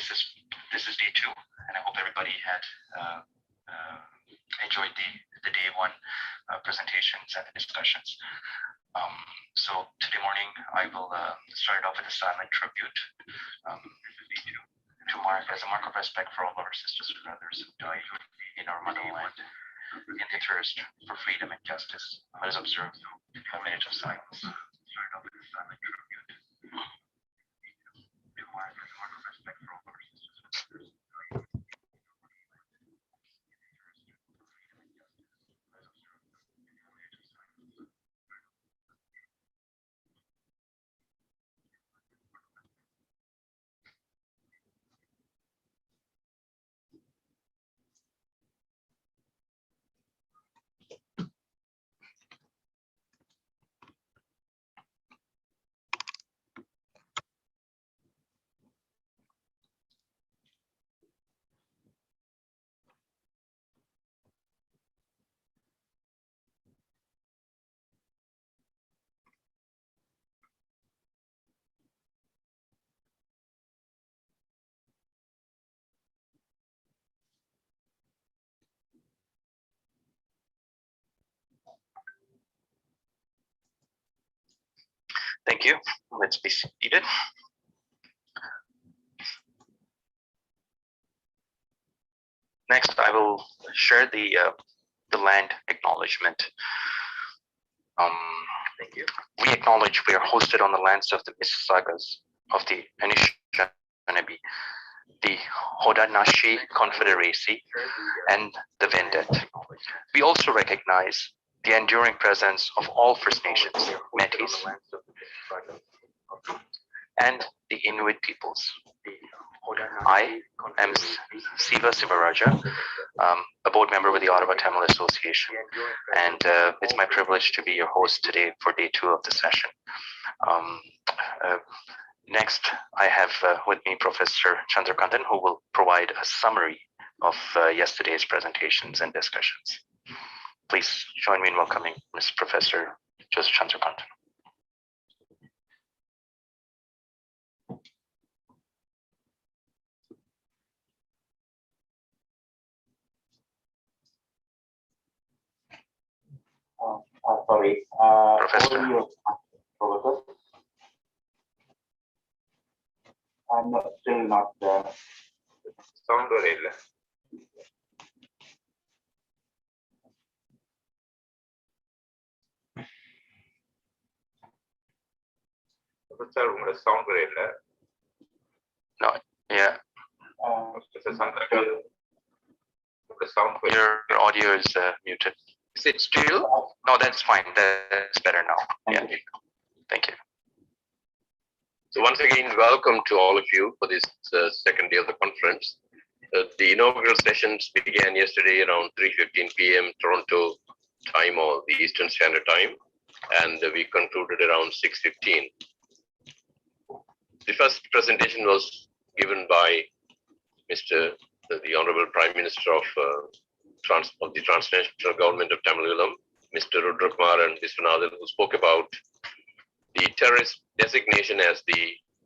this is day 2, and I hope everybody had enjoyed the day 1 presentations and the discussions. So today morning I will start off with a silent tribute to mark as a mark of respect for all our sisters and brothers who died in our motherland in the thirst for freedom and justice. Let us observe a minute of silence. Start off with a silent tribute to mark as a mark of respect for all our sisters and brothers who died in our motherland in the thirst for freedom and justice. Let us observe a minute of silence. Thank you. Let's be seated. Next, I will share the land acknowledgement. Thank you. We acknowledge we are hosted on the lands of the Mississaugas of the Anishinaabe, the Haudenosaunee Confederacy, and the Wendat. We also recognize the enduring presence of all First Nations, Métis, and the Inuit peoples. I am Siva Sivaraja, a board member with the Ottawa Tamil Association, and it's my privilege to be your host today for day 2 of the session. Next, I have with me Professor Chandrakantan, who will provide a summary of yesterday's presentations and discussions. Please join me in welcoming Ms. Professor Joseph Chandrakantan. Sorry, Professor. I'm still not Sound ಇಲ್ಲ Professor, உங்களோட sound இல்ல. No, yeah. Professor Chandrakantan, உங்களோட sound Your audio is muted. Is it still? No, that's fine. That's better now. Yeah. Thank you. So once again, welcome to all of you for this second day of the conference. The inaugural sessions began yesterday around 3:15 p.m. Toronto time or the Eastern Standard Time, and we concluded around 6:15. The first presentation was given by the Honorable Prime Minister of the Transnational Government of Tamil, Mr. Rudrakumar and Viswanathan, who spoke about the terrorist designation as the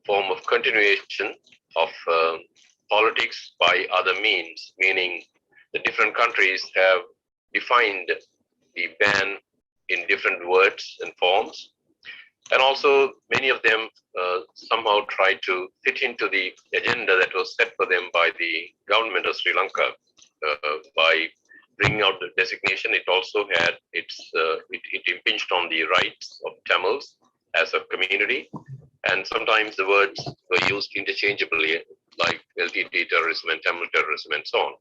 form of continuation of politics by other means, meaning the different countries have defined the ban in different words and forms. And also many of them somehow try to fit into the agenda that was set for them by the government of Sri Lanka. By bringing out the designation, it also had it impinged on the rights of Tamils as a community, and sometimes the words were used interchangeably, like LTT terrorism and Tamil terrorism and so on.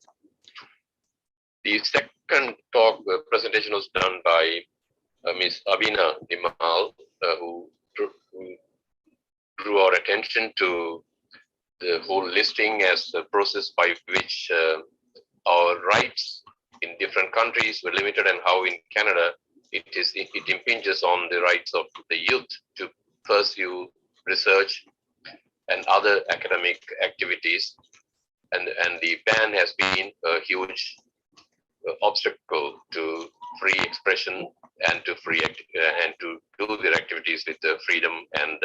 The second presentation was done by Ms. Abina Nimal, who drew our attention to the whole listing as a process by which our rights in different countries were limited, and how in Canada it impinges on the rights of the youth to pursue research and other academic activities, and the ban has been a huge obstacle to free expression and to do their activities with the freedom and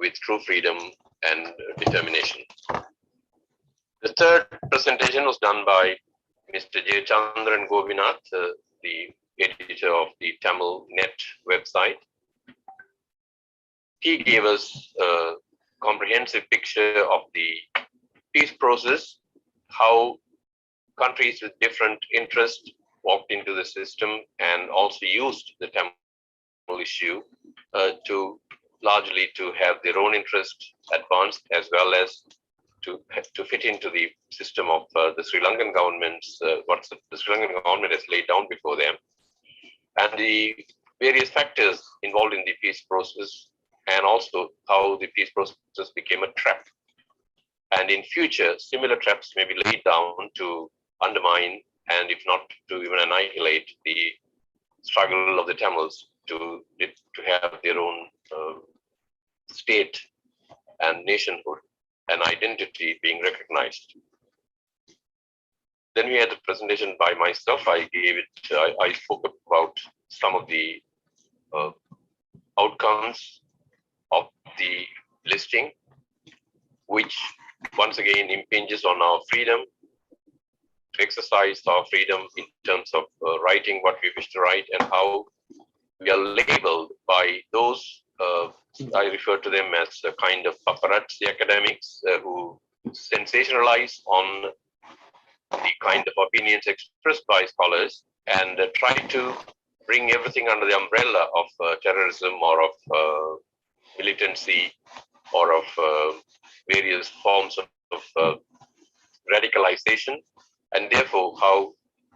with true freedom and determination. The third presentation was done by Mr. J. Chandran Gobinath, the editor of the Tamil Net website. He gave us a comprehensive picture of the peace process, how countries with different interests walked into the system and also used the Tamil issue to largely to have their own interest advanced, as well as to fit into the system of the Sri Lankan government's, what the Sri Lankan government has laid down before them, and the various factors involved in the peace process, and also how the peace process became a trap. And in future, similar traps may be laid down to undermine, and if not to even annihilate, the struggle of the Tamils to have their own state and nationhood and identity being recognized. Then we had a presentation by myself. I spoke about some of the outcomes of the listing, which once again impinges on our freedom to exercise our freedom in terms of writing what we wish to write, and how we are labeled by those, I refer to them as a kind of paparazzi academics who sensationalize on the kind of opinions expressed by scholars and try to bring everything under the umbrella of terrorism or of militancy or of various forms of radicalization, and therefore how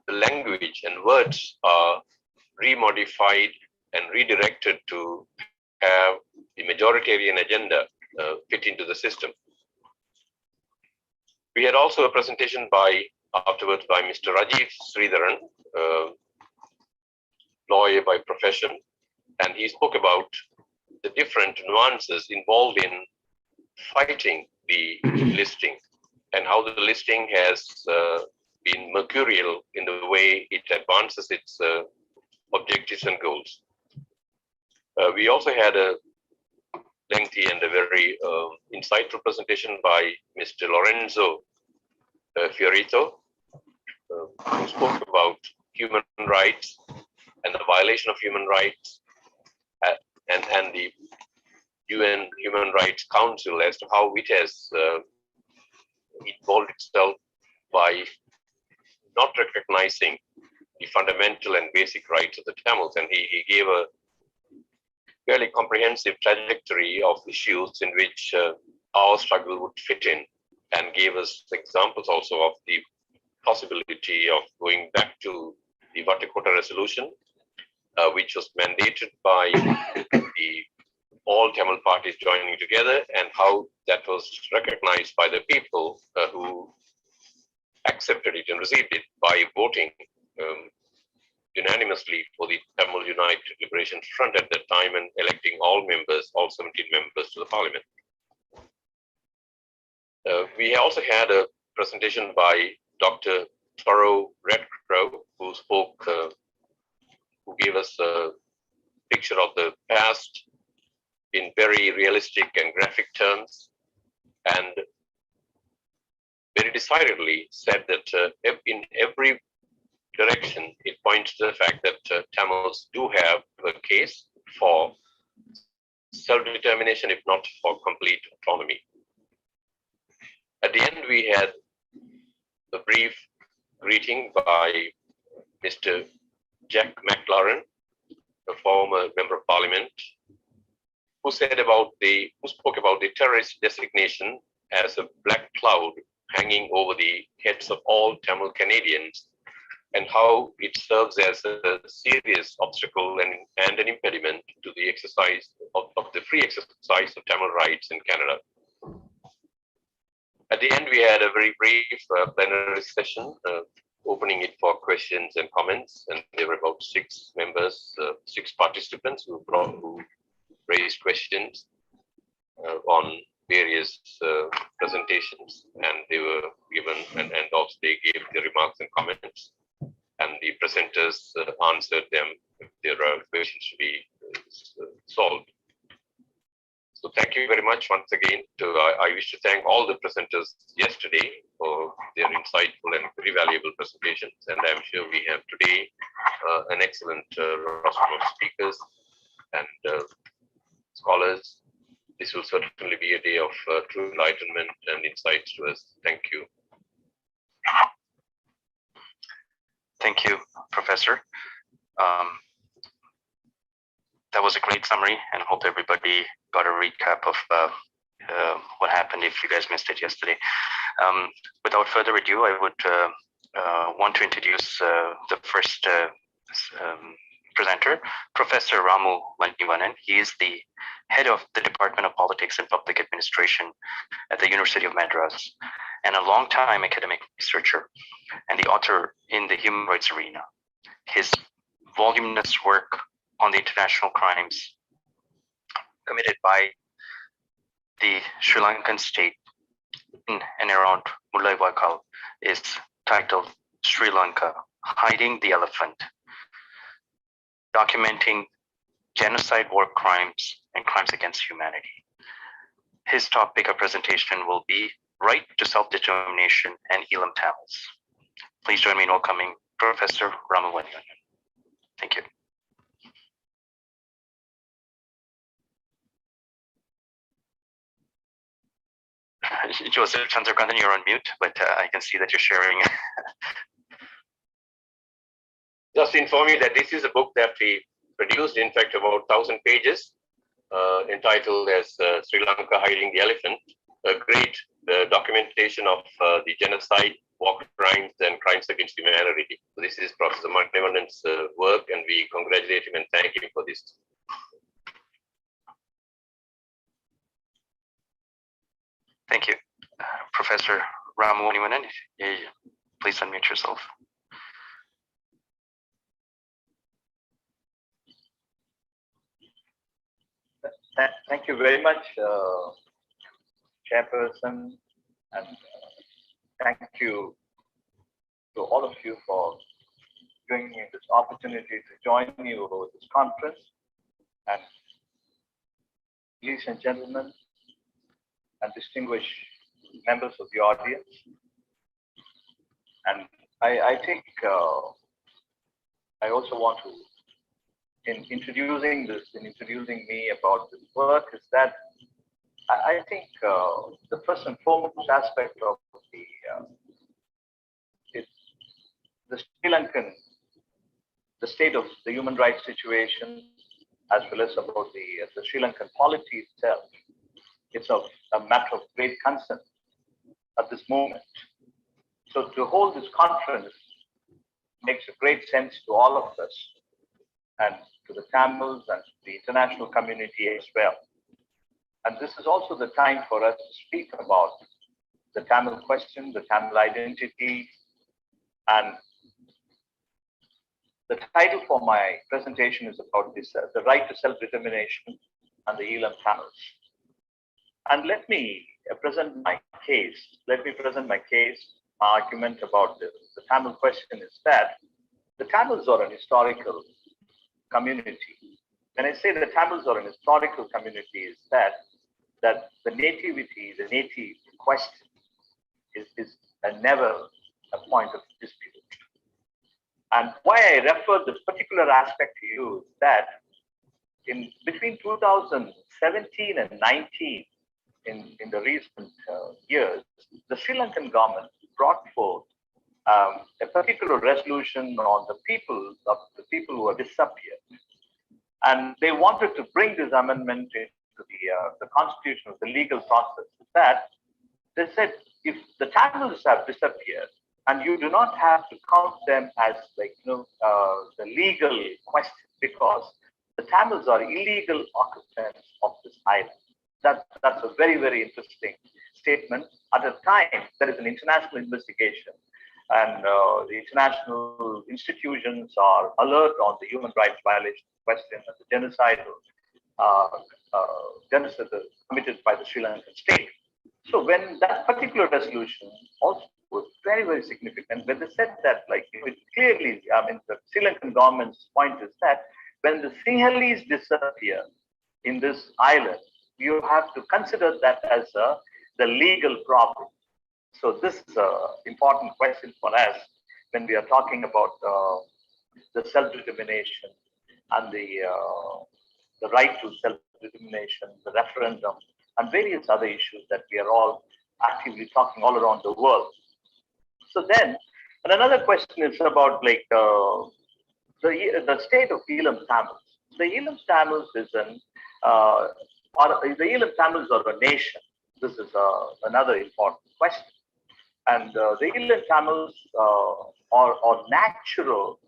the language and words are remodified and redirected to have the majoritarian agenda fit into the system. We had also a presentation afterwards by Mr. Rajiv Sridharan, lawyer by profession, and he spoke about the different nuances involved in fighting the listing and how the listing has been mercurial in the way it advances its objectives and goals. We also had a lengthy and a very insightful presentation by Mr. Lorenzo Fiorito, who spoke about human rights and the violation of human rights and the UN Human Rights Council as to how it has involved itself by not recognizing the fundamental and basic rights of the Tamils. And he gave a fairly comprehensive trajectory of issues in which our struggle would fit in, and gave us examples also of the possibility of going back to the Vatakota resolution, which was mandated by all Tamil parties joining together, and how that was recognized by the people who accepted it and received it by voting unanimously for the Tamil United Liberation Front at that time, and electing all members, all 17 members to the parliament. We also had a presentation by Dr. Toro Redcrow, who spoke, who gave us a picture of the past in very realistic and graphic terms, and very decidedly said that in every direction, it points to the fact that Tamils do have a case for self-determination, if not for complete autonomy. At the end, we had a brief greeting by Mr. Jack McLaren, a former member of parliament, who spoke about the terrorist designation as a black cloud hanging over the heads of all Tamil Canadians, and how it serves as a serious obstacle and an impediment to the exercise of the free exercise of Tamil rights in Canada. At the end, we had a very brief plenary session, opening it for questions and comments, and there were about 6 members, 6 participants who raised questions on various presentations, and they were given, and also they gave their remarks and comments, and the presenters answered them if there are questions to be solved. So thank you very much once again. I wish to thank all the presenters yesterday for their insightful and very valuable presentations. And I'm sure we have today an excellent roster of speakers and scholars. This will certainly be a day of true enlightenment and insights to us. Thank you. Thank you, Professor. That was a great summary, and hope everybody got a recap of what happened if you guys missed it yesterday. Without further ado, I would want to introduce the first presenter, Professor Ramu Manivanan. He is the head of the Department of Politics and Public Administration at the University of Madras, and a long-time academic researcher and the author in the human rights arena. His voluminous work on the international crimes committed by the Sri Lankan state in and around Mullaivakal is titled Sri Lanka, Hiding the Elephant, documenting genocide, war crimes, and crimes against humanity. His topic of presentation will be Right to Self-Determination and Elam Tamils. Please join me in welcoming Professor Ramu Manivanan. Thank you. Joseph Chandrakanthan, you're on mute, but I can see that you're sharing. Just to inform you that this is a book that we produced, in fact, about 1,000 pages, entitled as Sri Lanka Hiding the Elephant, a great documentation of the genocide, war crimes, and crimes against humanity. So this is Professor Manivanan's work, and we congratulate him and thank him for this. Thank you. Professor Ramu Manivanan, please unmute yourself. Thank you very much, Chairperson, and thank you to all of you for giving me this opportunity to join you over this conference. And ladies and gentlemen, and distinguished members of the audience, and I think I also want to, in introducing me about this work, is that I think the first and foremost aspect of the Sri Lankan, the state of the human rights situation, as well as about the Sri Lankan polity itself. It's a matter of great concern at this moment. So to hold this conference makes a great sense to all of us, and to the Tamils and to the international community as well. And this is also the time for us to speak about the Tamil question, the Tamil identity, and the title for my presentation is about this, the right to self-determination and the Elam Tamils. And let me present my case. My argument about the Tamil question is that the Tamils are an historical community. When I say the Tamils are an historical community, is that the nativity, the native question is never a point of dispute. And why I refer this particular aspect to you is that in between 2017 and 19, in the recent years, the Sri Lankan government brought forth a particular resolution on the people who have disappeared. And they wanted to bring this amendment into the constitution of the legal process. That they said, if the Tamils have disappeared, and you do not have to count them as the legal question, because the Tamils are illegal occupants of this island. That's a very, very interesting statement. At a time, there is an international investigation, and the international institutions are alert on the human rights violation question and the genocidal genocide committed by the Sri Lankan state. So when that particular resolution also was very, very significant, when they said that, clearly, the Sri Lankan government's point is that when the Sinhalese disappear in this island, you have to consider that as the legal problem. So this is an important question for us when we are talking about the self-determination and the right to self-determination, the referendum, and various other issues that we are all actively talking all around the world. So then, and another question is about like the state of Elam Tamils. The Elam Tamils is the Elam Tamils are a nation. This is another important question. And the Elam Tamils are natural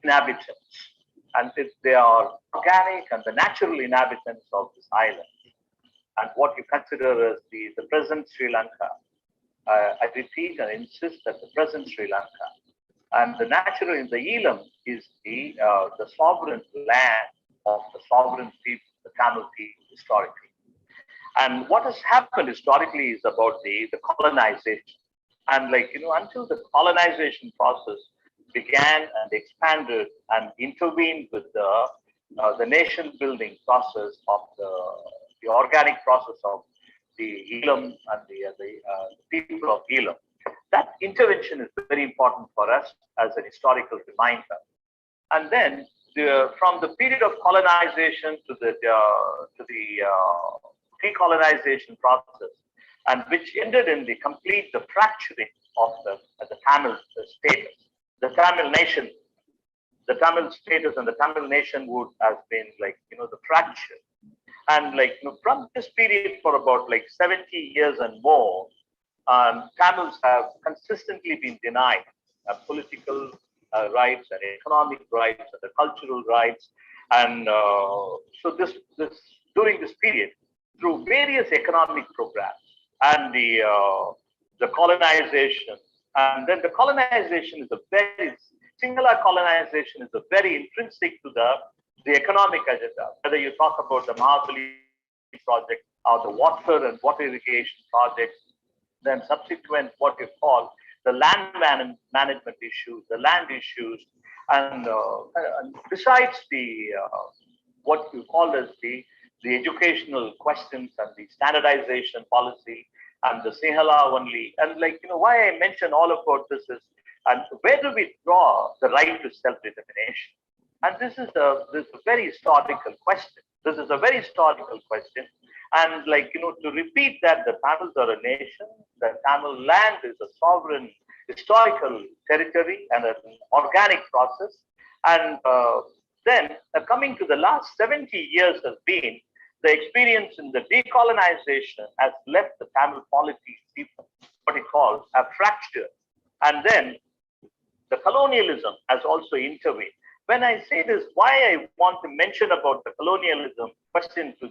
inhabitants, and they are organic and the natural inhabitants of this island. And what you consider as the present Sri Lanka, I repeat and insist that the present Sri Lanka and the natural in the Elam is the sovereign land of the sovereign people, the Tamil people historically. And what has happened historically is about the colonization. And like, until the colonization process began and expanded and intervened with the nation building process of the organic process of the Elam and the people of Elam. That intervention is very important for us as an historical reminder. And then from the period of colonization to the decolonization process, and which ended in the fracturing of the Tamil status, the Tamil nation, the Tamil status and the Tamil nation would have been like, the fracture. And like, from this period for about like 70 years and more, Tamils have consistently been denied political rights and economic rights and the cultural rights. And so this during this period, through various economic programs and the colonization, and then the colonization is Sinhala colonization is a very intrinsic to the economic agenda. Whether you talk about the Mahabali project or the water and water irrigation projects, then subsequent what you call the land management issues, the land issues, and besides what you call as the educational questions and the standardization policy and the Sinhala only. And like, why I mention all about this is, and where do we draw the right to self-determination? And this is a very historical question. This is a very historical question. And like, to repeat that the Tamils are a nation, the Tamil land is a sovereign historical territory and an organic process. And then coming to the last 70 years has been the experience in the decolonization has left the Tamil polity what you call a fracture. And then the colonialism has also intervened. When I say this, why I want to mention about the colonialism question to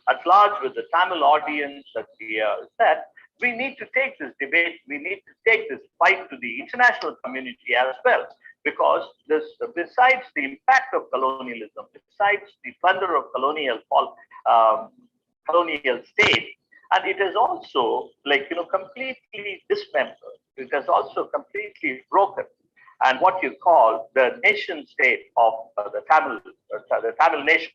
at large with the Tamil audience that we need to take this debate, we need to take this fight to the international community as well, because besides the impact of colonialism, besides the plunder of colonial state, and it is also like completely dismembered. It has also completely broken, and what you call the nation state of the Tamil nation.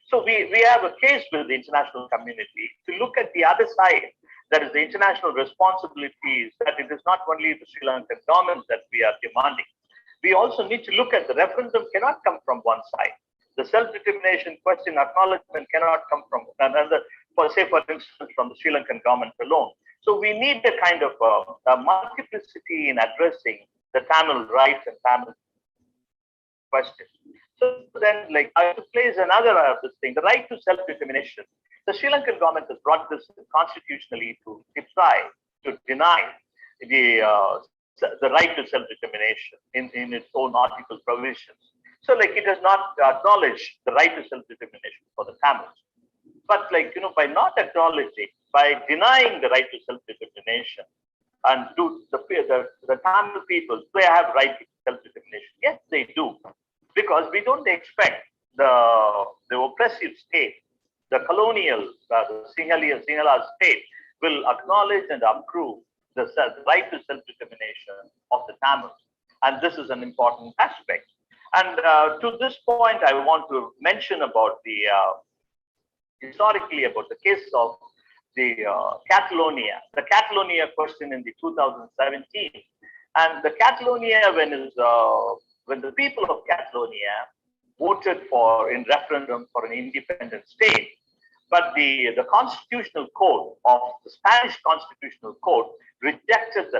So we have a case with the international community to look at the other side. That is the international responsibilities, that it is not only the Sri Lankan government that we are demanding. We also need to look at the referendum cannot come from one side. The self-determination question acknowledgement cannot come from another, for instance, from the Sri Lankan government alone. So we need a kind of a multiplicity in addressing the Tamil rights and Tamil question. So then, like, I have to place another this thing, the right to self-determination. The Sri Lankan government has brought this constitutionally to deny the right to self-determination in its own article provisions. So, like, it has not acknowledged the right to self-determination for the Tamils. But, like, by not acknowledging, by denying the right to self-determination, and do the Tamil people, they have right to self-determination. Yes, they do, because we don't expect the oppressive state, the colonial, the Sinhala state will acknowledge and approve the right to self-determination of the Tamils. And this is an important aspect. And to this point, I want to mention about historically about the case of the Catalonia, the Catalonia question in the 2017, and the Catalonia when the people of Catalonia voted for in referendum for an independent state, but the constitutional code of the Spanish constitutional code rejected the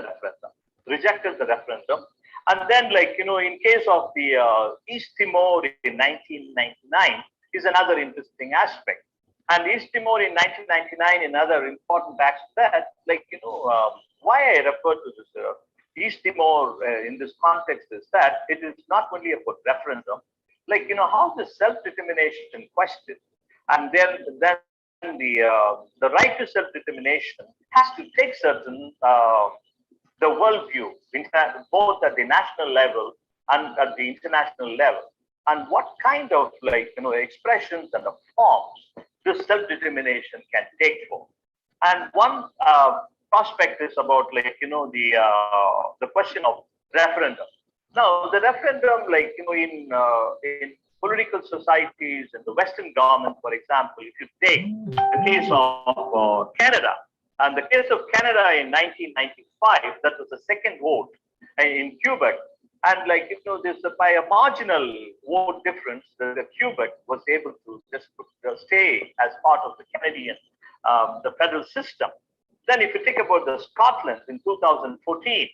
referendum. And then, like, you know, in case of the East Timor in 1999 is another interesting aspect. And East Timor in 1999, another important aspect that, like, you know, why I refer to this East Timor in this context is that it is not only about referendum, like, you know, how the self-determination question, and then the right to self-determination has to take certain the worldview, both at the national level and at the international level, and what kind of, like, you know, expressions and the forms this self-determination can take for. And one prospect is about, like, you know, the question of referendum. Now, the referendum, like, you know, in political societies in the Western government, for example, if you take the case of Canada, and the case of Canada in 1995, that was the second vote in Quebec. And, like, you know, this by a marginal vote difference, the Quebec was able to just stay as part of the Canadian, the federal system. Then if you think about the Scotland in 2014,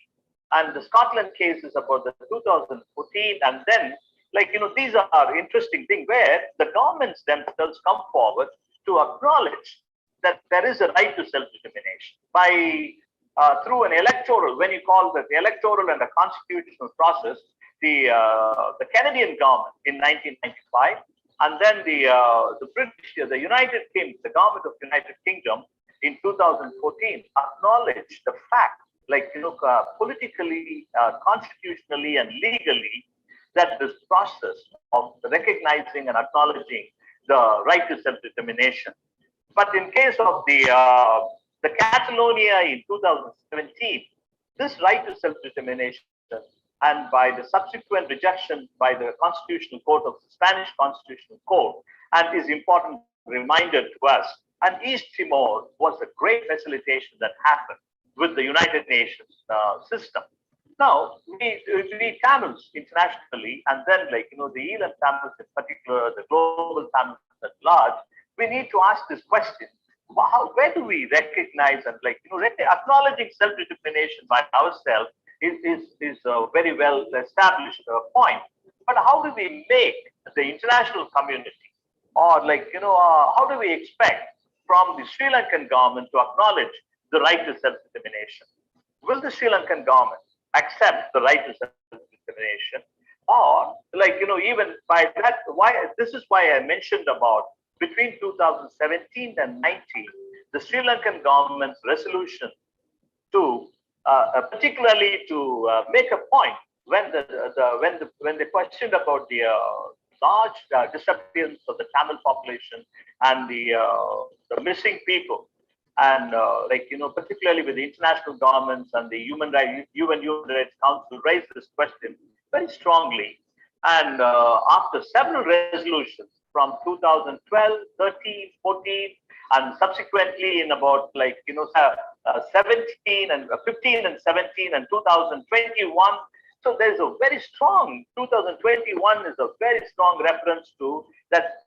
and the Scotland case is about the 2014, and then, like, you know, these are interesting things where the governments themselves come forward to acknowledge that there is a right to self-determination by through an electoral, when you call the electoral and the constitutional process, the Canadian government in 1995, and then the British, the United Kingdom, the government of United Kingdom in 2014 acknowledged the fact, like, you know, politically, constitutionally, and legally, that this process of recognizing and acknowledging the right to self-determination. But in case of the Catalonia in 2017, this right to self-determination, and by the subsequent rejection by the Constitutional Court of the Spanish Constitutional Court, and is important reminder to us, and East Timor was a great facilitation that happened with the United Nations system. Now, we Tamils internationally, and then, like, you know, the Elam Tamils in particular, the global Tamils at large, we need to ask this question: where do we recognize and, like, you know, acknowledging self-determination by ourselves is a very well established point. But how do we make the international community, or, like, you know, how do we expect from the Sri Lankan government to acknowledge the right to self-determination? Will the Sri Lankan government accept the right to self-determination? Or, like, you know, even by that, this is why I mentioned about between 2017 and 19, the Sri Lankan government's resolution to particularly to make a point when they questioned about the large disappearance of the Tamil population and the missing people, and like, you know, particularly with the international governments and the UN Human Rights Council raised this question very strongly, and after several resolutions from 2012, 13, 14, and subsequently in about, like, you know, 17 and 15 and 17 and 2021. So there's a very strong 2021 is a very strong reference to that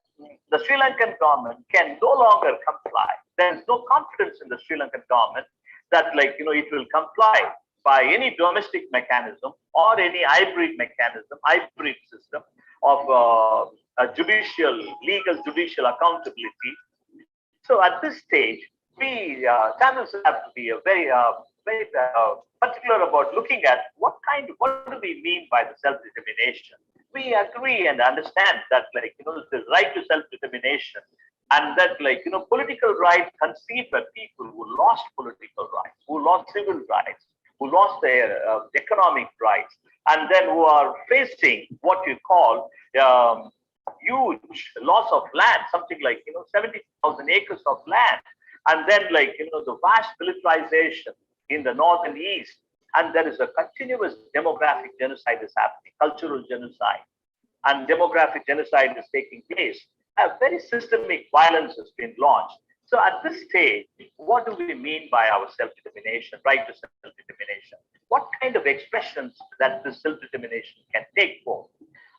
the Sri Lankan government can no longer comply. There is no confidence in the Sri Lankan government that, like, you know, it will comply by any domestic mechanism or any hybrid mechanism, hybrid system of legal judicial accountability. So at this stage, we Tamils have to be very particular about looking at what do we mean by the self-determination. We agree and understand that, like, you know, the right to self-determination, and that, like, you know, political rights conceived by people who lost political rights, who lost civil rights, who lost their economic rights, and then who are facing what you call huge loss of land, something like, you know, 70,000 acres of land, and then, like, you know, the vast militarization in the north and east, and there is a continuous demographic genocide is happening, cultural genocide, and demographic genocide is taking place. a very systemic violence has been launched. So at this stage, what do we mean by our self-determination, right to self-determination? What kind of expressions that this self-determination can take form?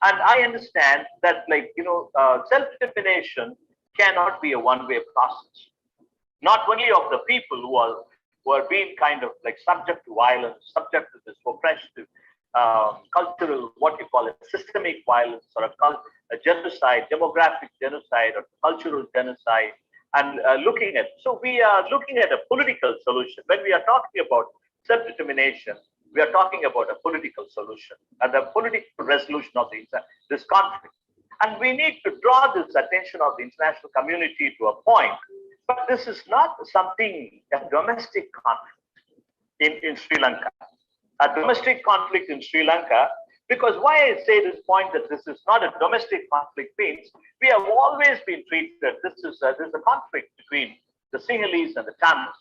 And I understand that, like, self-determination cannot be a one-way process. Not only of the people who are being kind of like subject to violence, subject to this oppressive cultural, what you call it, systemic violence, or a genocide, demographic genocide, or cultural genocide, and looking at. So we are looking at a political solution. When we are talking about self-determination, we are talking about a political solution and a political resolution of this conflict. And we need to draw this attention of the international community to a point. But this is not something, a domestic conflict in Sri Lanka. A domestic conflict in Sri Lanka, because why I say this point that this is not a domestic conflict means we have always been treated, this is a conflict between the Sinhalese and the Tamils.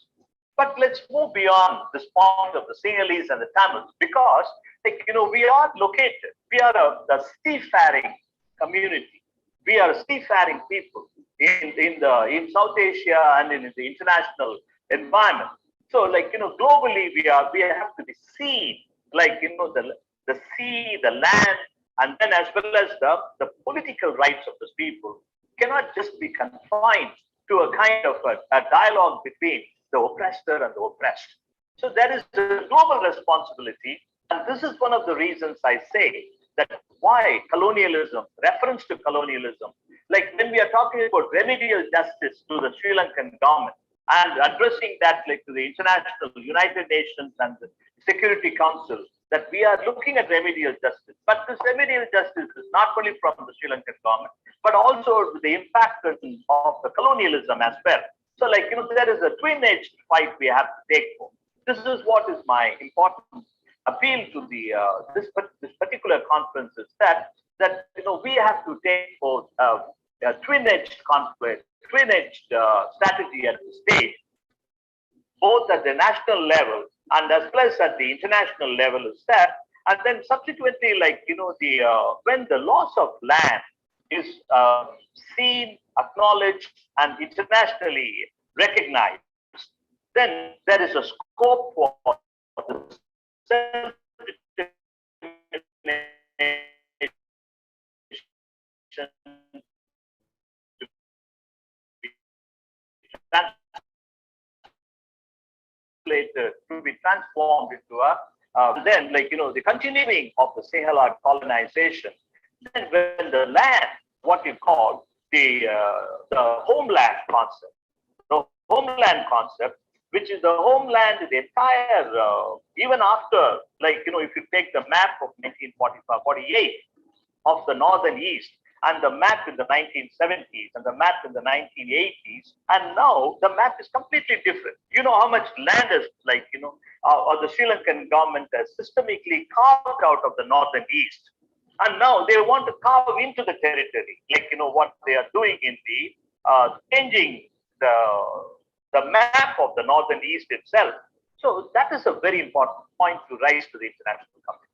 But let's move beyond this point of the Sinhalese and the Tamils, because we are located, we are a seafaring community. We are seafaring people in South Asia and in the international environment. So, globally, we have to be seen, the sea, the land, and then as well as the political rights of these people cannot just be confined to a kind of a dialogue between the oppressor and the oppressed. So there is a global responsibility, and this is one of the reasons I say that why colonialism, reference to colonialism, like when we are talking about remedial justice to the Sri Lankan government and addressing that to the international United Nations and the Security Council, that we are looking at remedial justice. But this remedial justice is not only from the Sri Lankan government, but also the impact of the colonialism as well. So there is a twin-edged fight we have to take for. This is what is my important appeal to the this particular conference is that we have to take for a twin-edged conflict, twin-edged strategy at the stage, both at the national level and as well as at the international level is that, and then subsequently, when the loss of land is seen, acknowledged, and internationally recognized, then there is a scope for the to be transformed into the continuing of the Sinhala colonization. Then when the land, what you call the homeland concept, which is the homeland, the entire, even after, if you take the map of 1948 of the Northern East, and the map in the 1970s, and the map in the 1980s, and now the map is completely different. You know how much land is, or the Sri Lankan government has systemically carved out of the Northern East. And now they want to carve into the territory, what they are doing in the changing the map of the Northern East itself. So that is a very important point to raise to the international community.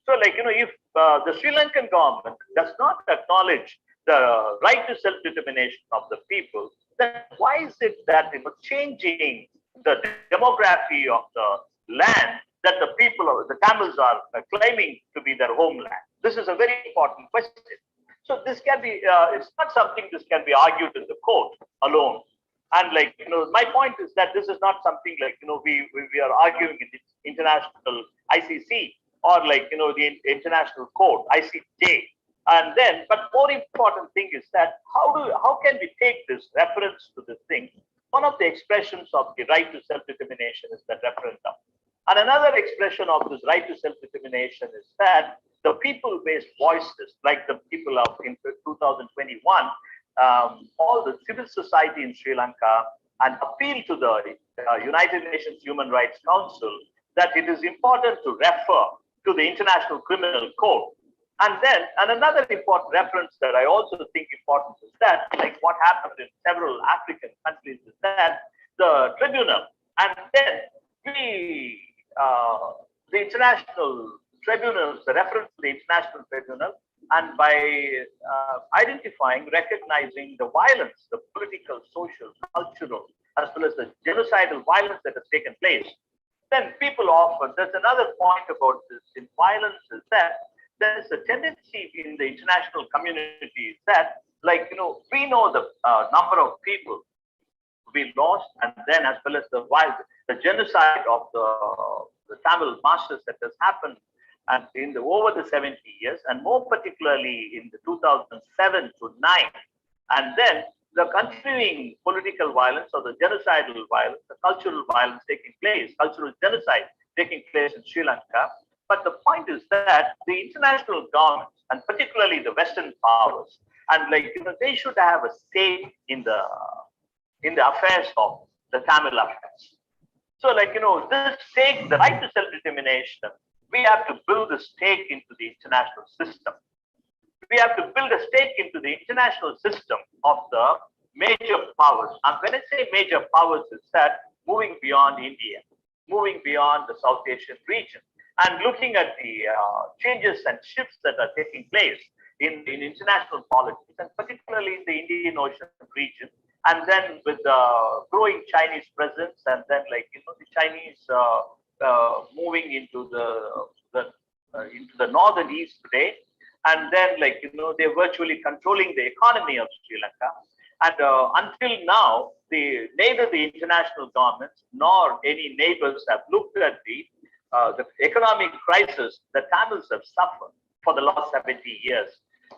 So, if the Sri Lankan government does not acknowledge the right to self-determination of the people, then why is it that changing the demography of the land that the people of the Tamils are claiming to be their homeland? This is a very important question. So this can be, it's not something this can be argued in the court alone. And my point is that this is not something we are arguing in the international ICC or the international court, ICJ. And then, but more important thing is that how can we take this reference to this thing? One of the expressions of the right to self-determination is the referendum. And another expression of this right to self-determination is that the people-based voices, like the people of in 2021, all the civil society in Sri Lanka, and appeal to the United Nations Human Rights Council that it is important to refer to the International Criminal Court. And then, another important reference that I also think important is that, what happened in several African countries is that the tribunal, and then the international tribunals, the reference to the international tribunal, and by identifying, recognizing the violence, the political, social, cultural, as well as the genocidal violence that has taken place, then people often, there's another point about this in violence is that there's a tendency in the international community that, like, we know the number of people we lost, and then as well as the genocide of the Tamil masters that has happened and in the over the 70 years, and more particularly in the 2007 to 9, and then the continuing political violence or the genocidal violence, the cultural violence taking place, cultural genocide taking place in Sri Lanka. But the point is that the international governments, and particularly the Western powers, and they should have a say in the affairs of the Tamil affairs. So this stake, the right to self-determination, we have to build a stake into the international system. We have to build a stake into the international system of the major powers. And when I say major powers, it's that moving beyond India, moving beyond the South Asian region, and looking at the changes and shifts that are taking place in international politics, and particularly in the Indian Ocean region, and then with the growing Chinese presence, and then the Chinese moving into the northern east today, and then they're virtually controlling the economy of Sri Lanka. And until now, neither the international governments nor any neighbors have looked at the economic crisis that Tamils have suffered for the last 70 years.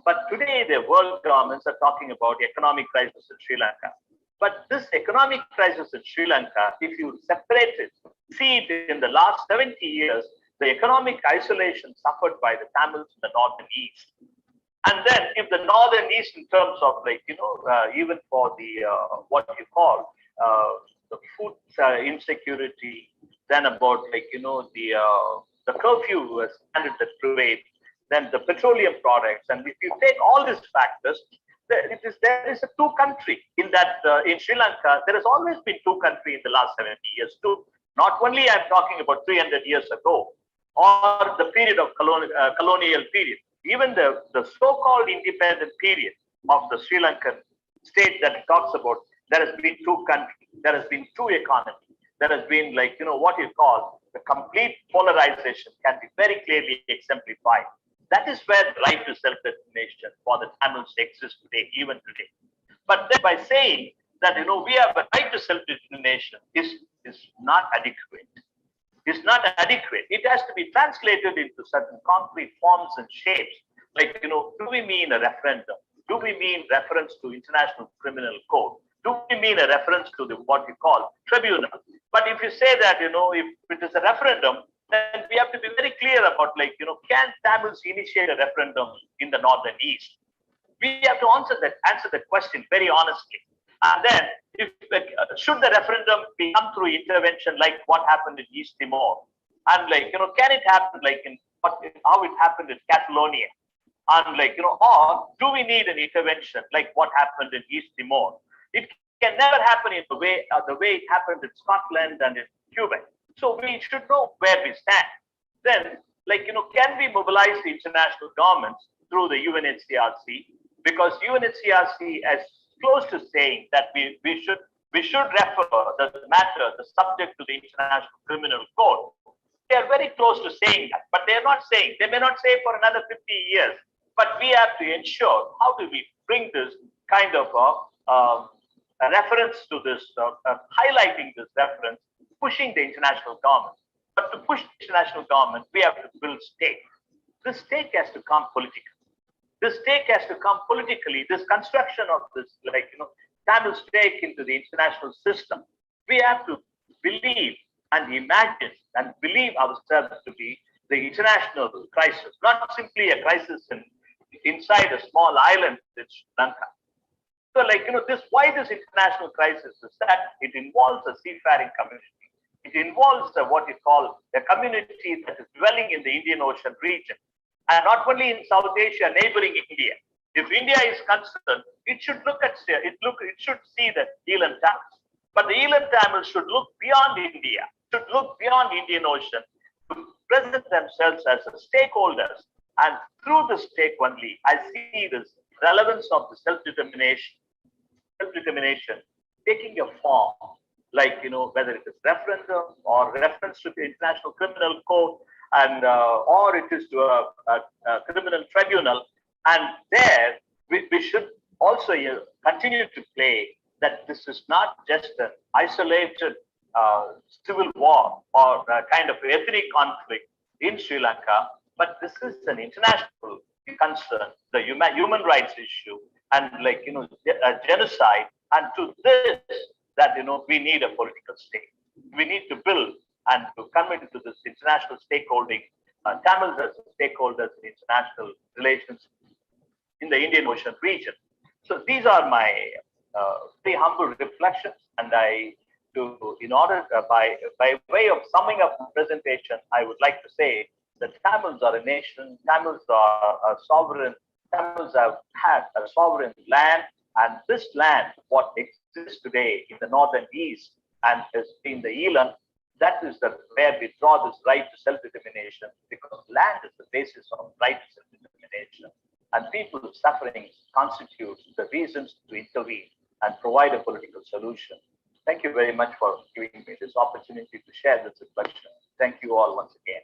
But today, the world governments are talking about economic crisis in Sri Lanka. But this economic crisis in Sri Lanka, if you separate it, see it in the last 70 years, the economic isolation suffered by the Tamils in the northern east. And then if the northern east, in terms of even for the what you call the food insecurity, then about the curfew standard that prevailed, then the petroleum products, and if you take all these factors, there is a two country in that in Sri Lanka. There has always been two country in the last 70 years too. Not only I'm talking about 300 years ago, or the period of colonial period, even the so-called independent period of the Sri Lankan state that talks about, there has been two countries, there has been two economies, there has been what you call the complete polarization can be very clearly exemplified. That is where the right to self-determination for the Tamils exists today, even today. But then by saying that we have a right to self-determination is not adequate. It's not adequate. It has to be translated into certain concrete forms and shapes. Do we mean a referendum? Do we mean reference to International Criminal Code? Do we mean a reference to what we call tribunal? But if you say that, if it is a referendum, then we have to be very clear about can Tamils initiate a referendum in the northern east? We have to answer the question very honestly. And then, should the referendum come through intervention like what happened in East Timor? And can it happen how it happened in Catalonia? And or do we need an intervention like what happened in East Timor? It can never happen in the way it happened in Scotland and in Cuba. So we should know where we stand. Then, can we mobilize the international governments through the UNHCRC? Because UNHCRC is close to saying that we should refer the matter, the subject, to the International Criminal Code. They are very close to saying that, but they are not saying. They may not say for another 50 years. But we have to ensure how do we bring this kind of a reference to this, highlighting this reference, pushing the international government. But to push the international government, we have to build stake. This stake has to come politically. This stake has to come politically. This construction of this, Tamil stake into the international system, we have to believe and imagine and believe ourselves to be the international crisis, not simply a crisis inside a small island in Sri Lanka. So, why this international crisis is that it involves a seafaring community. It involves what you call a community that is dwelling in the Indian Ocean region, and not only in South Asia, neighboring India. If India is concerned, it should it should see the Elam Tamils. But the Elam Tamils should look beyond India, should look beyond Indian Ocean, to present themselves as stakeholders And through this take only, I see this relevance of the self-determination taking a form like, whether it is referendum or reference to the International Criminal Court, and or it is to a criminal tribunal. And there we should also continue to play that this is not just an isolated civil war or a kind of ethnic conflict in Sri Lanka, but this is an international concern, the human rights issue, and a genocide. And to this, that we need a political state. We need to build and to commit to this international stakeholding, Tamils as stakeholders in international relations in the Indian Ocean region. So these are my very humble reflections, and by way of summing up the presentation, I would like to say that Tamils are a nation, Tamils are a sovereign, Tamils have had a sovereign land, and this land, what exists today in the northern east and is in the Elam, that is where we draw this right to self-determination, because land is the basis of right to self-determination, and people's suffering constitutes the reasons to intervene and provide a political solution. Thank you very much for giving me this opportunity to share this reflection. Thank you all once again.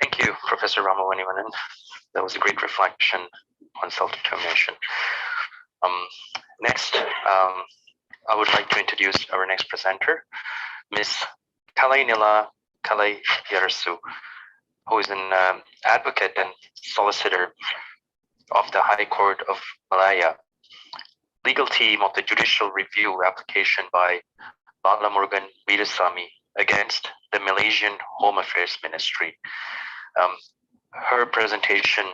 Thank you, Professor Ramamanivanan. That was a great reflection on self-determination. Next, I would like to introduce our next presenter, Ms. Kalainila Kalayarasu, who is an advocate and solicitor of the High Court of Malaya, legal team of the judicial review application by Balamurgan Veerasamy against the Malaysian Home Affairs Ministry. Her presentation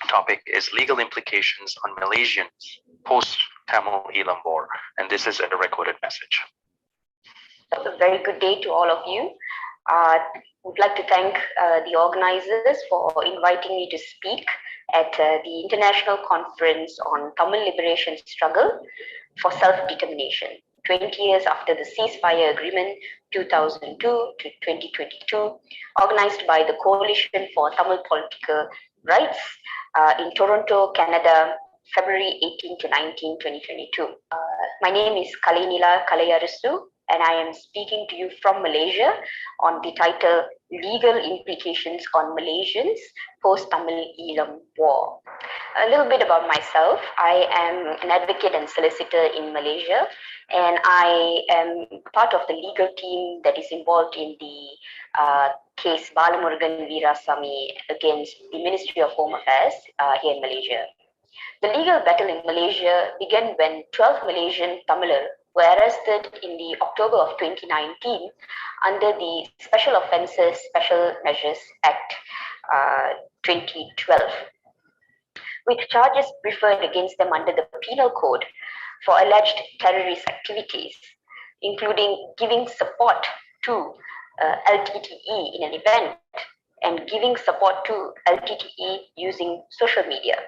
topic is legal implications on Malaysians post-Tamil Elam War, and this is a recorded message. A very good day to all of you. I would like to thank the organizers for inviting me to speak at the International Conference on Tamil Liberation Struggle for Self-Determination, 20 years after the ceasefire agreement 2002 to 2022, organized by the Coalition for Tamil Political Rights in Toronto, Canada, February 18 to 19, 2022. My name is Kalainila Kalayarasu, and I am speaking to you from Malaysia on the title Legal Implications on Malaysians Post-Tamil Elam War. A little bit about myself. I am an advocate and solicitor in Malaysia, and I am part of the legal team that is involved in the case Balamurgan Veerasamy against the Ministry of Home Affairs here in Malaysia. The legal battle in Malaysia began when 12 Malaysian Tamil were arrested in the October of 2019 under the Special Offences Special Measures Act 2012, with charges preferred against them under the Penal Code for alleged terrorist activities, including giving support to LTTE in an event and giving support to LTTE using social media.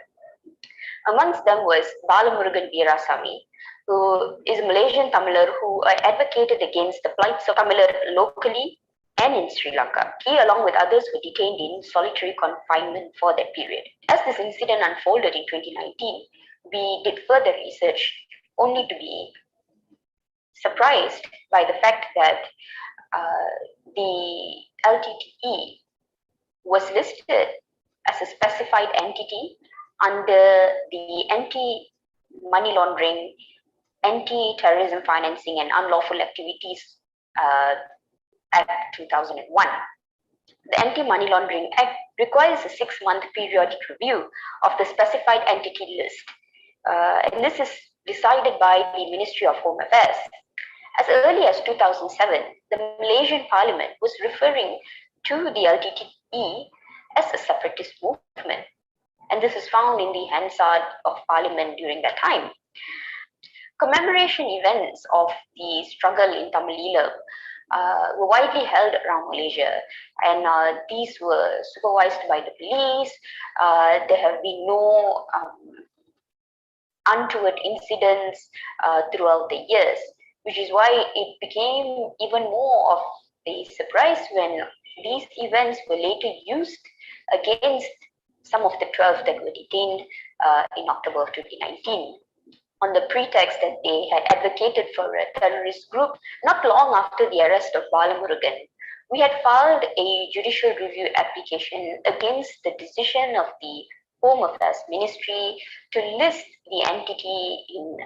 Amongst them was Balamurgan Veerasamy, who is a Malaysian Tamiler who advocated against the plights of Tamiler locally and in Sri Lanka. He, along with others, were detained in solitary confinement for that period. As this incident unfolded in 2019, we did further research only to be surprised by the fact that the LTTE was listed as a specified entity under the Anti-Money Laundering, Anti-Terrorism Financing and Unlawful Activities Act 2001. The Anti-Money Laundering Act requires a 6-month periodic review of the specified entity list. And this is decided by the Ministry of Home Affairs. As early as 2007, the Malaysian Parliament was referring to the LTTE as a separatist movement. And this is found in the Hansard of Parliament during that time. Commemoration events of the struggle in Tamil Elam were widely held around Malaysia, and these were supervised by the police. There have been no untoward incidents throughout the years, which is why it became even more of a surprise when these events were later used against some of the 12 that were detained in October of 2019 on the pretext that they had advocated for a terrorist group. Not long after the arrest of Balamurugan, we had filed a judicial review application against the decision of the Home Affairs Ministry to list the entity in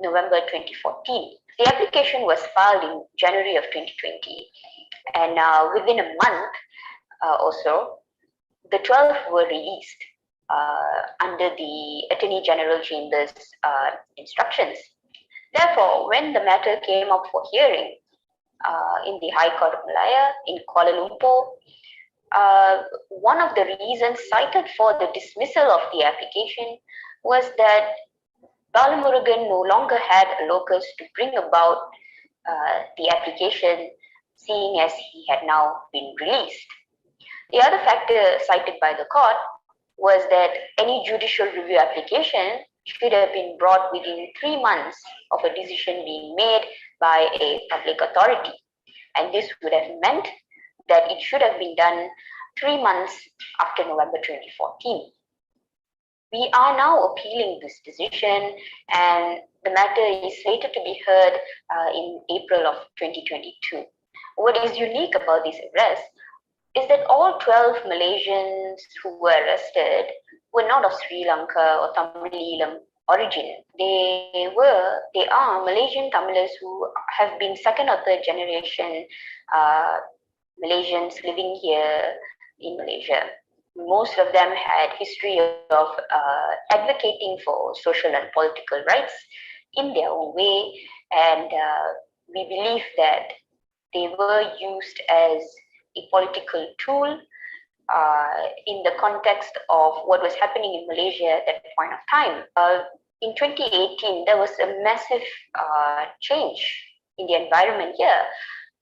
November 2014. The application was filed in January of 2020, and within a month or so, the 12 were released under the Attorney General Chamber's instructions. Therefore, when the matter came up for hearing in the High Court of Malaya in Kuala Lumpur, one of the reasons cited for the dismissal of the application was that Balamurugan no longer had a locus to bring about the application, seeing as he had now been released. The other factor cited by the court was that any judicial review application should have been brought within 3 months of a decision being made by a public authority. And this would have meant that it should have been done 3 months after November 2014. We are now appealing this decision, and the matter is slated to be heard in April of 2022. What is unique about this arrest is that all 12 Malaysians who were arrested were not of Sri Lanka or Tamil origin. They are Malaysian Tamils who have been second or third generation Malaysians living here in Malaysia. Most of them had history of advocating for social and political rights in their own way, and we believe that they were used as a political tool in the context of what was happening in Malaysia at that point of time. In 2018, there was a massive change in the environment here,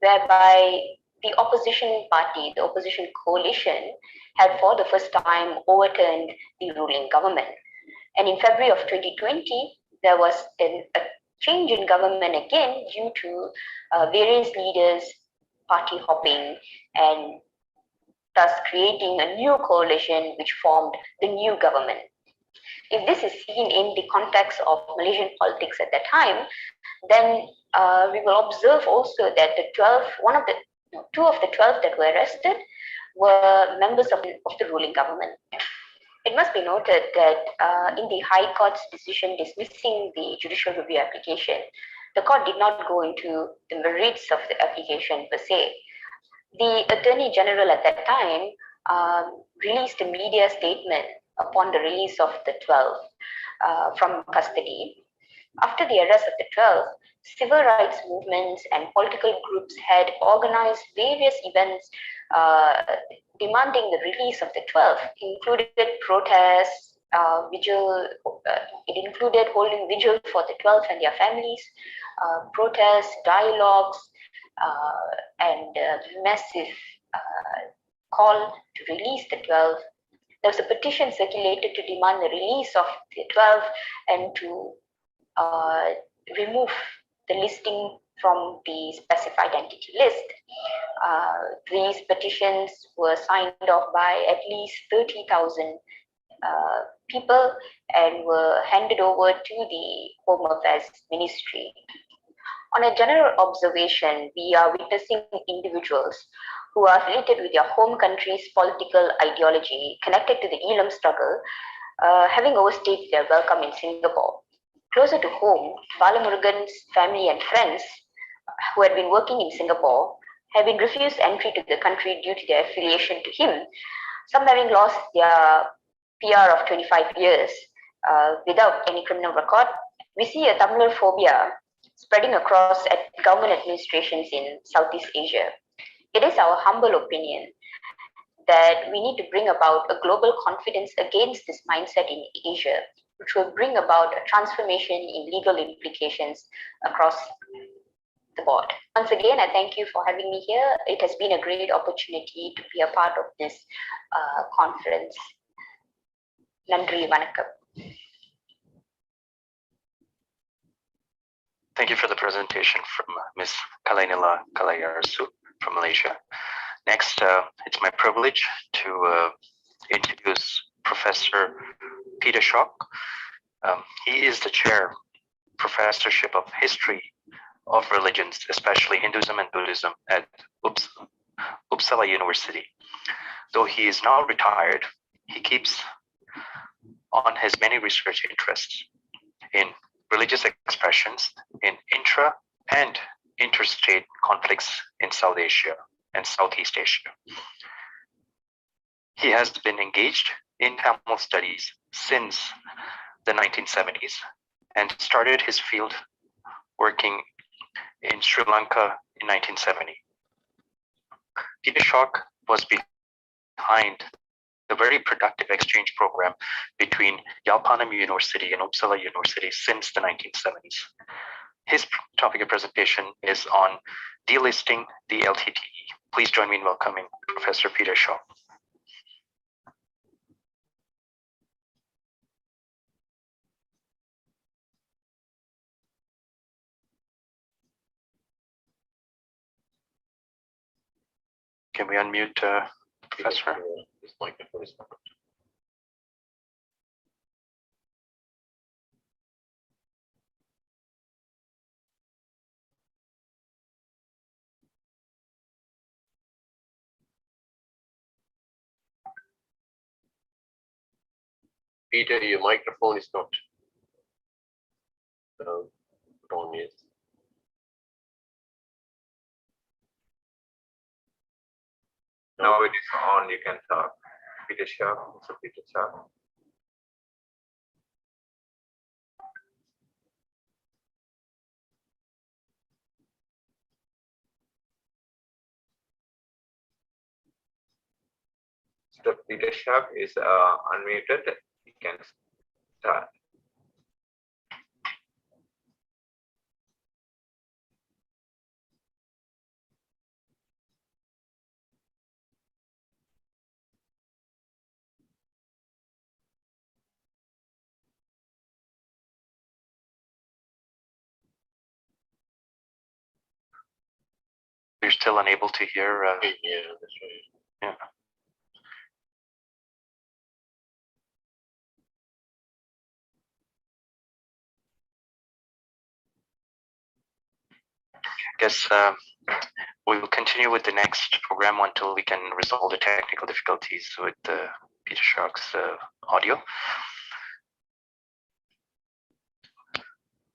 whereby the opposition party, the opposition coalition, had for the first time overturned the ruling government. And in February of 2020, there was a change in government again due to various leaders party hopping and thus creating a new coalition which formed the new government. If this is seen in the context of Malaysian politics at that time, then we will observe also that two of the 12 that were arrested were members of the ruling government. It must be noted that in the High Court's decision dismissing the judicial review application, the court did not go into the merits of the application per se. The Attorney General at that time released a media statement upon the release of the 12 from custody. After the arrest of the 12, civil rights movements and political groups had organized various events demanding the release of the 12. It included protests, it included holding vigil for the 12 and their families, protests, dialogues, and massive call to release the 12. There was a petition circulated to demand the release of the 12 and to remove the listing from the specified entity list. These petitions were signed off by at least 30,000 people and were handed over to the Home Affairs Ministry. On a general observation, we are witnessing individuals who are affiliated with their home country's political ideology connected to the Elam struggle, having overstayed their welcome in Singapore. Closer to home, Balamurugan's family and friends who had been working in Singapore have been refused entry to the country due to their affiliation to him, some having lost their PR of 25 years without any criminal record. We see a Tamil phobia spreading across at government administrations in Southeast Asia. It is our humble opinion that we need to bring about a global confidence against this mindset in Asia, which will bring about a transformation in legal implications across the board. Once again, I thank you for having me here. It has been a great opportunity to be a part of this conference. Nandri Vanakkam. Thank you for the presentation from Ms. Kalainila Kalayarasu from Malaysia. Next, it's my privilege to introduce Professor Peter Schock. He is the chair, Professorship of History of Religions, especially Hinduism and Buddhism at Uppsala University. Though he is now retired, he keeps on his many research interests in religious expressions in intra and interstate conflicts in South Asia and Southeast Asia. He has been engaged in Tamil studies since the 1970s and started his field working in Sri Lanka in 1970. Peter Schock was behind the very productive exchange program between Yalpanam University and Uppsala University since the 1970s. His topic of presentation is on delisting the LTTE. Please join me in welcoming Professor Peter Schock. Can we unmute Professor? His microphone is not. Peter, your microphone is not on yet. Now it is on, you can talk. Peter Schock, Mr. Peter Schock. Mr. Peter Schock is unmuted. You can start. You're still unable to hear. Yeah, that's right. Yeah. I guess we will continue with the next program until we can resolve the technical difficulties with Peter Schock's audio.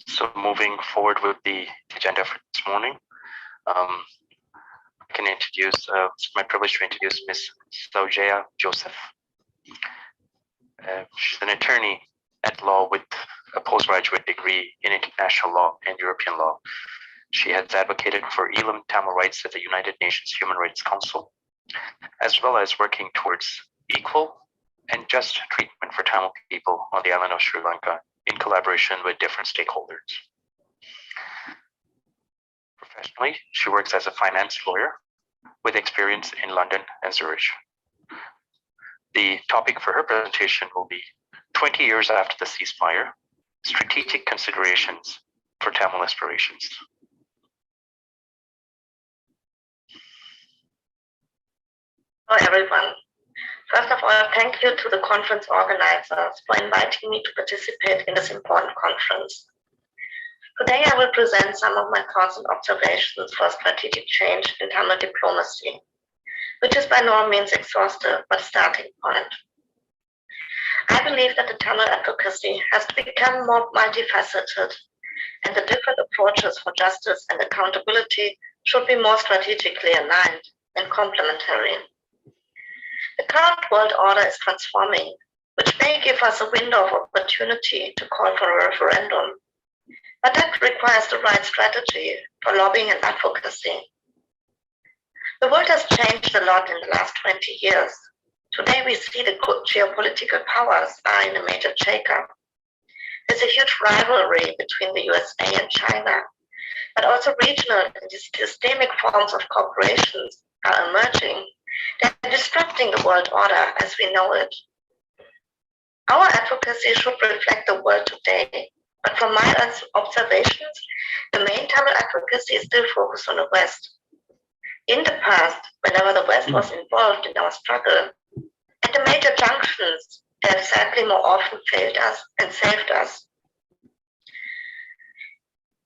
So moving forward with the agenda for this morning, I can introduce, it's my privilege to introduce Ms. Saujaya Joseph. She's an attorney at law with a postgraduate degree in international law and European law. She has advocated for Elam Tamil rights at the United Nations Human Rights Council, as well as working towards equal and just treatment for Tamil people on the island of Sri Lanka in collaboration with different stakeholders. Professionally, she works as a finance lawyer with experience in London and Zurich. The topic for her presentation will be 20 years after the ceasefire, strategic considerations for Tamil aspirations. Hello, everyone. First of all, thank you to the conference organizers for inviting me to participate in this important conference. Today, I will present some of my thoughts and observations for strategic change in Tamil diplomacy, which is by no means exhaustive, but a starting point. I believe that the Tamil advocacy has become more multifaceted, and the different approaches for justice and accountability should be more strategically aligned and complementary. The current world order is transforming, which may give us a window of opportunity to call for a referendum. But that requires the right strategy for lobbying and advocacy. The world has changed a lot in the last 20 years. Today we see the geopolitical powers are in a major shakeup. There's a huge rivalry between the USA and China, but also regional and systemic forms of corporations are emerging. They're disrupting the world order as we know it. Our advocacy should reflect the world today, but from my observations, the main Tamil advocacy is still focused on the West. In the past, whenever the West was involved in our struggle, at the major junctions, they have sadly more often failed us and saved us.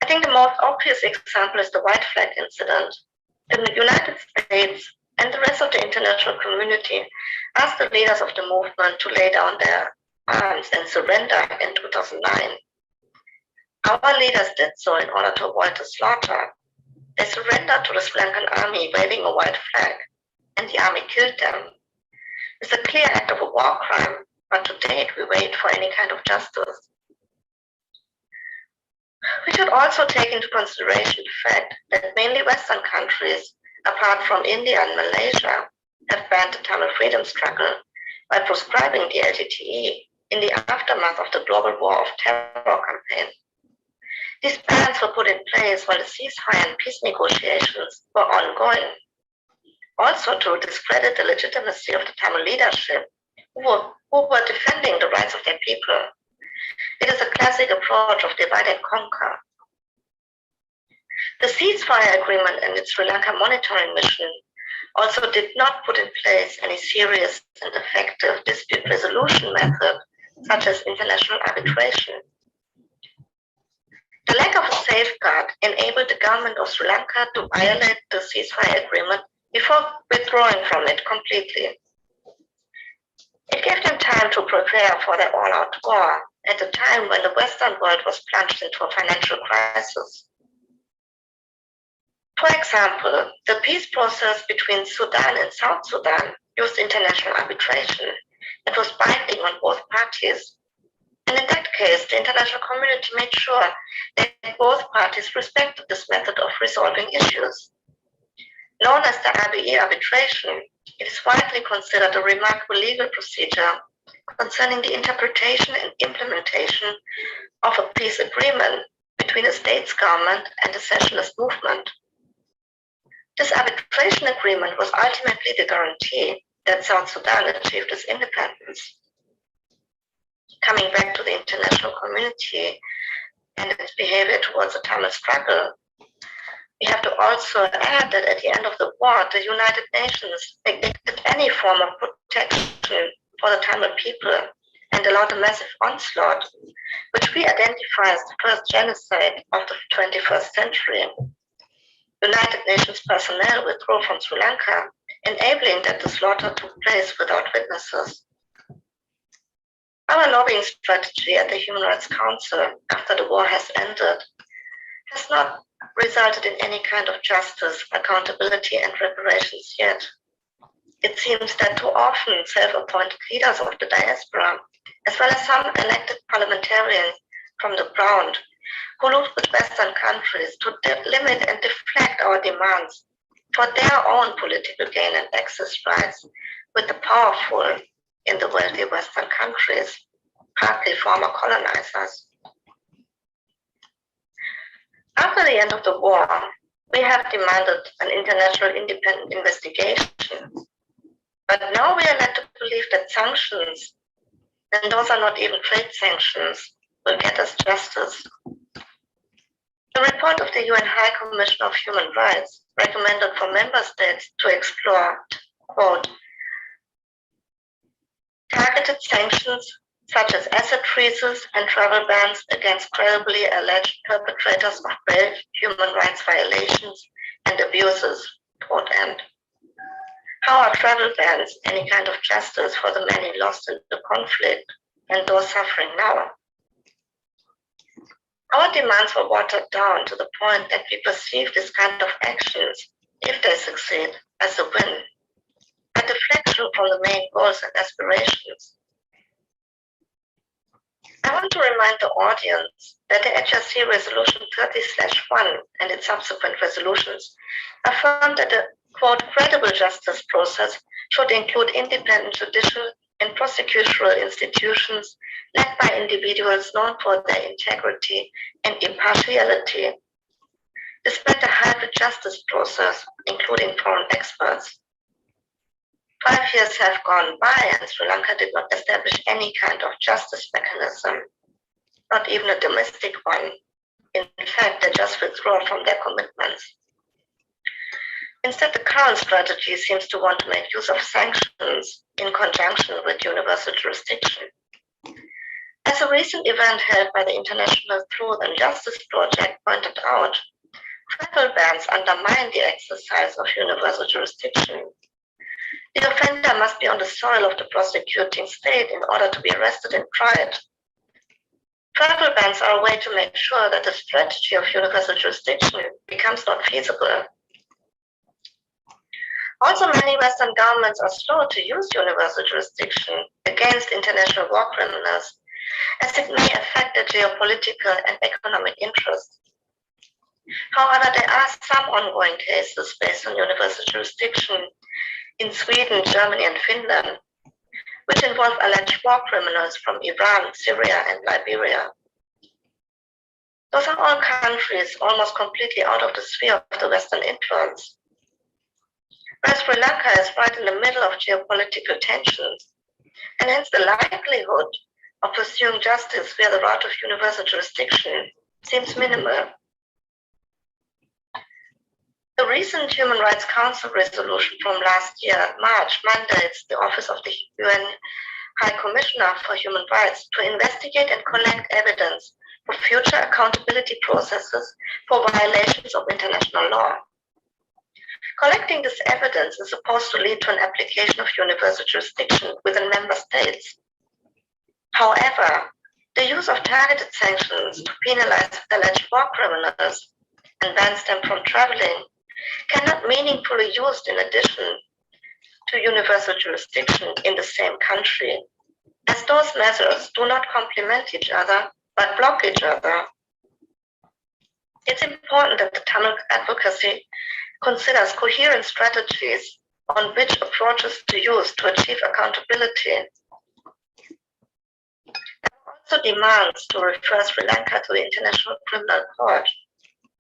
I think the most obvious example is the white flag incident. The United States and the rest of the international community asked the leaders of the movement to lay down their arms and surrender in 2009. Our leaders did so in order to avoid the slaughter. They surrendered to the Sri Lankan army waving a white flag, and the army killed them. It's a clear act of a war crime, but to date we wait for any kind of justice. We should also take into consideration the fact that mainly Western countries, apart from India and Malaysia, have banned the Tamil freedom struggle by proscribing the LTTE in the aftermath of the global war of terror campaign. These bans were put in place while the ceasefire and peace negotiations were ongoing, also to discredit the legitimacy of the Tamil leadership who were defending the rights of their people. It is a classic approach of divide and conquer. The ceasefire agreement and its Sri Lanka monitoring mission also did not put in place any serious and effective dispute resolution method, such as international arbitration. The lack of a safeguard enabled the government of Sri Lanka to violate the ceasefire agreement before withdrawing from it completely. It gave them time to prepare for their all-out war at a time when the Western world was plunged into a financial crisis. For example, the peace process between Sudan and South Sudan used international arbitration. It was binding on both parties. And in that case, the international community made sure that both parties respected this method of resolving issues. Known as the RBE arbitration, it is widely considered a remarkable legal procedure concerning the interpretation and implementation of a peace agreement between a state's government and the secessionist movement. This arbitration agreement was ultimately the guarantee that South Sudan achieved its independence. Coming back to the international community and its behavior towards the Tamil struggle, we have to also add that at the end of the war, the United Nations neglected any form of protection for the Tamil people and allowed a massive onslaught, which we identify as the first genocide of the 21st century. United Nations personnel withdrew from Sri Lanka, enabling that the slaughter took place without witnesses. Our lobbying strategy at the Human Rights Council after the war has ended has not resulted in any kind of justice, accountability, and reparations yet. It seems that too often self-appointed leaders of the diaspora, as well as some elected parliamentarians from the ground, who look with Western countries to limit and deflect our demands for their own political gain and access rights with the powerful in the wealthy Western countries, partly former colonizers. After the end of the war, we have demanded an international independent investigation. But now we are led to believe that sanctions, and those are not even trade sanctions, will get us justice. The report of the UN High Commission of Human Rights recommended for member states to explore, quote, targeted sanctions such as asset freezes and travel bans against credibly alleged perpetrators of grave human rights violations and abuses, quote end. How are travel bans any kind of justice for the many lost in the conflict and those suffering now? Our demands were watered down to the point that we perceive this kind of actions, if they succeed, as a win, a deflection from the main goals and aspirations. I want to remind the audience that the HRC Resolution 30/1 and its subsequent resolutions affirm that the, quote, credible justice process should include independent judicial and prosecutorial institutions led by individuals known for their integrity and impartiality. Despite the hybrid justice process, including foreign experts, 5 years have gone by and Sri Lanka did not establish any kind of justice mechanism, not even a domestic one. In fact, they just withdraw from their commitments. Instead, the current strategy seems to want to make use of sanctions in conjunction with universal jurisdiction. As a recent event held by the International Truth and Justice Project pointed out, travel bans undermine the exercise of universal jurisdiction. The offender must be on the soil of the prosecuting state in order to be arrested and tried. Travel bans are a way to make sure that the strategy of universal jurisdiction becomes not feasible. Also, many Western governments are slow to use universal jurisdiction against international war criminals, as it may affect their geopolitical and economic interests. However, there are some ongoing cases based on universal jurisdiction in Sweden, Germany, and Finland, which involve alleged war criminals from Iran, Syria, and Liberia. Those are all countries almost completely out of the sphere of the Western influence. Whereas Sri Lanka is right in the middle of geopolitical tensions, and hence the likelihood of pursuing justice via the route of universal jurisdiction seems minimal. The recent Human Rights Council resolution from last year, March, mandates the Office of the UN High Commissioner for Human Rights to investigate and collect evidence for future accountability processes for violations of international law. Collecting this evidence is supposed to lead to an application of universal jurisdiction within member states. However, the use of targeted sanctions to penalize alleged war criminals and bans them from traveling cannot meaningfully be used in addition to universal jurisdiction in the same country, as those measures do not complement each other but block each other. It's important that the Tamil advocacy considers coherent strategies on which approaches to use to achieve accountability. It also demands to refer Sri Lanka to the International Criminal Court.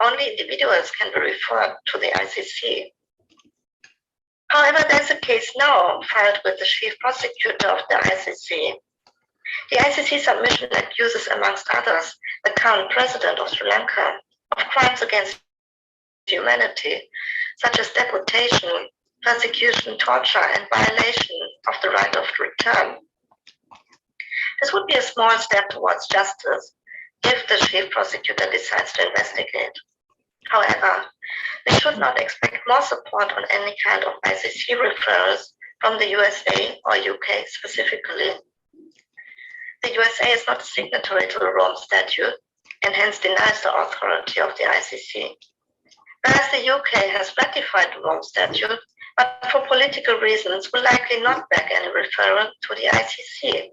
Only individuals can be referred to the ICC. However, there's a case now filed with the chief prosecutor of the ICC. The ICC submission accuses, amongst others, the current president of Sri Lanka of crimes against humanity, such as deportation, persecution, torture, and violation of the right of return. This would be a small step towards justice if the chief prosecutor decides to investigate. However, we should not expect more support on any kind of ICC referrals from the USA or UK specifically. The USA is not a signatory to the Rome Statute and hence denies the authority of the ICC. Whereas the UK has ratified the Rome Statute, but for political reasons will likely not back any referral to the ICC,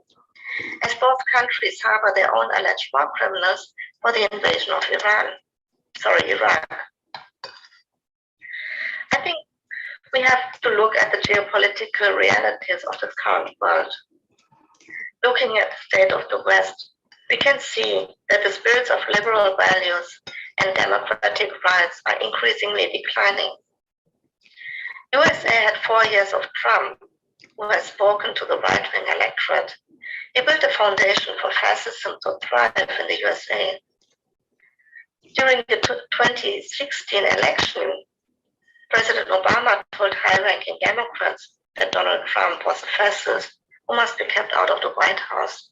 as both countries harbor their own alleged war criminals for the invasion of Iraq. I think we have to look at the geopolitical realities of the current world. Looking at the state of the West, we can see that the spirits of liberal values and democratic rights are increasingly declining. USA had 4 years of Trump, who has spoken to the right-wing electorate. He built a foundation for fascism to thrive in the USA. During the 2016 election, President Obama told high-ranking Democrats that Donald Trump was a fascist who must be kept out of the White House.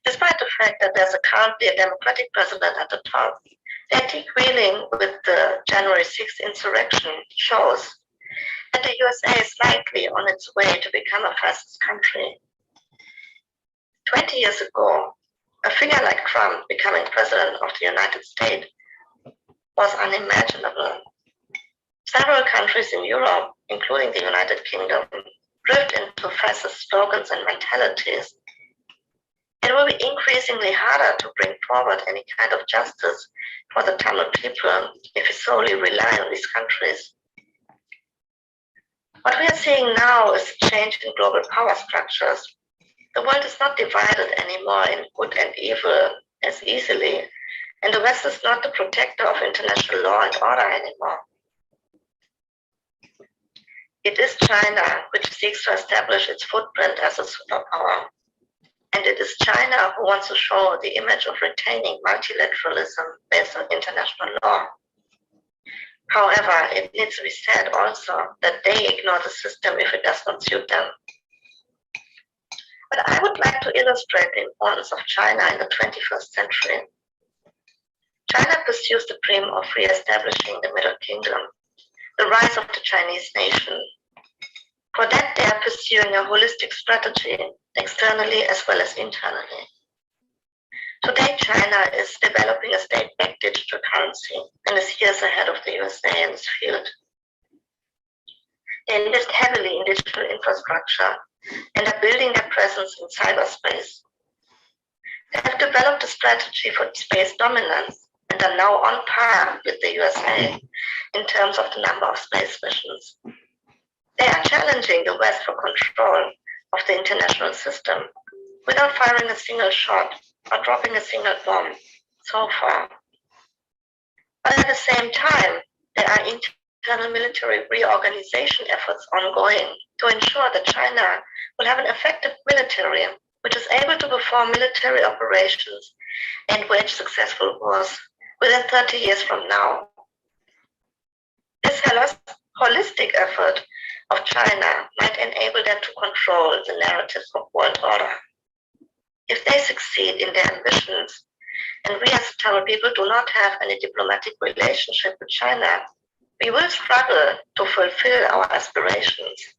Despite the fact that there's currently a Democratic president at the top, the antique-wheeling with the January 6th insurrection shows that the USA is likely on its way to become a fascist country. 20 years ago, a figure like Trump becoming president of the United States was unimaginable. Several countries in Europe, including the United Kingdom, drifted into fascist slogans and mentalities. It will be increasingly harder to bring forward any kind of justice for the Tamil people if we solely rely on these countries. What we are seeing now is a change in global power structures. The world is not divided anymore in good and evil as easily, and the West is not the protector of international law and order anymore. It is China which seeks to establish its footprint as a superpower. And it is China who wants to show the image of retaining multilateralism based on international law. However, it needs to be said also that they ignore the system if it does not suit them. But I would like to illustrate the importance of China in the 21st century. China pursues the dream of re-establishing the Middle Kingdom, the rise of the Chinese nation. For that, they are pursuing a holistic strategy, externally as well as internally. Today, China is developing a state-backed digital currency and is years ahead of the USA in this field. They invest heavily in digital infrastructure and are building their presence in cyberspace. They have developed a strategy for space dominance and are now on par with the USA in terms of the number of space missions. They are challenging the West for control of the international system without firing a single shot or dropping a single bomb so far. But at the same time, there are internal military reorganization efforts ongoing to ensure that China will have an effective military which is able to perform military operations and wage successful wars within 30 years from now. This holistic effort of China might enable them to control the narrative of world order. If they succeed in their ambitions, and we as Tamil people do not have any diplomatic relationship with China, we will struggle to fulfill our aspirations.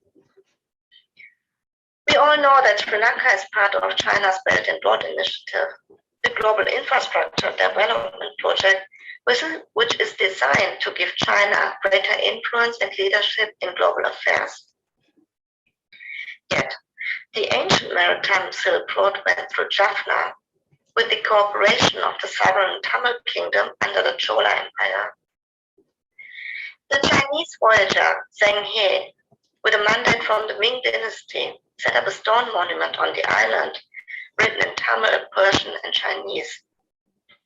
We all know that Sri Lanka is part of China's Belt and Road Initiative, the global infrastructure development project, which is designed to give China greater influence and leadership in global affairs. Yet, the ancient maritime Silk Road went through Jaffna with the cooperation of the sovereign Tamil kingdom under the Chola Empire. The Chinese voyager Zheng He, with a mandate from the Ming dynasty, set up a stone monument on the island, written in Tamil, Persian, and Chinese.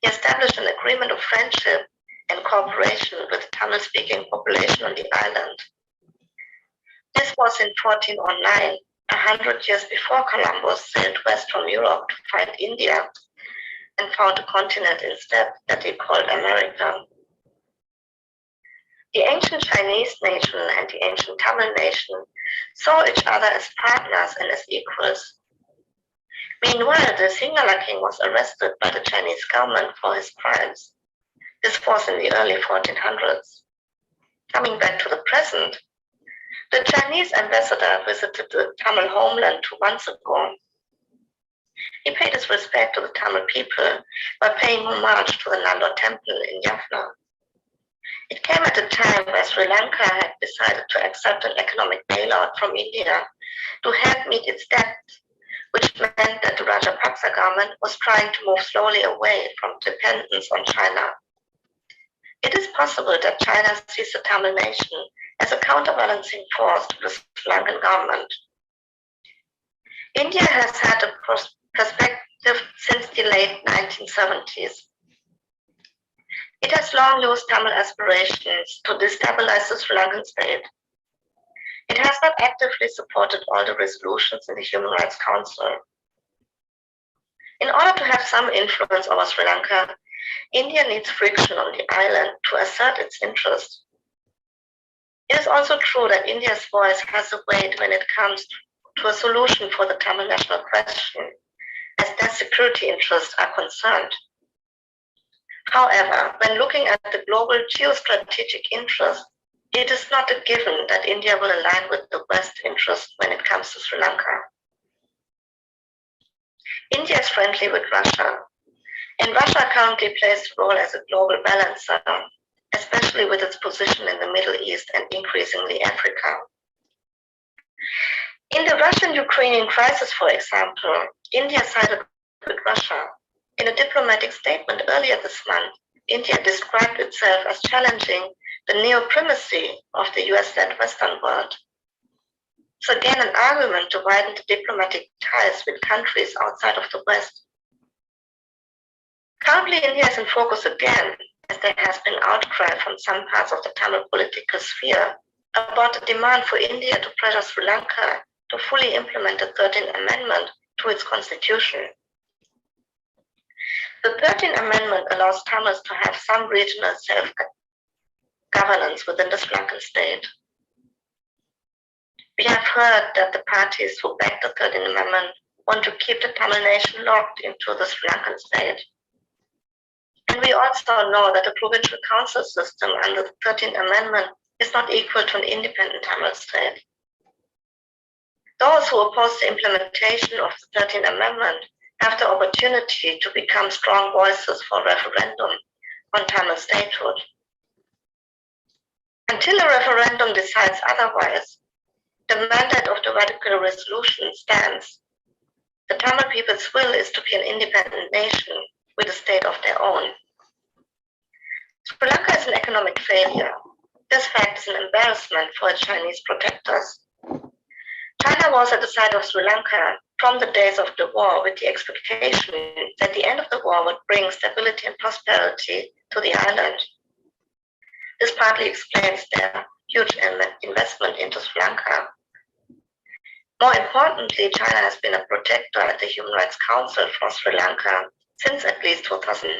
He established an agreement of friendship and cooperation with the Tamil-speaking population on the island. This was in 1409, 100 years before Columbus sailed west from Europe to find India and found a continent instead that he called America. The ancient Chinese nation and the ancient Tamil nation saw each other as partners and as equals. Meanwhile, the Sinhala king was arrested by the Chinese government for his crimes. This was in the early 1400s. Coming back to the present, the Chinese ambassador visited the Tamil homeland 2 months ago. He paid his respect to the Tamil people by paying homage to the Nandor temple in Jaffna. It came at a time where Sri Lanka had decided to accept an economic bailout from India to help meet its debt, which meant that the Rajapaksa government was trying to move slowly away from dependence on China. It is possible that China sees the Tamil nation as a counterbalancing force to the Sri Lankan government. India has had a perspective since the late 1970s. It has long used Tamil aspirations to destabilize the Sri Lankan state. It has not actively supported all the resolutions in the Human Rights Council. In order to have some influence over Sri Lanka, India needs friction on the island to assert its interest. It is also true that India's voice has a weight when it comes to a solution for the Tamil national question, as their security interests are concerned. However, when looking at the global geostrategic interest, it is not a given that India will align with the West interest when it comes to Sri Lanka. India is friendly with Russia, and Russia currently plays a role as a global balancer, especially with its position in the Middle East and increasingly Africa. In the Russian-Ukrainian crisis, for example, India sided with Russia. In a diplomatic statement earlier this month, India described itself as challenging the neo-primacy of the US-led Western world. It's again an argument to widen the diplomatic ties with countries outside of the West. Currently, India is in focus again, as there has been outcry from some parts of the Tamil political sphere about the demand for India to pressure Sri Lanka to fully implement the 13th Amendment to its constitution. The 13th Amendment allows Tamils to have some regional governance within the Sri Lankan state. We have heard that the parties who backed the 13th Amendment want to keep the Tamil nation locked into the Sri Lankan state. And we also know that the provincial council system under the 13th Amendment is not equal to an independent Tamil state. Those who oppose the implementation of the 13th Amendment have the opportunity to become strong voices for referendum on Tamil statehood. Until a referendum decides otherwise, the mandate of the radical resolution stands. The Tamil people's will is to be an independent nation with a state of their own. Sri Lanka is an economic failure. This fact is an embarrassment for its Chinese protectors. China was at the side of Sri Lanka from the days of the war with the expectation that the end of the war would bring stability and prosperity to the island. This partly explains their huge investment into Sri Lanka. More importantly, China has been a protector at the Human Rights Council for Sri Lanka since at least 2009.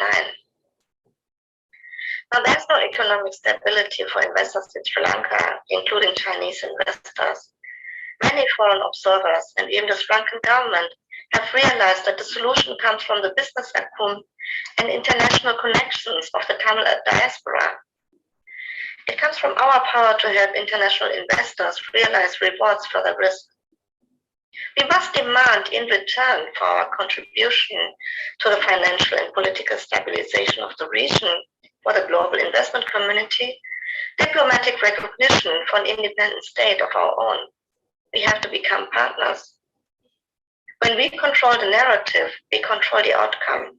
Now, there's no economic stability for investors in Sri Lanka, including Chinese investors. Many foreign observers and even the Sri Lankan government have realized that the solution comes from the business acumen and international connections of the Tamil diaspora. It comes from our power to help international investors realize rewards for their risk. We must demand in return for our contribution to the financial and political stabilization of the region, for the global investment community, diplomatic recognition for an independent state of our own. We have to become partners. When we control the narrative, we control the outcome.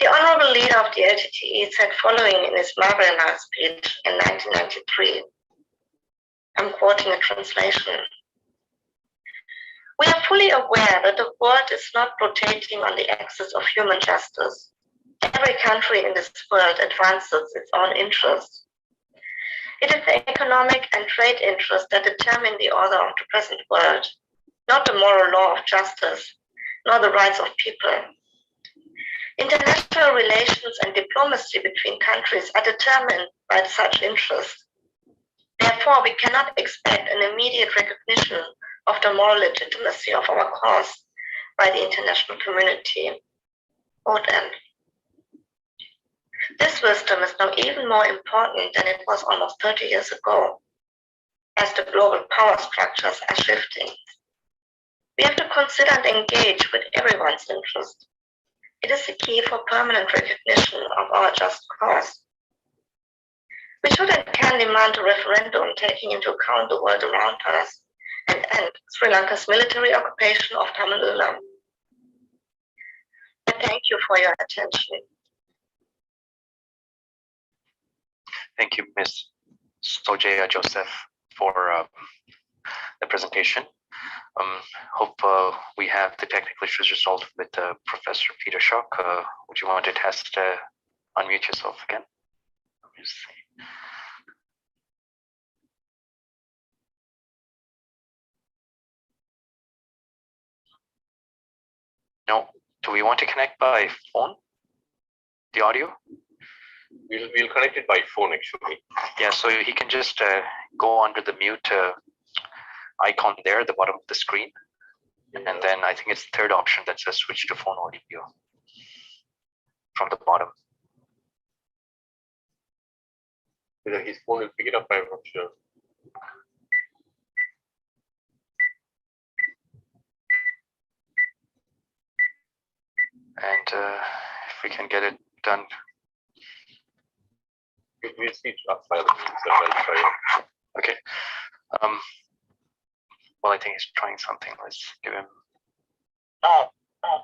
The honorable leader of the LTTE said following in his Margaret speech in 1993, I'm quoting a translation. We are fully aware that the world is not rotating on the axis of human justice. Every country in this world advances its own interests. It is the economic and trade interests that determine the order of the present world, not the moral law of justice, nor the rights of people. International relations and diplomacy between countries are determined by such interests. Therefore, we cannot expect an immediate recognition of the moral legitimacy of our cause by the international community. Quote end. This wisdom is now even more important than it was almost 30 years ago, as the global power structures are shifting. We have to consider and engage with everyone's interest. It is the key for permanent recognition of our just cause. We should and can demand a referendum taking into account the world around us and end Sri Lanka's military occupation of Tamil Ulam. I thank you for your attention. Thank you, Ms. Sojaya Joseph, for the presentation. Hope we have the technical issues resolved with Professor Peter Schock. Would you want to test unmute yourself again? Let me see. No. Do we want to connect by phone? The audio? We'll connect it by phone actually. Yeah, so he can just go under the mute icon there at the bottom of the screen. And then I think it's the third option that says switch to phone audio from the bottom. Whether his phone will pick it up, I'm not sure. And if we can get it done. We'll see outside. Okay. Well, I think he's trying something. Let's give him.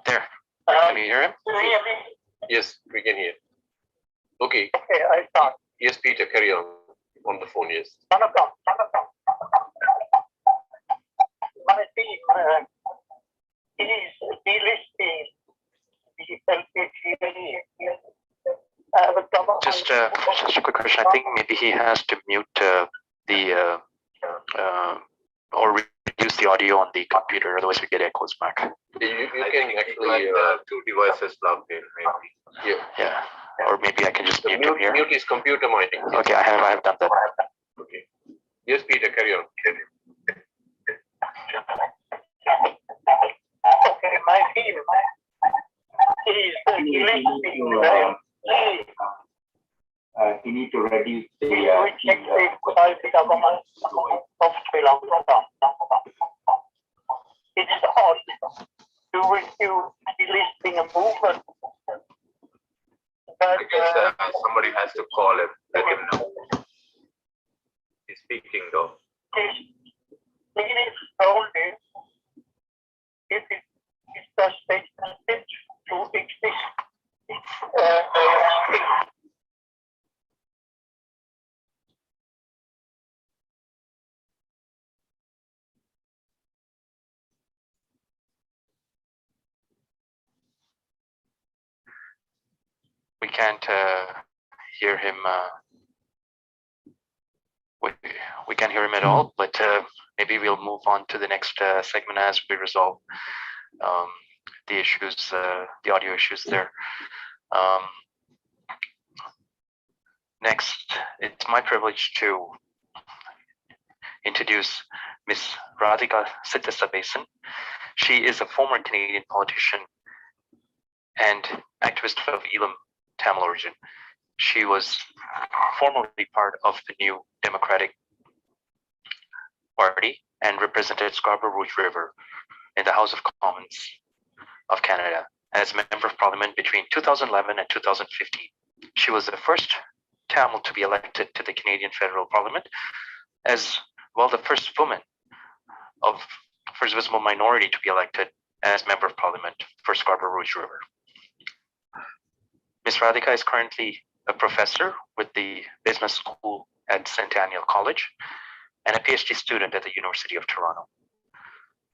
There. Can you hear him? Yes, we can hear. Okay. Okay, I start. Yes, Peter, carry on the phone. Yes. Just a quick question. I think maybe he has to mute the or reduce the audio on the computer, otherwise we get echoes back. You can actually two devices plugged in, maybe. Yeah. Yeah. Or maybe I can just mute him here. Mute his computer, I think. Okay, I have done that. Okay. Yes, Peter, carry on. Okay, my team is he need to reduce the reject by the government of Sri Lanka. It is odd to refuse delisting a movement. I guess somebody has to call him, let him know. He's speaking though. It is only if it is the statement to exist. We can't hear him. We can't hear him at all, but maybe we'll move on to the next segment as we resolve the issues, the audio issues there. Next, it's my privilege to introduce Ms. Radhika Sithasabesan. She is a former Canadian politician and activist of Elam Tamil origin. She was formerly part of the New Democratic Party and represented Scarborough Rouge River in the House of Commons of Canada as Member of Parliament between 2011 and 2015. She was the first Tamil to be elected to the Canadian Federal Parliament, as well the first woman of first visible minority to be elected as Member of Parliament for Scarborough Rouge River. Ms. Radhika is currently a professor with the Business School at Centennial College and a PhD student at the University of Toronto.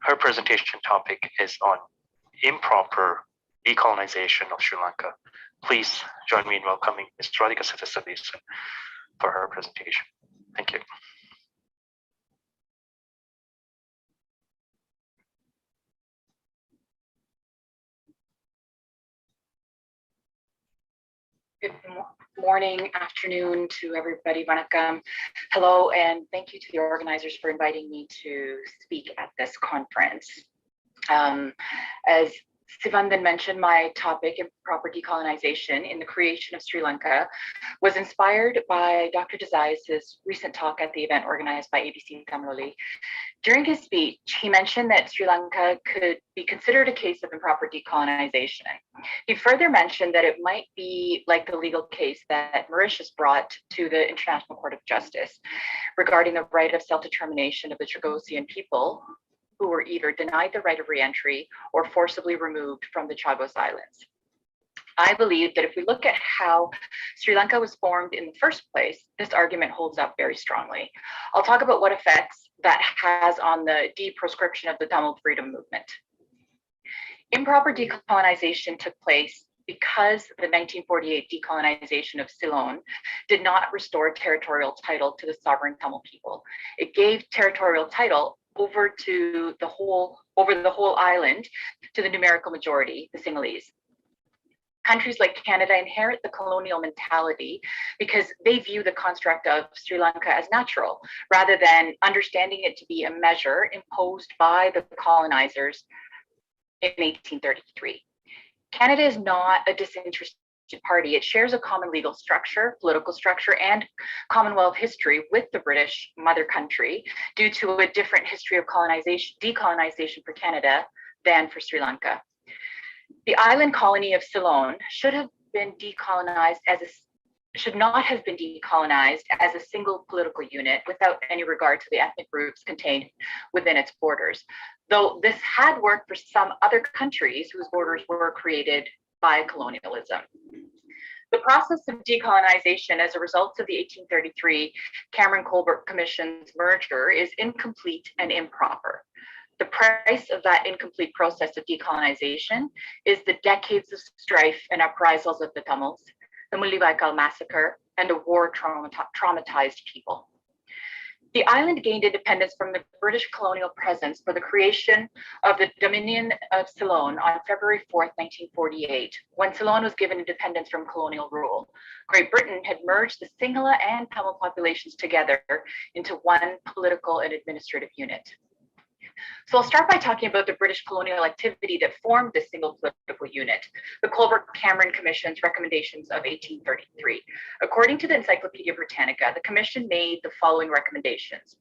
Her presentation topic is on improper decolonization of Sri Lanka. Please join me in welcoming Ms. Radhika Sithasabesan for her presentation. Thank you. Good morning, afternoon to everybody. Vanakkam. Hello, and thank you to the organizers for inviting me to speak at this conference. As Sivandan mentioned, my topic, improper decolonization in the creation of Sri Lanka, was inspired by Dr. Desai's recent talk at the event organized by ABC Tamiloli. During his speech, he mentioned that Sri Lanka could be considered a case of improper decolonization. He further mentioned that it might be like the legal case that Mauritius brought to the International Court of Justice regarding the right of self-determination of the Chagosian people, who were either denied the right of re-entry or forcibly removed from the Chagos Islands. I believe that if we look at how Sri Lanka was formed in the first place, this argument holds up very strongly. I'll talk about what effects that has on the de-proscription of the Tamil freedom movement. Improper decolonization took place because the 1948 decolonization of Ceylon did not restore territorial title to the sovereign Tamil people. It gave territorial title over the whole island to the numerical majority, the Sinhalese. Countries like Canada inherit the colonial mentality because they view the construct of Sri Lanka as natural, rather than understanding it to be a measure imposed by the colonizers in 1833. Canada is not a disinterested party. It shares a common legal structure, political structure, and Commonwealth history with the British mother country due to a different history of decolonization for Canada than for Sri Lanka. The island colony of Ceylon should not have been decolonized as a single political unit without any regard to the ethnic groups contained within its borders, though this had worked for some other countries whose borders were created by colonialism. The process of decolonization as a result of the 1833 Cameron-Colbert Commission's merger is incomplete and improper. The price of that incomplete process of decolonization is the decades of strife and uprisals of the Tamils, the Mullaivaikkal massacre, and a war traumatized people. The island gained independence from the British colonial presence for the creation of the Dominion of Ceylon on February 4th, 1948, when Ceylon was given independence from colonial rule. Great Britain had merged the Sinhala and Tamil populations together into one political and administrative unit. So I'll start by talking about the British colonial activity that formed this single political unit, the Colbert-Cameron Commission's recommendations of 1833. According to the Encyclopedia Britannica, the commission made the following recommendations.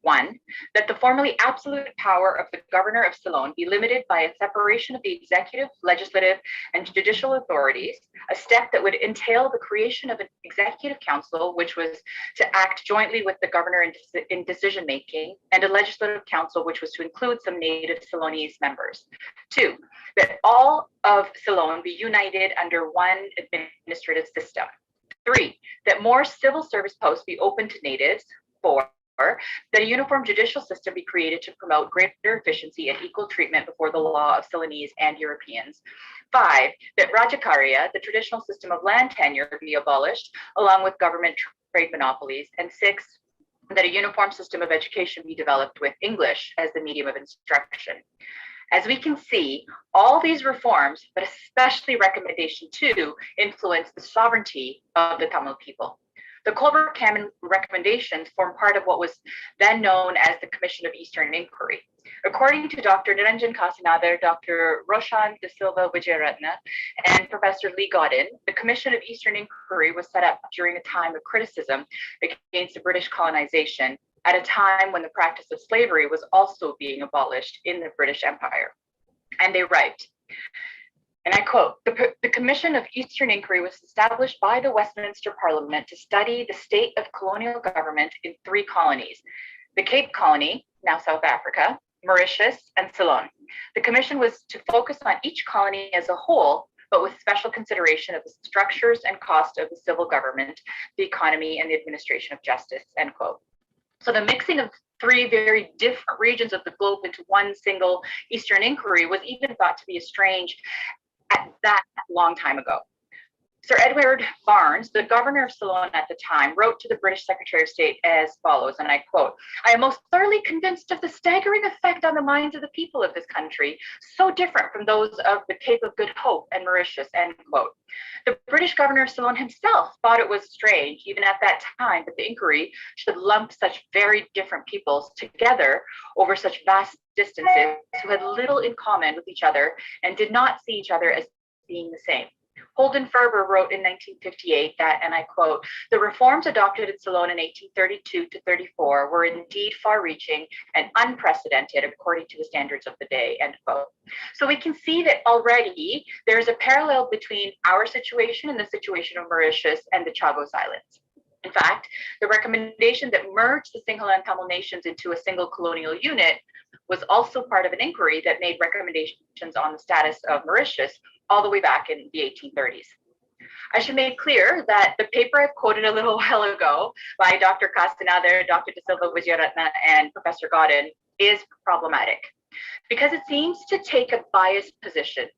1, that the formerly absolute power of the governor of Ceylon be limited by a separation of the executive, legislative, and judicial authorities, a step that would entail the creation of an executive council, which was to act jointly with the governor in decision-making, and a legislative council, which was to include some native Ceylonese members. 2, that all of Ceylon be united under one administrative system. 3, that more civil service posts be open to natives. 4, that a uniform judicial system be created to promote greater efficiency and equal treatment before the law of Ceylonese and Europeans. 5, that Rajakarya, the traditional system of land tenure, be abolished, along with government trade monopolies. And 6, that a uniform system of education be developed with English as the medium of instruction. As we can see, all these reforms, but especially recommendation 2, influence the sovereignty of the Tamil people. The Colbert-Cameron recommendations form part of what was then known as the Commission of Eastern Inquiry. According to Dr. Niranjan Kasinather, Dr. Roshan De Silva Vijayaratna, and Professor Lee Godin, the Commission of Eastern Inquiry was set up during a time of criticism against the British colonization, at a time when the practice of slavery was also being abolished in the British Empire. And they write, and I quote, the Commission of Eastern Inquiry was established by the Westminster Parliament to study the state of colonial government in 3 colonies, the Cape Colony, now South Africa, Mauritius, and Ceylon. The commission was to focus on each colony as a whole, but with special consideration of the structures and cost of the civil government, the economy, and the administration of justice, end quote. So the mixing of 3 very different regions of the globe into one single Eastern Inquiry was even thought to be strange at that long time ago. Sir Edward Barnes, the governor of Ceylon at the time, wrote to the British Secretary of State as follows, and I quote, "I am most thoroughly convinced of the staggering effect on the minds of the people of this country, so different from those of the Cape of Good Hope and Mauritius," end quote. The British governor of Ceylon himself thought it was strange, even at that time, that the inquiry should lump such very different peoples together over such vast distances who had little in common with each other and did not see each other as being the same. Holden Ferber wrote in 1958 that, and I quote, "The reforms adopted in Ceylon in 1832 to 34 were indeed far-reaching and unprecedented according to the standards of the day," end quote. So we can see that already there is a parallel between our situation and the situation of Mauritius and the Chagos Islands. In fact, the recommendation that merged the Sinhala and Tamil nations into a single colonial unit was also part of an inquiry that made recommendations on the status of Mauritius all the way back in the 1830s. I should make clear that the paper I quoted a little while ago by Dr. Kasinather, Dr. De Silva Vijayaratna, and Professor Godin is problematic because it seems to take a biased position,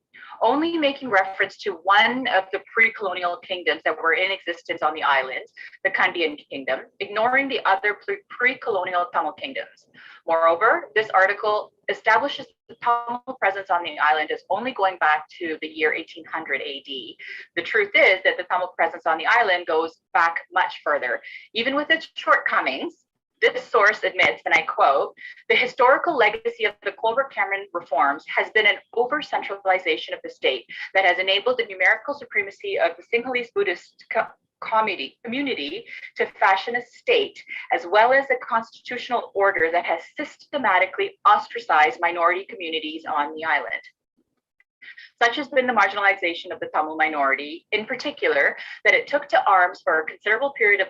only making reference to one of the pre-colonial kingdoms that were in existence on the island, the Kandyan kingdom, ignoring the other pre-colonial Tamil kingdoms. Moreover, this article establishes the Tamil presence on the island as only going back to the year 1800 AD. The truth is that the Tamil presence on the island goes back much further. Even with its shortcomings, this source admits, and I quote, "The historical legacy of the Colbert-Cameron reforms has been an over-centralization of the state that has enabled the numerical supremacy of the Sinhalese Buddhist community to fashion a state, as well as a constitutional order that has systematically ostracized minority communities on the island. Such has been the marginalization of the Tamil minority, in particular, that it took to arms for a considerable period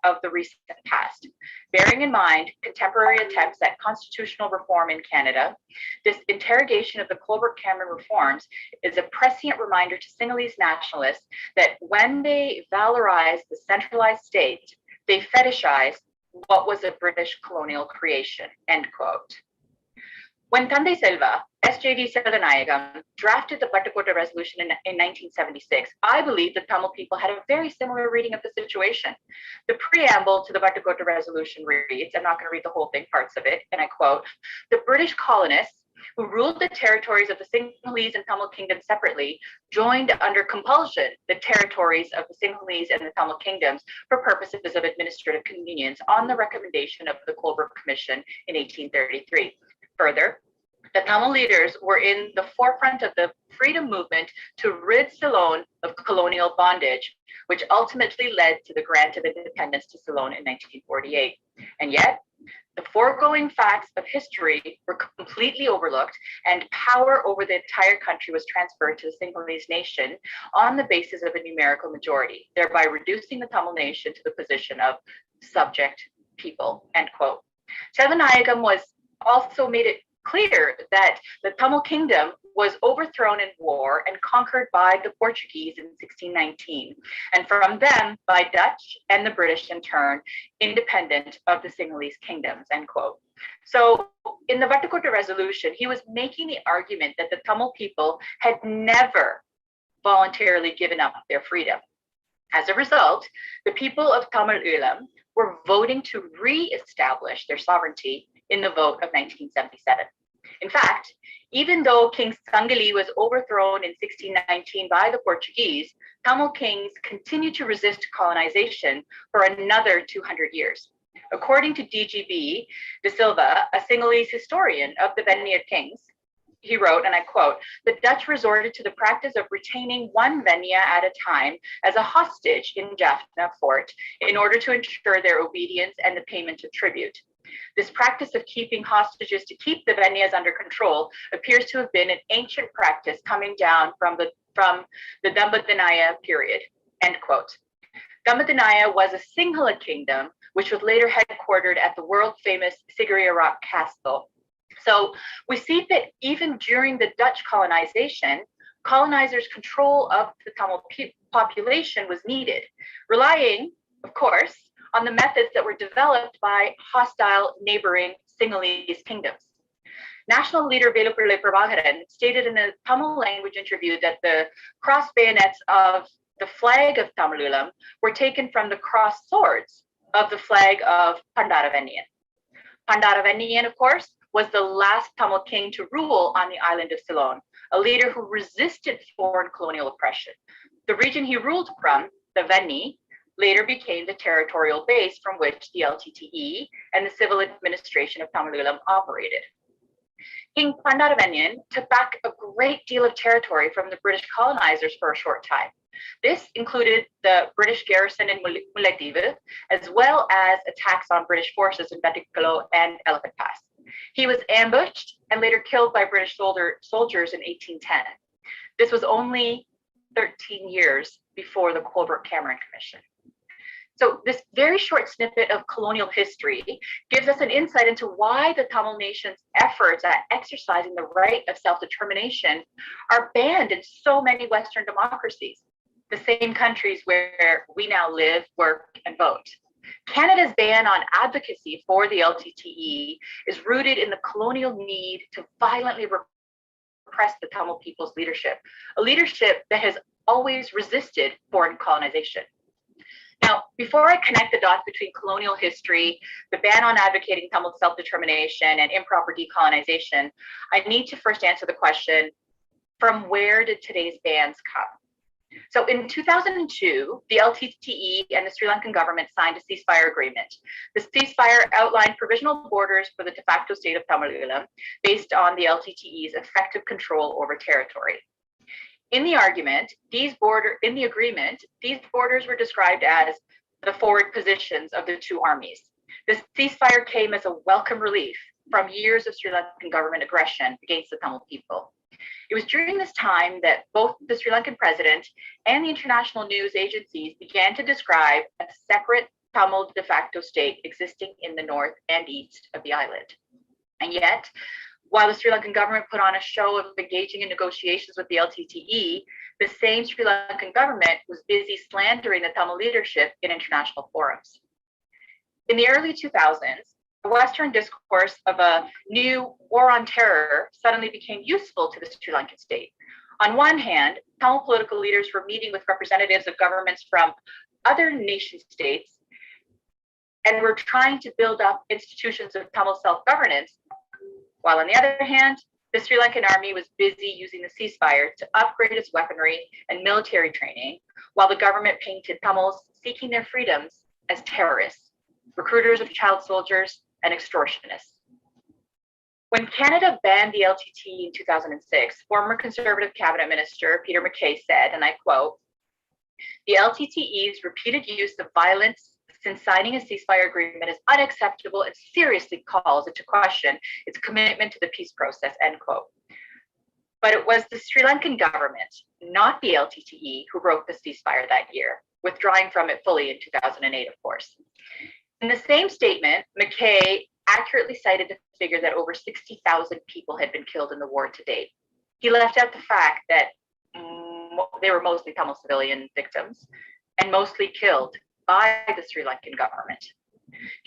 of the recent past. Bearing in mind contemporary attempts at constitutional reform in Canada, this interrogation of the Colbert-Cameron reforms is a prescient reminder to Sinhalese nationalists that when they valorize the centralized state, they fetishize what was a British colonial creation," end quote. When Tande Selva, SJV Selvanayagam, drafted the Vattukota Resolution in 1976, I believe the Tamil people had a very similar reading of the situation. The preamble to the Vattukota Resolution reads, I'm not going to read the whole thing, parts of it, and I quote, the British colonists who ruled the territories of the Sinhalese and Tamil kingdoms separately, joined under compulsion the territories of the Sinhalese and the Tamil kingdoms for purposes of administrative convenience on the recommendation of the Colbert Commission in 1833. Further, the Tamil leaders were in the forefront of the freedom movement to rid Ceylon of colonial bondage, which ultimately led to the grant of independence to Ceylon in 1948. And yet, the foregoing facts of history were completely overlooked, and power over the entire country was transferred to the Sinhalese nation on the basis of a numerical majority, thereby reducing the Tamil nation to the position of subject people, end quote. Selvanayagam was also made it clear that the Tamil kingdom was overthrown in war and conquered by the Portuguese in 1619, and from them by Dutch and the British in turn, independent of the Sinhalese kingdoms, end quote. So in the Vattukota Resolution, he was making the argument that the Tamil people had never voluntarily given up their freedom. As a result, the people of Tamil Eelam were voting to re-establish their sovereignty in the vote of 1977. In fact, even though King Sangali was overthrown in 1619 by the Portuguese, Tamil kings continued to resist colonization for another 200 years. According to DGB De Silva, a Sinhalese historian of the Venier kings, he wrote, and I quote, the Dutch resorted to the practice of retaining one Venya at a time as a hostage in Jaffna fort in order to ensure their obedience and the payment of tribute. This practice of keeping hostages to keep the Venyas under control appears to have been an ancient practice coming down from the Dambadhanaya period, end quote. Dambadhanaya was a Sinhala kingdom, which was later headquartered at the world famous Sigiriya Rock Castle. So we see that even during the Dutch colonization, colonizers' control of the Tamil population was needed, relying, of course, on the methods that were developed by hostile neighboring Sinhalese kingdoms. National leader Velupillai Prabhakaran stated in a Tamil language interview that the cross bayonets of the flag of Tamil Eelam were taken from the cross swords of the flag of Pandaravenniyan. Pandaravenniyan, of course, was the last Tamil king to rule on the island of Ceylon, a leader who resisted foreign colonial oppression. The region he ruled from, the Venni, later became the territorial base from which the LTTE and the civil administration of Tamil Eelam operated. King Pandaravenniyan took back a great deal of territory from the British colonizers for a short time. This included the British garrison in Mullaitivu, as well as attacks on British forces in Vetikalo and Elephant Pass. He was ambushed and later killed by British soldiers in 1810. This was only 13 years before the Colbert-Cameron Commission. So this very short snippet of colonial history gives us an insight into why the Tamil nation's efforts at exercising the right of self-determination are banned in so many Western democracies, the same countries where we now live, work, and vote. Canada's ban on advocacy for the LTTE is rooted in the colonial need to violently repress the Tamil people's leadership, a leadership that has always resisted foreign colonization. Now, before I connect the dots between colonial history, the ban on advocating Tamil self-determination, and improper decolonization, I need to first answer the question, from where did today's bans come? So in 2002, the LTTE and the Sri Lankan government signed a ceasefire agreement. The ceasefire outlined provisional borders for the de facto state of Tamil Eelam based on the LTTE's effective control over territory. In the agreement, these borders were described as the forward positions of the two armies. This ceasefire came as a welcome relief from years of Sri Lankan government aggression against the Tamil people. It was during this time that both the Sri Lankan president and the international news agencies began to describe a separate Tamil de facto state existing in the north and east of the island. And yet, while the Sri Lankan government put on a show of engaging in negotiations with the LTTE, the same Sri Lankan government was busy slandering the Tamil leadership in international forums. In the early 2000s, Western discourse of a new war on terror suddenly became useful to the Sri Lankan state. On one hand, Tamil political leaders were meeting with representatives of governments from other nation states and were trying to build up institutions of Tamil self-governance, while on the other hand, the Sri Lankan army was busy using the ceasefire to upgrade its weaponry and military training, while the government painted Tamils seeking their freedoms as terrorists, recruiters of child soldiers, and extortionists. When Canada banned the LTT in 2006, former Conservative Cabinet Minister Peter MacKay said, and I quote, "The LTTE's repeated use of violence since signing a ceasefire agreement is unacceptable and seriously calls into question its commitment to the peace process," end quote. But it was the Sri Lankan government, not the LTTE, who broke the ceasefire that year, withdrawing from it fully in 2008, of course. In the same statement, MacKay accurately cited the figure that over 60,000 people had been killed in the war to date. He left out the fact that they were mostly Tamil civilian victims and mostly killed by the Sri Lankan government.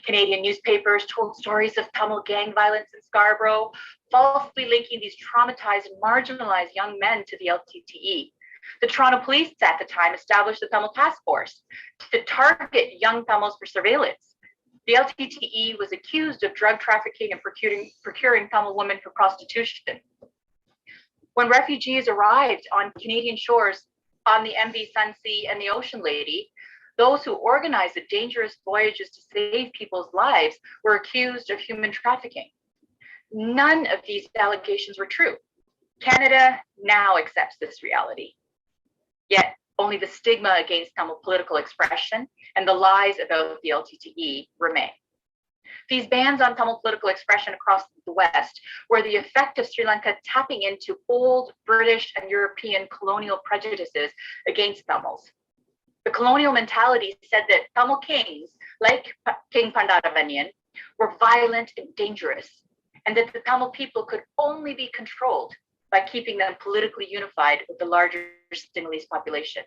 Canadian newspapers told stories of Tamil gang violence in Scarborough, falsely linking these traumatized and marginalized young men to the LTTE. The Toronto police at the time established the Tamil Task Force to target young Tamils for surveillance. The LTTE was accused of drug trafficking and procuring Tamil women for prostitution. When refugees arrived on Canadian shores on the MV Sunsea and the Ocean Lady, those who organized the dangerous voyages to save people's lives were accused of human trafficking. None of these allegations were true. Canada now accepts this reality. Yet only the stigma against Tamil political expression and the lies about the LTTE remain. These bans on Tamil political expression across the West were the effect of Sri Lanka tapping into old British and European colonial prejudices against Tamils. The colonial mentality said that Tamil kings, like King Pandaravanyan, were violent and dangerous, and that the Tamil people could only be controlled by keeping them politically unified with the larger Sinhalese population.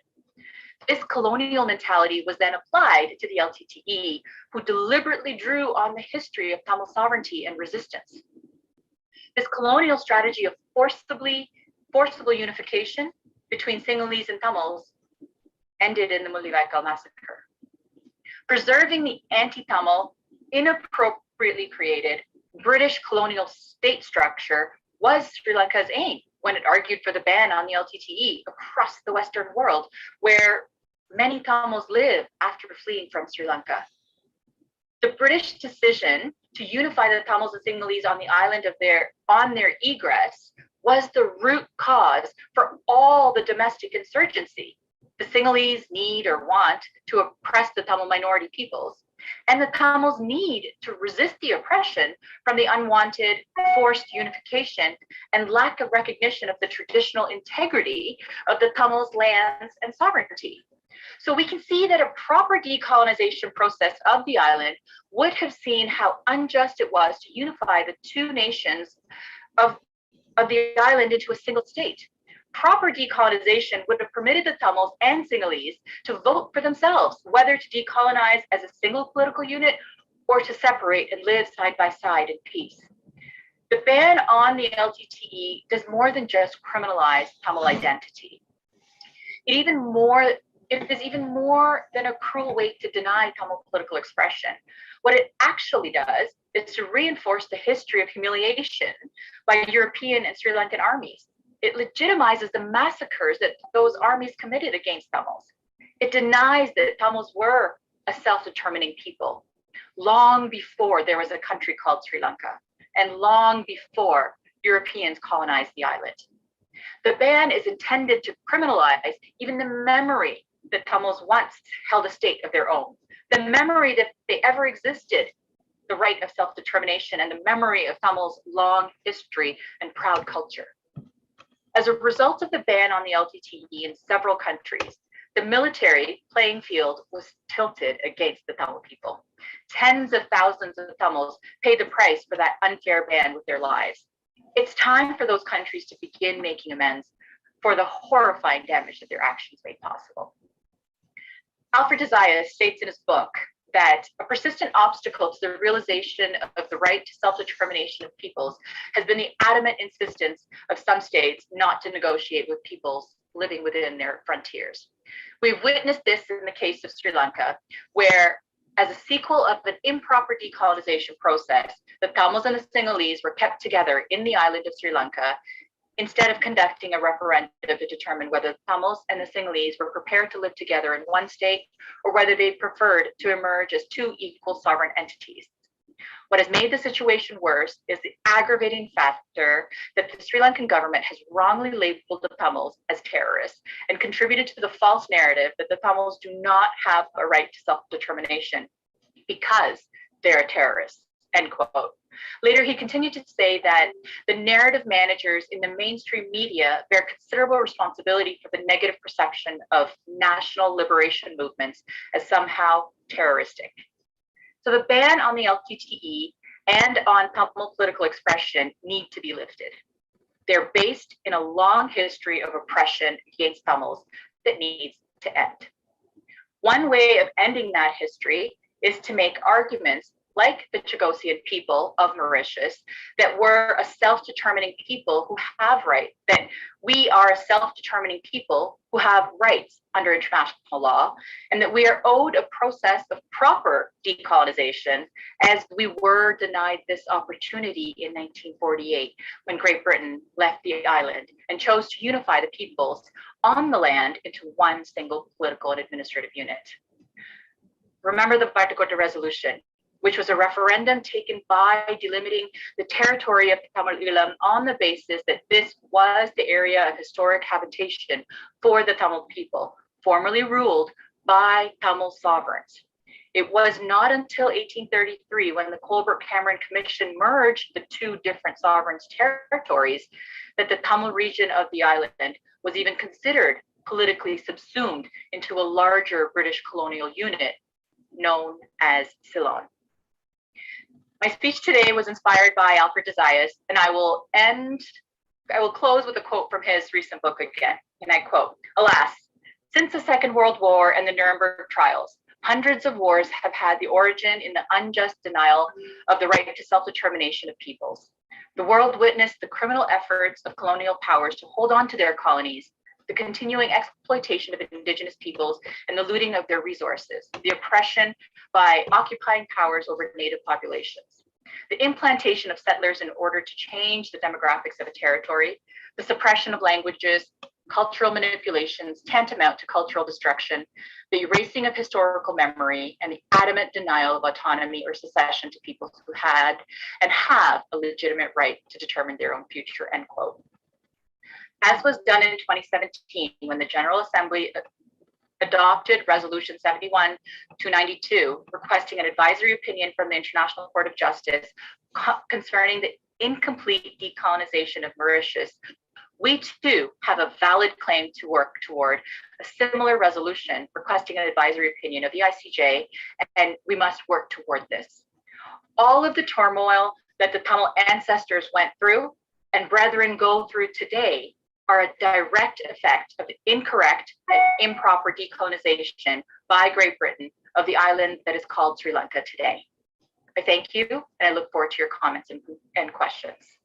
This colonial mentality was then applied to the LTTE, who deliberately drew on the history of Tamil sovereignty and resistance. This colonial strategy of forcible unification between Sinhalese and Tamils ended in the Mullivaikkal massacre. Preserving the anti-Tamil, inappropriately created British colonial state structure was Sri Lanka's aim when it argued for the ban on the LTTE across the Western world, where many Tamils live after fleeing from Sri Lanka. The British decision to unify the Tamils and Sinhalese on the island on their egress was the root cause for all the domestic insurgency. The Sinhalese need or want to oppress the Tamil minority peoples, and the Tamils need to resist the oppression from the unwanted forced unification and lack of recognition of the traditional integrity of the Tamils' lands and sovereignty. So we can see that a proper decolonization process of the island would have seen how unjust it was to unify the two nations of the island into a single state. Proper decolonization would have permitted the Tamils and Sinhalese to vote for themselves, whether to decolonize as a single political unit or to separate and live side by side in peace. The ban on the LTTE does more than just criminalize Tamil identity. It is even more than a cruel way to deny Tamil political expression. What it actually does is to reinforce the history of humiliation by European and Sri Lankan armies. It legitimizes the massacres that those armies committed against Tamils. It denies that Tamils were a self-determining people long before there was a country called Sri Lanka and long before Europeans colonized the island. The ban is intended to criminalize even the memory that Tamils once held a state of their own, the memory that they ever existed, the right of self-determination, and the memory of Tamils' long history and proud culture. As a result of the ban on the LTTE in several countries, the military playing field was tilted against the Tamil people. Tens of thousands of Tamils paid the price for that unfair ban with their lives. It's time for those countries to begin making amends for the horrifying damage that their actions made possible. Alfred Desai states in his book that a persistent obstacle to the realization of the right to self-determination of peoples has been the adamant insistence of some states not to negotiate with peoples living within their frontiers. We've witnessed this in the case of Sri Lanka, where as a sequel of an improper decolonization process, the Tamils and the Sinhalese were kept together in the island of Sri Lanka instead of conducting a referendum to determine whether the Tamils and the Sinhalese were prepared to live together in one state or whether they preferred to emerge as two equal sovereign entities. What has made the situation worse is the aggravating factor that the Sri Lankan government has wrongly labeled the Tamils as terrorists and contributed to the false narrative that the Tamils do not have a right to self-determination because they're terrorists, end quote. Later, he continued to say that the narrative managers in the mainstream media bear considerable responsibility for the negative perception of national liberation movements as somehow terroristic. So the ban on the LTTE and on Tamil political expression need to be lifted. They're based in a long history of oppression against Tamils that needs to end. One way of ending that history is to make arguments like the Chagosian people of Mauritius, that we're a self-determining people who have rights, that we are a self-determining people who have rights under international law, and that we are owed a process of proper decolonization as we were denied this opportunity in 1948 when Great Britain left the island and chose to unify the peoples on the land into one single political and administrative unit. Remember the Vaitakota Resolution, which was a referendum taken by delimiting the territory of Tamil Eelam on the basis that this was the area of historic habitation for the Tamil people, formerly ruled by Tamil sovereigns. It was not until 1833, when the Colbert-Cameron Commission merged the two different sovereigns' territories, that the Tamil region of the island was even considered politically subsumed into a larger British colonial unit known as Ceylon. My speech today was inspired by Alfred de Zayas, and I will close with a quote from his recent book again, and I quote, "Alas, since the Second World War and the Nuremberg trials, hundreds of wars have had the origin in the unjust denial of the right to self-determination of peoples. The world witnessed the criminal efforts of colonial powers to hold on to their colonies, the continuing exploitation of indigenous peoples and the looting of their resources, the oppression by occupying powers over native populations, the implantation of settlers in order to change the demographics of a territory, the suppression of languages, cultural manipulations tantamount to cultural destruction, the erasing of historical memory, and the adamant denial of autonomy or secession to peoples who had and have a legitimate right to determine their own future," end quote. As was done in 2017, when the General Assembly adopted Resolution 71-292, requesting an advisory opinion from the International Court of Justice concerning the incomplete decolonization of Mauritius, we too have a valid claim to work toward a similar resolution requesting an advisory opinion of the ICJ, and we must work toward this. All of the turmoil that the Tamil ancestors went through and brethren go through today are a direct effect of the incorrect and improper decolonization by Great Britain of the island that is called Sri Lanka today. I thank you, and I look forward to your comments and questions.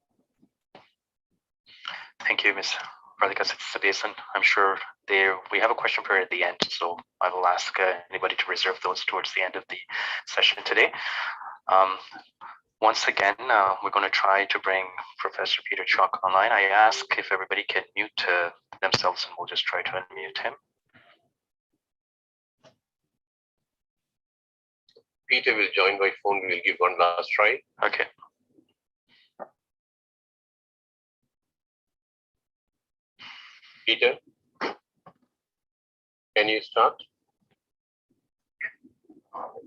Thank you, Ms. Radhika Sithisadesan. I'm sure we have a question period at the end, so I will ask anybody to reserve those towards the end of the session today. Once again, we're going to try to bring Professor Peter Chalk online. I ask if everybody can mute themselves, and we'll just try to unmute him. Peter will join by phone. We'll give one last try. Okay. Peter, can you start?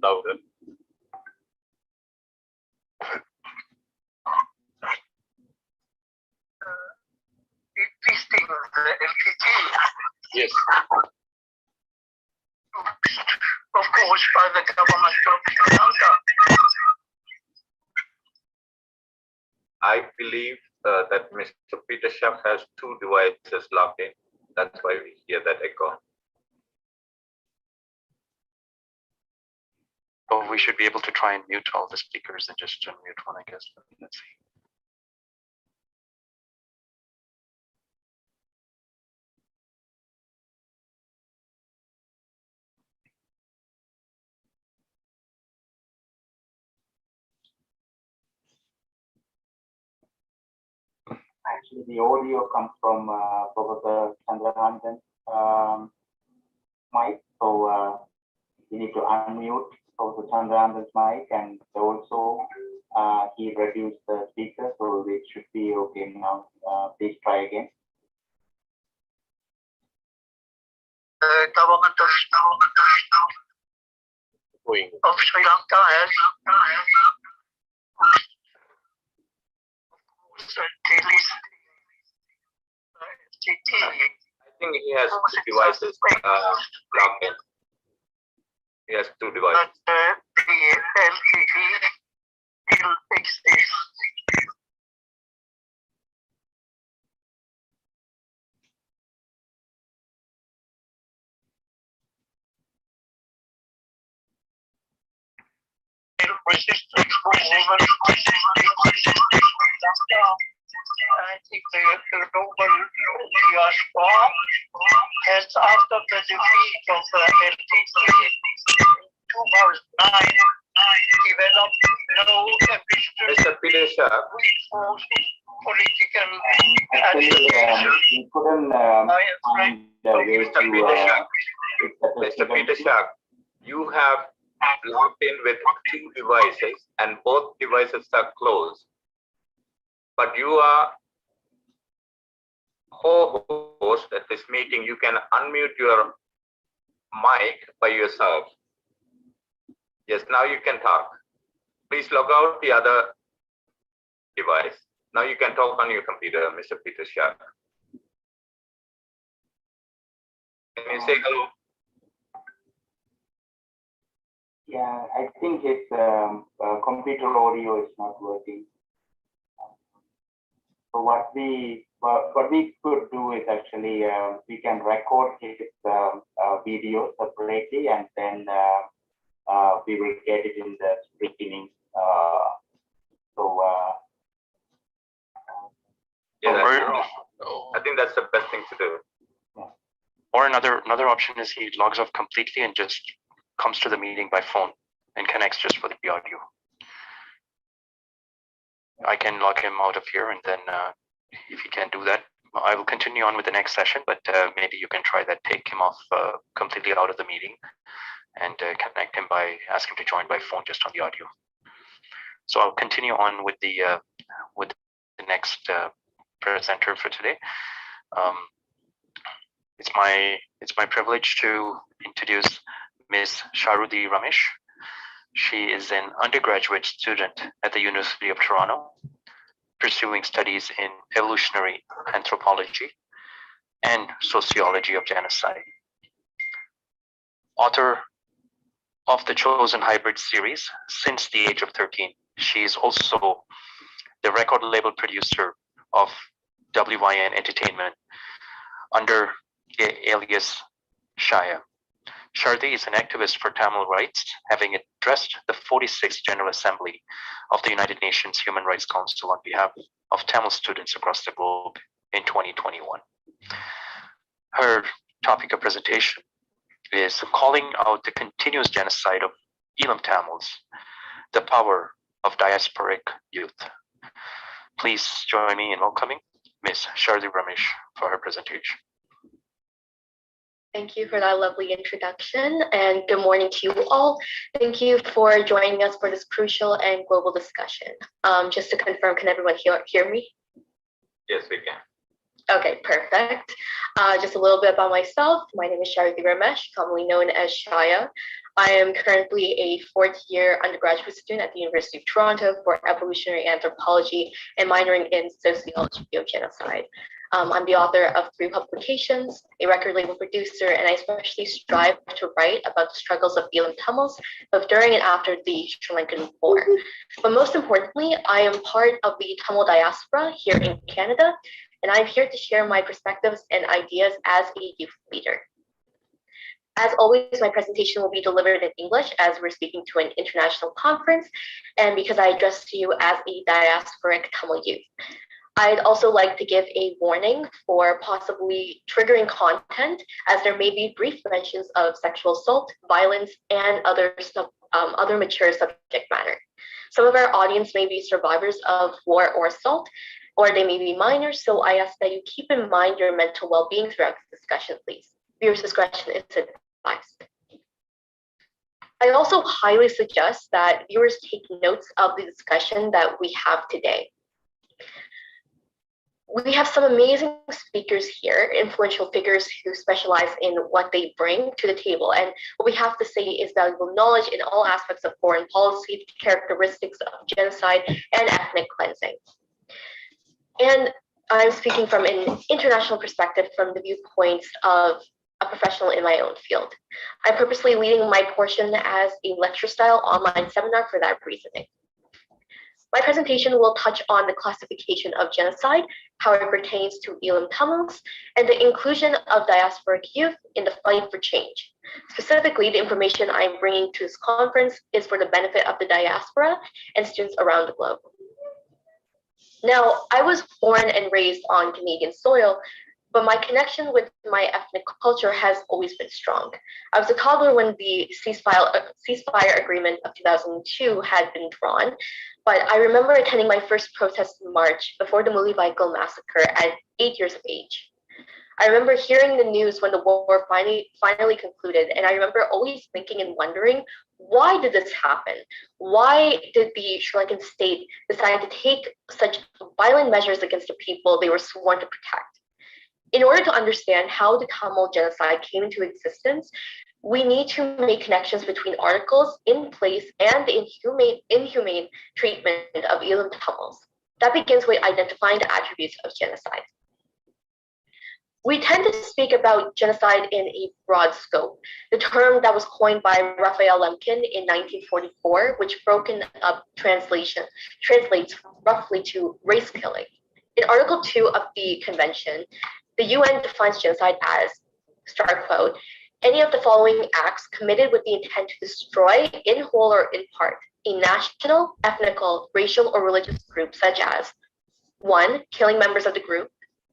Louder. Existing LTT. Yes. Of course, by the government of Sri Lanka. I believe that Mr. Peter Schaff has two devices logged in. That's why we hear that echo. Oh, we should be able to try and mute all the speakers and just unmute one, I guess. Let's see. Actually, the audio comes from Professor Chandrahandan mic. So you need to unmute Professor Chandrahandan's mic, and also he reduced the speaker, so it should be okay now. Please try again. Government of Sri Lanka has I think he has two devices plugged in. He has two devices. but the LTE will fix this. Resistance movement. I think the global diaspora has, after the defeat of LTT in 2009, developed no ambition Mr. Peter Shah, reinforce political Actually, affiliation. we couldn't find the way Mr. Peter Shah, fix the Mr. Peter presidency. Shah, you have logged in with two devices and both devices are closed. But you are co-host at this meeting. You can unmute your mic by yourself. Yes, now you can talk. Please log out the other device. Now you can talk on your computer, Mr. Peter Shah. Can you say hello? Yeah, I think his computer audio is not working. So what we could do is actually we can record his video separately, and then we will get it in the beginning. Yeah, Or, I think that's the best thing to do. or another option is he logs off completely and just comes to the meeting by phone and connects just for the audio. I can log him out of here, and then if he can do that, I will continue on with the next session, but maybe you can try that, take him off completely out of the meeting and connect him by, ask him to join by phone just on the audio. So I'll continue on with the next presenter for today. It's my privilege to introduce Ms. Sharuti Ramesh. She is an undergraduate student at the University of Toronto, pursuing studies in evolutionary anthropology and sociology of genocide. Author of the Chosen Hybrid series since the age of 13. She is also the record label producer of WYN Entertainment under the alias Shaya. Sharuti is an activist for Tamil rights, having addressed the 46th General Assembly of the United Nations Human Rights Council on behalf of Tamil students across the globe in 2021. Her topic of presentation is calling out the continuous genocide of Elam Tamils, the power of diasporic youth. Please join me in welcoming Ms. Sharuti Ramesh for her presentation. Thank you for that lovely introduction, and good morning to you all. Thank you for joining us for this crucial and global discussion. Just to confirm, can everyone hear me? Yes, we can. Okay, perfect. Just a little bit about myself. My name is Sharuti Ramesh, commonly known as Shaya. I am currently a fourth-year undergraduate student at the University of Toronto for evolutionary anthropology and minoring in sociology of genocide. I'm the author of 3 publications, a record label producer, and I especially strive to write about the struggles of Elam Tamils, both during and after the Sri Lankan War. But most importantly, I am part of the Tamil diaspora here in Canada, and I'm here to share my perspectives and ideas as a youth leader. As always, my presentation will be delivered in English as we're speaking to an international conference and because I address you as a diasporic Tamil youth. I'd also like to give a warning for possibly triggering content, as there may be brief mentions of sexual assault, violence, and other mature subject matter. Some of our audience may be survivors of war or assault, or they may be minors, so I ask that you keep in mind your mental well-being throughout the discussion, please. Viewers' discretion is advised. I also highly suggest that viewers take notes of the discussion that we have today. We have some amazing speakers here, influential figures who specialize in what they bring to the table. And what we have to say is valuable knowledge in all aspects of foreign policy, characteristics of genocide, and ethnic cleansing. And I'm speaking from an international perspective from the viewpoints of a professional in my own field. I'm purposely leading my portion as a lecture style online seminar for that reasoning. My presentation will touch on the classification of genocide, how it pertains to Elam Tamils, and the inclusion of diasporic youth in the fight for change. Specifically, the information I'm bringing to this conference is for the benefit of the diaspora and students around the globe. Now, I was born and raised on Canadian soil, but my connection with my ethnic culture has always been strong. I was a toddler when the ceasefire agreement of 2002 had been drawn, but I remember attending my first protest march before the Mulivaikal massacre at 8 years of age. I remember hearing the news when the war finally concluded, and I remember always thinking and wondering, why did this happen? Why did the Sri Lankan state decide to take such violent measures against the people they were sworn to protect? In order to understand how the Tamil genocide came into existence, we need to make connections between articles in place and the inhumane treatment of Elam Tamils. That begins with identifying the attributes of genocide. We tend to speak about genocide in a broad scope. The term that was coined by Raphael Lemkin in 1944, which broken up translates roughly to race killing. In Article 2 of the Convention, the UN defines genocide as, start quote, any of the following acts committed with the intent to destroy, in whole or in part, a national, ethnical, racial, or religious group, such as 1. Killing members of the group,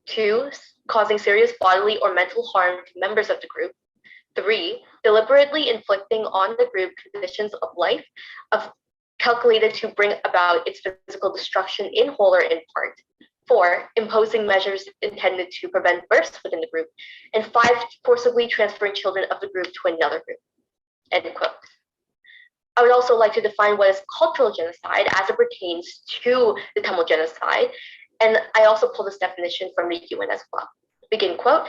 2. Causing serious bodily or mental harm to members of the group, 3. Deliberately inflicting on the group conditions of life calculated to bring about its physical destruction in whole or in part, 4. Imposing measures intended to prevent births within the group, and 5. Forcibly transferring children of the group to another group. End quote. I would also like to define what is cultural genocide as it pertains to the Tamil genocide, and I also pull this definition from the UN as well. Begin quote.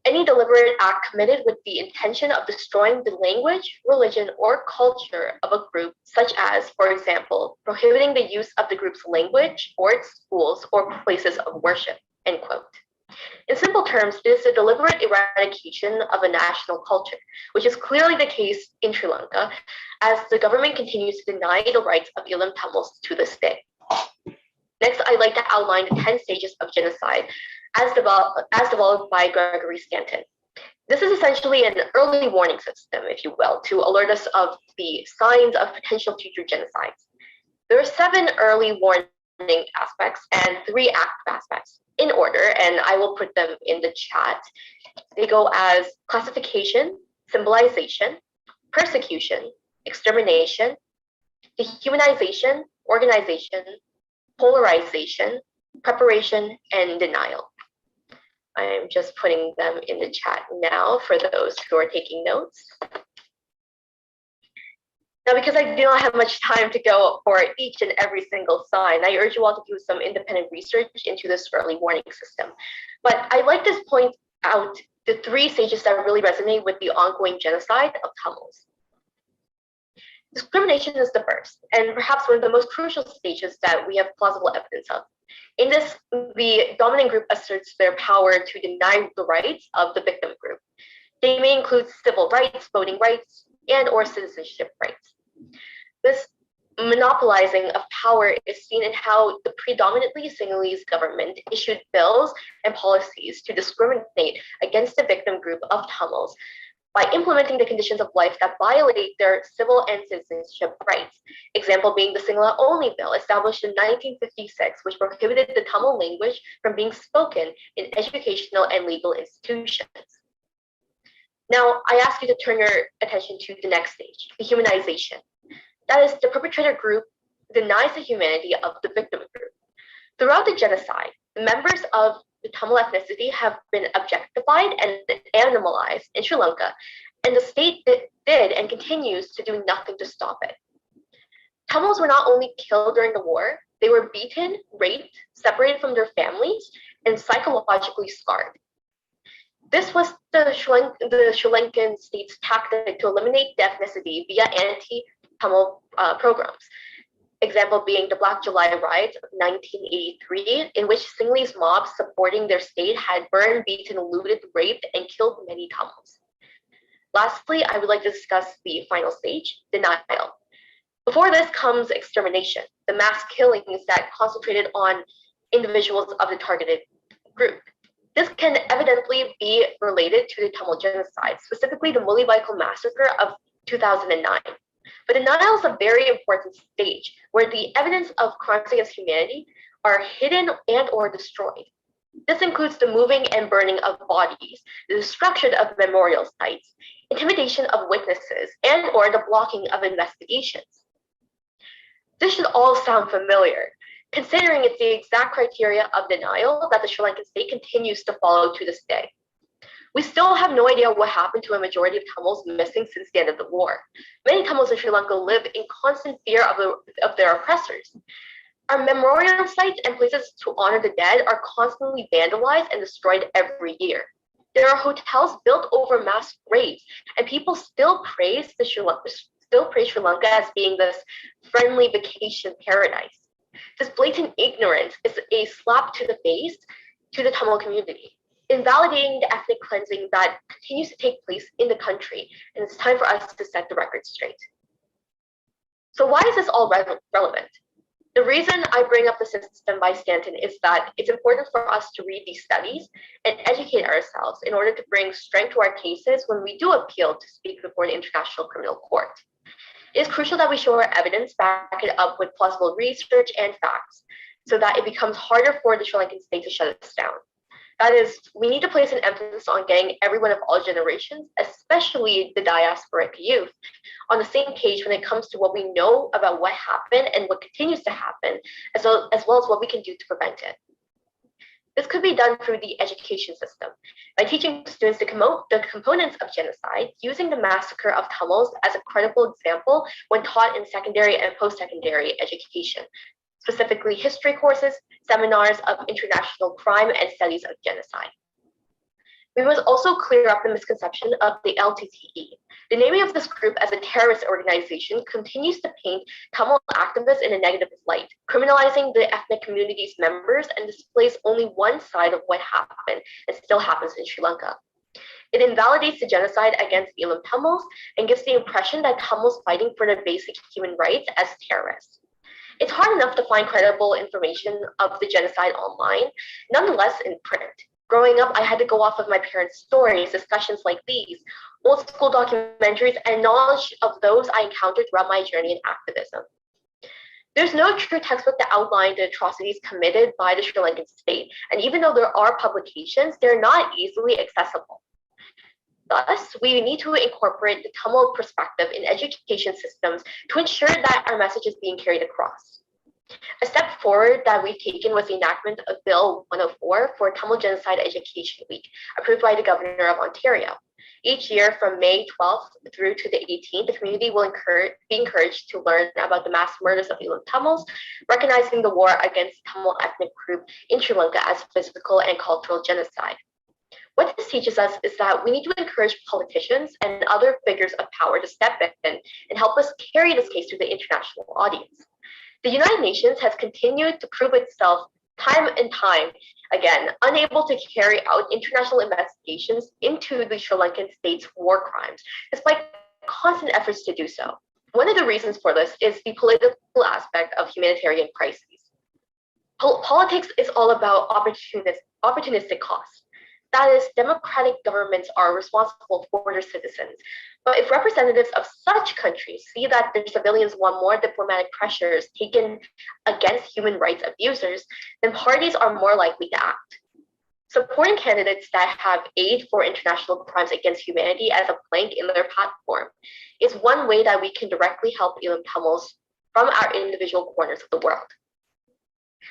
Any deliberate act committed with the intention of destroying the language, religion, or culture of a group, such as, for example, prohibiting the use of the group's language or its schools or places of worship, end quote. In simple terms, it is a deliberate eradication of a national culture, which is clearly the case in Sri Lanka, as the government continues to deny the rights of Elam Tamils to this day. Next, I'd like to outline the 10 stages of genocide as developed by Gregory Stanton. This is essentially an early warning system, if you will, to alert us of the signs of potential future genocides. There are 7 early warning aspects and 3 active aspects in order, and I will put them in the chat. They go as classification, symbolization, persecution, extermination, dehumanization, organization, polarization, preparation, and denial. I'm just putting them in the chat now for those who are taking notes. Now, because I do not have much time to go for each and every single sign, I urge you all to do some independent research into this early warning system. But I'd like to point out the 3 stages that really resonate with the ongoing genocide of Tamils. Discrimination is the first, and perhaps one of the most crucial stages that we have plausible evidence of. In this, the dominant group asserts their power to deny the rights of the victim group. They may include civil rights, voting rights, and or citizenship rights. This monopolizing of power is seen in how the predominantly Sinhalese government issued bills and policies to discriminate against the victim group of Tamils by implementing the conditions of life that violate their civil and citizenship rights. Example being the Sinhala Only Bill, established in 1956, which prohibited the Tamil language from being spoken in educational and legal institutions. Now, I ask you to turn your attention to the next stage, dehumanization. That is, the perpetrator group denies the humanity of the victim group. Throughout the genocide, the members of the Tamil ethnicity have been objectified and animalized in Sri Lanka, and the state did and continues to do nothing to stop it. Tamils were not only killed during the war, they were beaten, raped, separated from their families, and psychologically scarred. This was the Sri Lankan state's tactic to eliminate the ethnicity via anti-Tamil programs. Example being the Black July riots of 1983, in which Sinhalese mobs supporting their state had burned, beaten, looted, raped, and killed many Tamils. Lastly, I would like to discuss the final stage, denial. Before this comes extermination, the mass killings that concentrated on individuals of the targeted group. This can evidently be related to the Tamil genocide, specifically the Mullaivaikal massacre of 2009. But denial is a very important stage where the evidence of crimes against humanity are hidden and or destroyed. This includes the moving and burning of bodies, the destruction of memorial sites, intimidation of witnesses, and or the blocking of investigations. This should all sound familiar, considering it's the exact criteria of denial that the Sri Lankan state continues to follow to this day. We still have no idea what happened to a majority of Tamils missing since the end of the war. Many Tamils in Sri Lanka live in constant fear of their oppressors. Our memorial sites and places to honor the dead are constantly vandalized and destroyed every year. There are hotels built over mass graves, and people still praise Sri Lanka as being this friendly vacation paradise. This blatant ignorance is a slap to the face to the Tamil community, invalidating the ethnic cleansing that continues to take place in the country, and it's time for us to set the record straight. So why is this all relevant? The reason I bring up the system by Stanton is that it's important for us to read these studies and educate ourselves in order to bring strength to our cases when we do appeal to speak before an international criminal court. It is crucial that we show our evidence, back it up with plausible research and facts, so that it becomes harder for the Sri Lankan state to shut us down. That is, we need to place an emphasis on getting everyone of all generations, especially the diasporic youth, on the same page when it comes to what we know about what happened and what continues to happen, as well as what we can do to prevent it. This could be done through the education system, by teaching students the components of genocide, using the massacre of Tamils as a credible example when taught in secondary and post-secondary education, specifically history courses, seminars of international crime and studies of genocide. We must also clear up the misconception of the LTTE. The naming of this group as a terrorist organization continues to paint Tamil activists in a negative light, criminalizing the ethnic community's members and displays only one side of what happened and still happens in Sri Lanka. It invalidates the genocide against Elam Tamils and gives the impression that Tamils fighting for their basic human rights as terrorists. It's hard enough to find credible information of the genocide online, nonetheless in print. Growing up, I had to go off of my parents' stories, discussions like these, old school documentaries, and knowledge of those I encountered throughout my journey in activism. There's no true textbook that outlined the atrocities committed by the Sri Lankan state, and even though there are publications, they're not easily accessible. Thus, we need to incorporate the Tamil perspective in education systems to ensure that our message is being carried across. A step forward that we've taken was the enactment of Bill 104 for Tamil Genocide Education Week, approved by the Governor of Ontario. Each year from May 12th through to the 18th, the community will be encouraged to learn about the mass murders of Elam Tamils, recognizing the war against the Tamil ethnic group in Sri Lanka as physical and cultural genocide. What this teaches us is that we need to encourage politicians and other figures of power to step in and help us carry this case to the international audience. The United Nations has continued to prove itself time and time again, unable to carry out international investigations into the Sri Lankan state's war crimes, despite constant efforts to do so. One of the reasons for this is the political aspect of humanitarian crises. Politics is all about opportunistic costs. That is, democratic governments are responsible for their citizens. But if representatives of such countries see that their civilians want more diplomatic pressures taken against human rights abusers, then parties are more likely to act. Supporting candidates that have aid for international crimes against humanity as a plank in their platform is one way that we can directly help Elam Tamils from our individual corners of the world.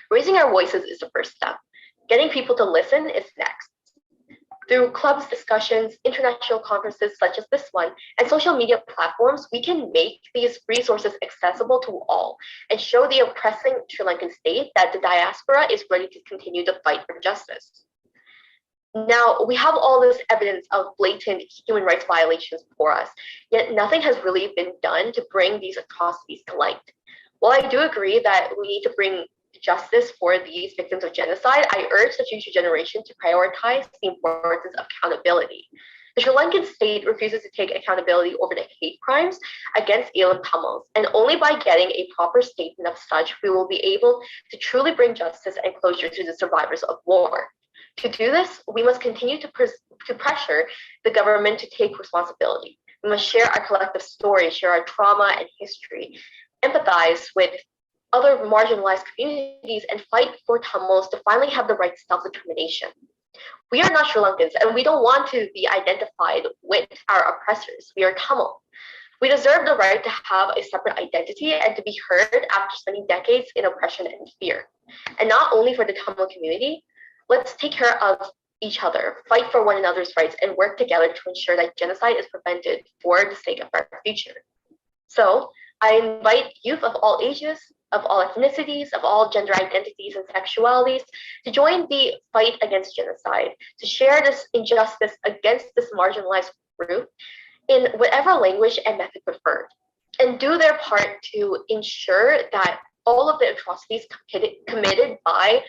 Raising our voices is the first step. Getting people to listen is next. Through clubs, discussions, international conferences such as this one, and social media platforms, we can make these resources accessible to all and show the oppressing Sri Lankan state that the diaspora is ready to continue the fight for justice. Now, we have all this evidence of blatant human rights violations before us, yet nothing has really been done to bring these atrocities to light. While I do agree that we need to bring justice for these victims of genocide, I urge the future generation to prioritize the importance of accountability. The Sri Lankan state refuses to take accountability over the hate crimes against Elam Tamils, and only by getting a proper statement of such, we will be able to truly bring justice and closure to the survivors of war. To do this, we must continue to pressure the government to take responsibility. We must share our collective story, share our trauma and history, empathize with other marginalized communities, and fight for Tamils to finally have the right to self-determination. We are not Sri Lankans, and we don't want to be identified with our oppressors. We are Tamil. We deserve the right to have a separate identity and to be heard after spending decades in oppression and fear. And not only for the Tamil community, let's take care of each other, fight for one another's rights, and work together to ensure that genocide is prevented for the sake of our future. So I invite youth of all ages, of all ethnicities, of all gender identities and sexualities to join the fight against genocide, to share this injustice against this marginalized group in whatever language and method preferred, and do their part to ensure that all of the atrocities committed by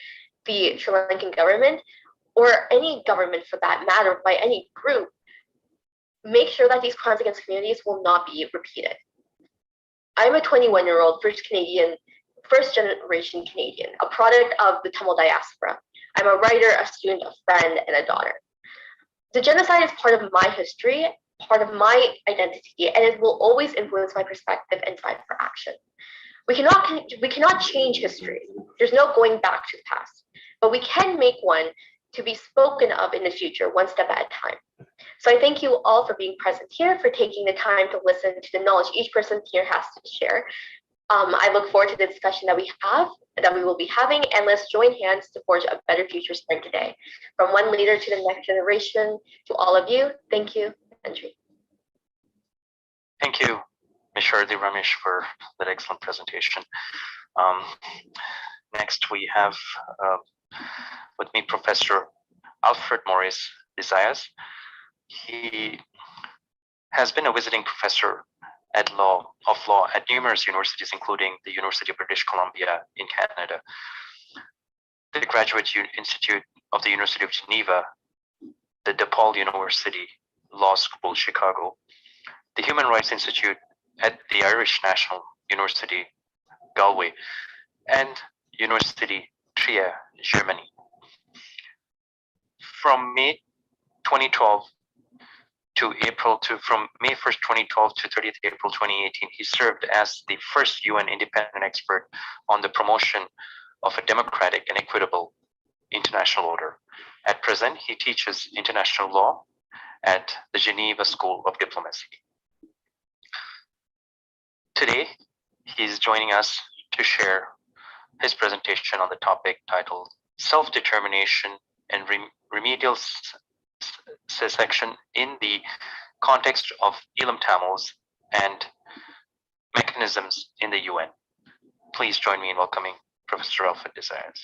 the Sri Lankan government, or any government for that matter, by any group, make sure that these crimes against communities will not be repeated. I'm a 21-year-old first generation Canadian, a product of the Tamil diaspora. I'm a writer, a student, a friend, and a daughter. The genocide is part of my history, part of my identity, and it will always influence my perspective and drive for action. We cannot change history. There's no going back to the past, but we can make one to be spoken of in the future, one step at a time. So I thank you all for being present here, for taking the time to listen to the knowledge each person here has to share. I look forward to the discussion that we will be having, and let's join hands to forge a better future starting today. From one leader to the next generation, to all of you, thank you, Andrew. Thank you, Ms. Sharadi Ramesh, for that excellent presentation. Next, we have with me Professor Alfred Morris Desaias. He has been a visiting professor of law at numerous universities, including the University of British Columbia in Canada, the Graduate Institute of the University of Geneva, the DePaul University Law School, Chicago, the Human Rights Institute at the Irish National University, Galway, and University Trier, Germany. From May 2012 from May 1st, 2012 to 30th April 2018, he served as the first UN independent expert on the promotion of a democratic and equitable international order. At present, he teaches international law at the Geneva School of Diplomacy. Today, he's joining us to share his presentation on the topic titled Self-Determination and Remedial Secession in the Context of Elam Tamils and Mechanisms in the UN. Please join me in welcoming Professor Alfred Desaias.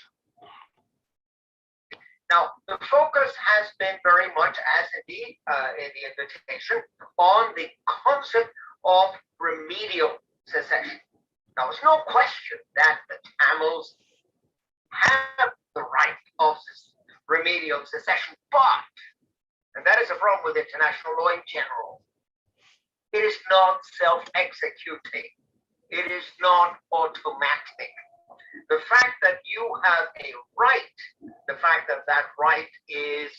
Now, the focus has been very much, as indeed in the invitation, on the concept of remedial secession. Now, there's no question that the Tamils have the right of remedial secession, but, and that is a problem with international law in general, it is not self-executing. It is not automatic. The fact that you have a right, the fact that that right is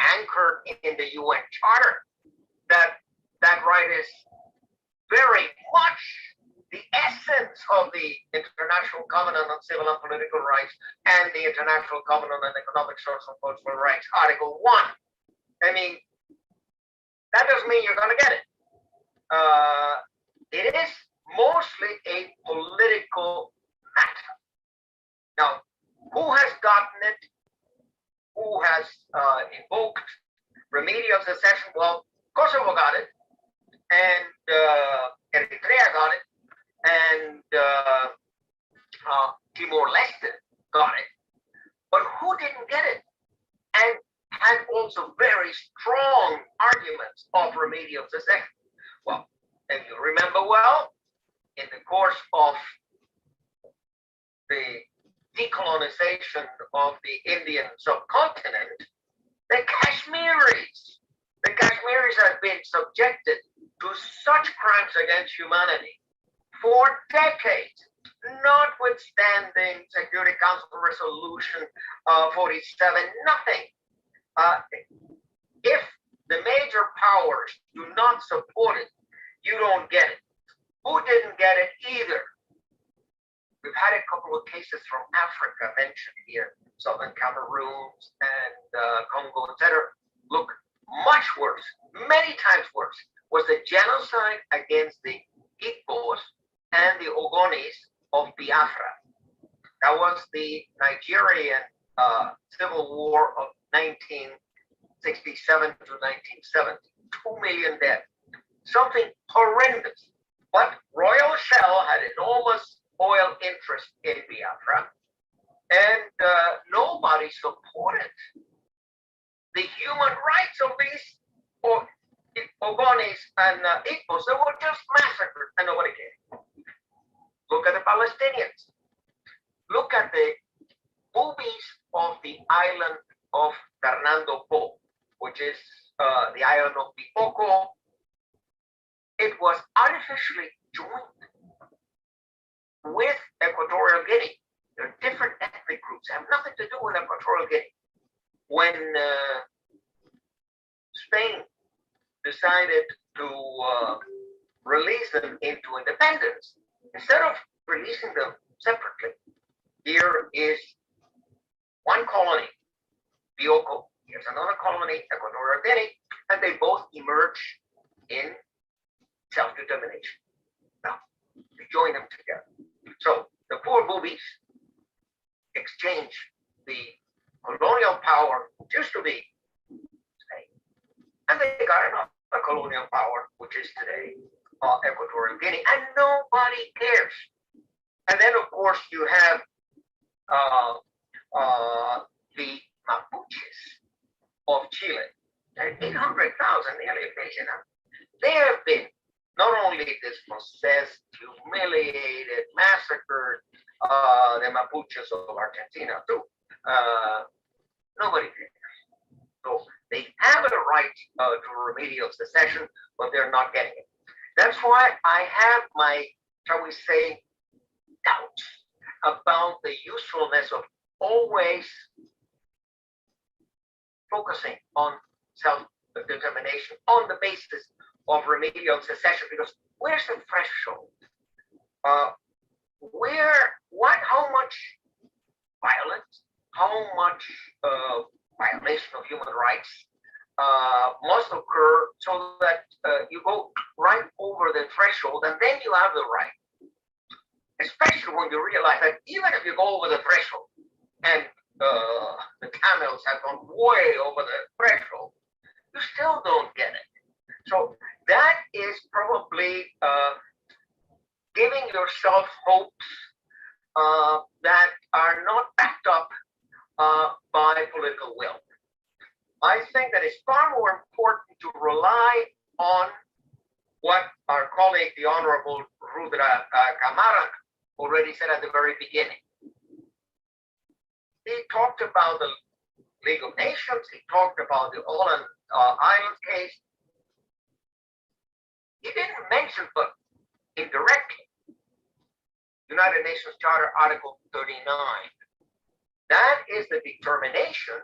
anchored in the UN Charter. That right is very much the essence of the International Covenant on Civil and Political Rights and the International Covenant on Economic, Social, and Cultural Rights, Article 1. I mean, that doesn't mean you're going to get it. It is mostly a political matter. Now, who has gotten it? Who has invoked remedial secession? Well, Kosovo got it, and Eritrea got it, and Timor-Leste got it. But who didn't get it? And had also very strong arguments of remedial secession. Well, if you remember well, in the course of the decolonization of the Indian subcontinent, the Kashmiris have been subjected to such crimes against humanity for decades, notwithstanding Security Council Resolution 47, nothing. If the major powers do not support it, you don't get it. Who didn't get it either? We've had a couple of cases from Africa mentioned here, Southern Cameroon and Congo, etc. Look, much worse, many times worse, was the genocide against the Igbos and the Ogonis of Biafra. That was the Nigerian civil war of 1967 to 1970. 2 million dead. Something horrendous. But Royal Shell had enormous oil interest in Biafra, and nobody supported the human rights of these Ogonis and Igbos. They were just massacred and nobody cared. Look at the Palestinians. Look at the boobies of the island of Fernando Po, which is the island of Bipoko. It was artificially joined with Equatorial Guinea. There are different ethnic groups, have nothing to do with Equatorial Guinea. When Spain decided to release them into independence, instead of releasing them separately, here is one colony, Bioko, here's another colony, Equatorial Guinea, and they both emerge in self-determination. Now, we join them together. So the poor boobies exchange the colonial power, which used to be Spain, and they got another colonial power, which is today Equatorial Guinea, and nobody cares. And then, of course, you have the Mapuches of Chile. 800,000, nearly a million. They have been not only dispossessed, humiliated, massacred, the Mapuches of Argentina too. Nobody cares. So they have a right to remedial secession, but they're not getting it. That's why I have my, shall we say, doubts about the usefulness of always focusing on self-determination on the basis of remedial secession, because where's the threshold? How much violence, how much violation of human rights must occur so that you go right over the threshold, and then you have the right. Especially when you realize that even if you go over the threshold, and the Tamils have gone way over the threshold, you still don't get it. So that is probably giving yourself hopes that are not backed up by political will. I think that it's far more important to rely on what our colleague, the Honorable Rudra Kamaran, already said at the very beginning. He talked about the League of Nations, he talked about the Åland Island case. He didn't mention, but indirectly, United Nations Charter Article 39. That is the determination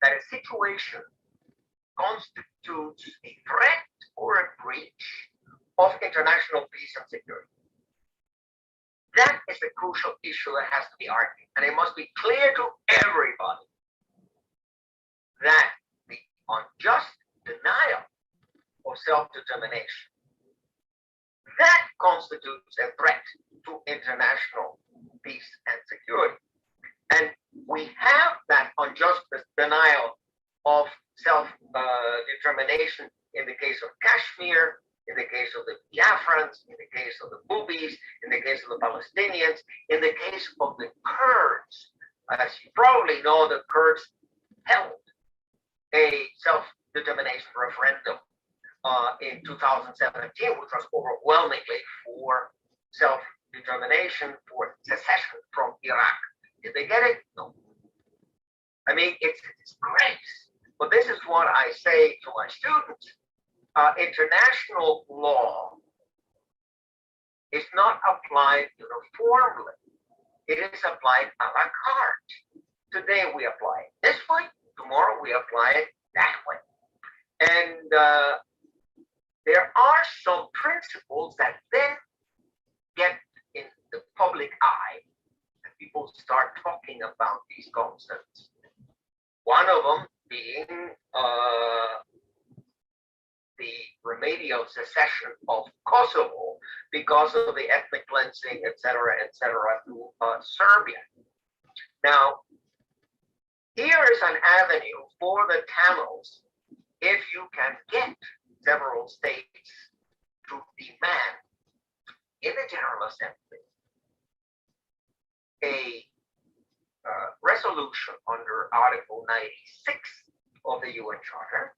that a situation constitutes a threat or a breach of international peace and security. That is the crucial issue that has to be argued. And it must be clear to everybody that the unjust denial of self-determination, that constitutes a threat to international peace and security. And we have that unjust denial of self-determination in the case of Kashmir, in the case of the Biafrans, in the case of the Bubis, in the case of the Palestinians, in the case of the Kurds. As you probably know, the Kurds held a self-determination referendum in 2017, which was overwhelmingly for self-determination, for secession from Iraq. Did they get it? No. I mean, it's great. But this is what I say to my students. International law is not applied uniformly. It is applied a la carte. Today we apply it this way, tomorrow we apply it that way. And there are some principles that then get in the public eye and people start talking about these concepts. One of them being the remedial secession of Kosovo because of the ethnic cleansing, et cetera, to Serbia. Now, here is an avenue for the Tamils if you can get several states to demand in the General Assembly a resolution under Article 96 of the UN Charter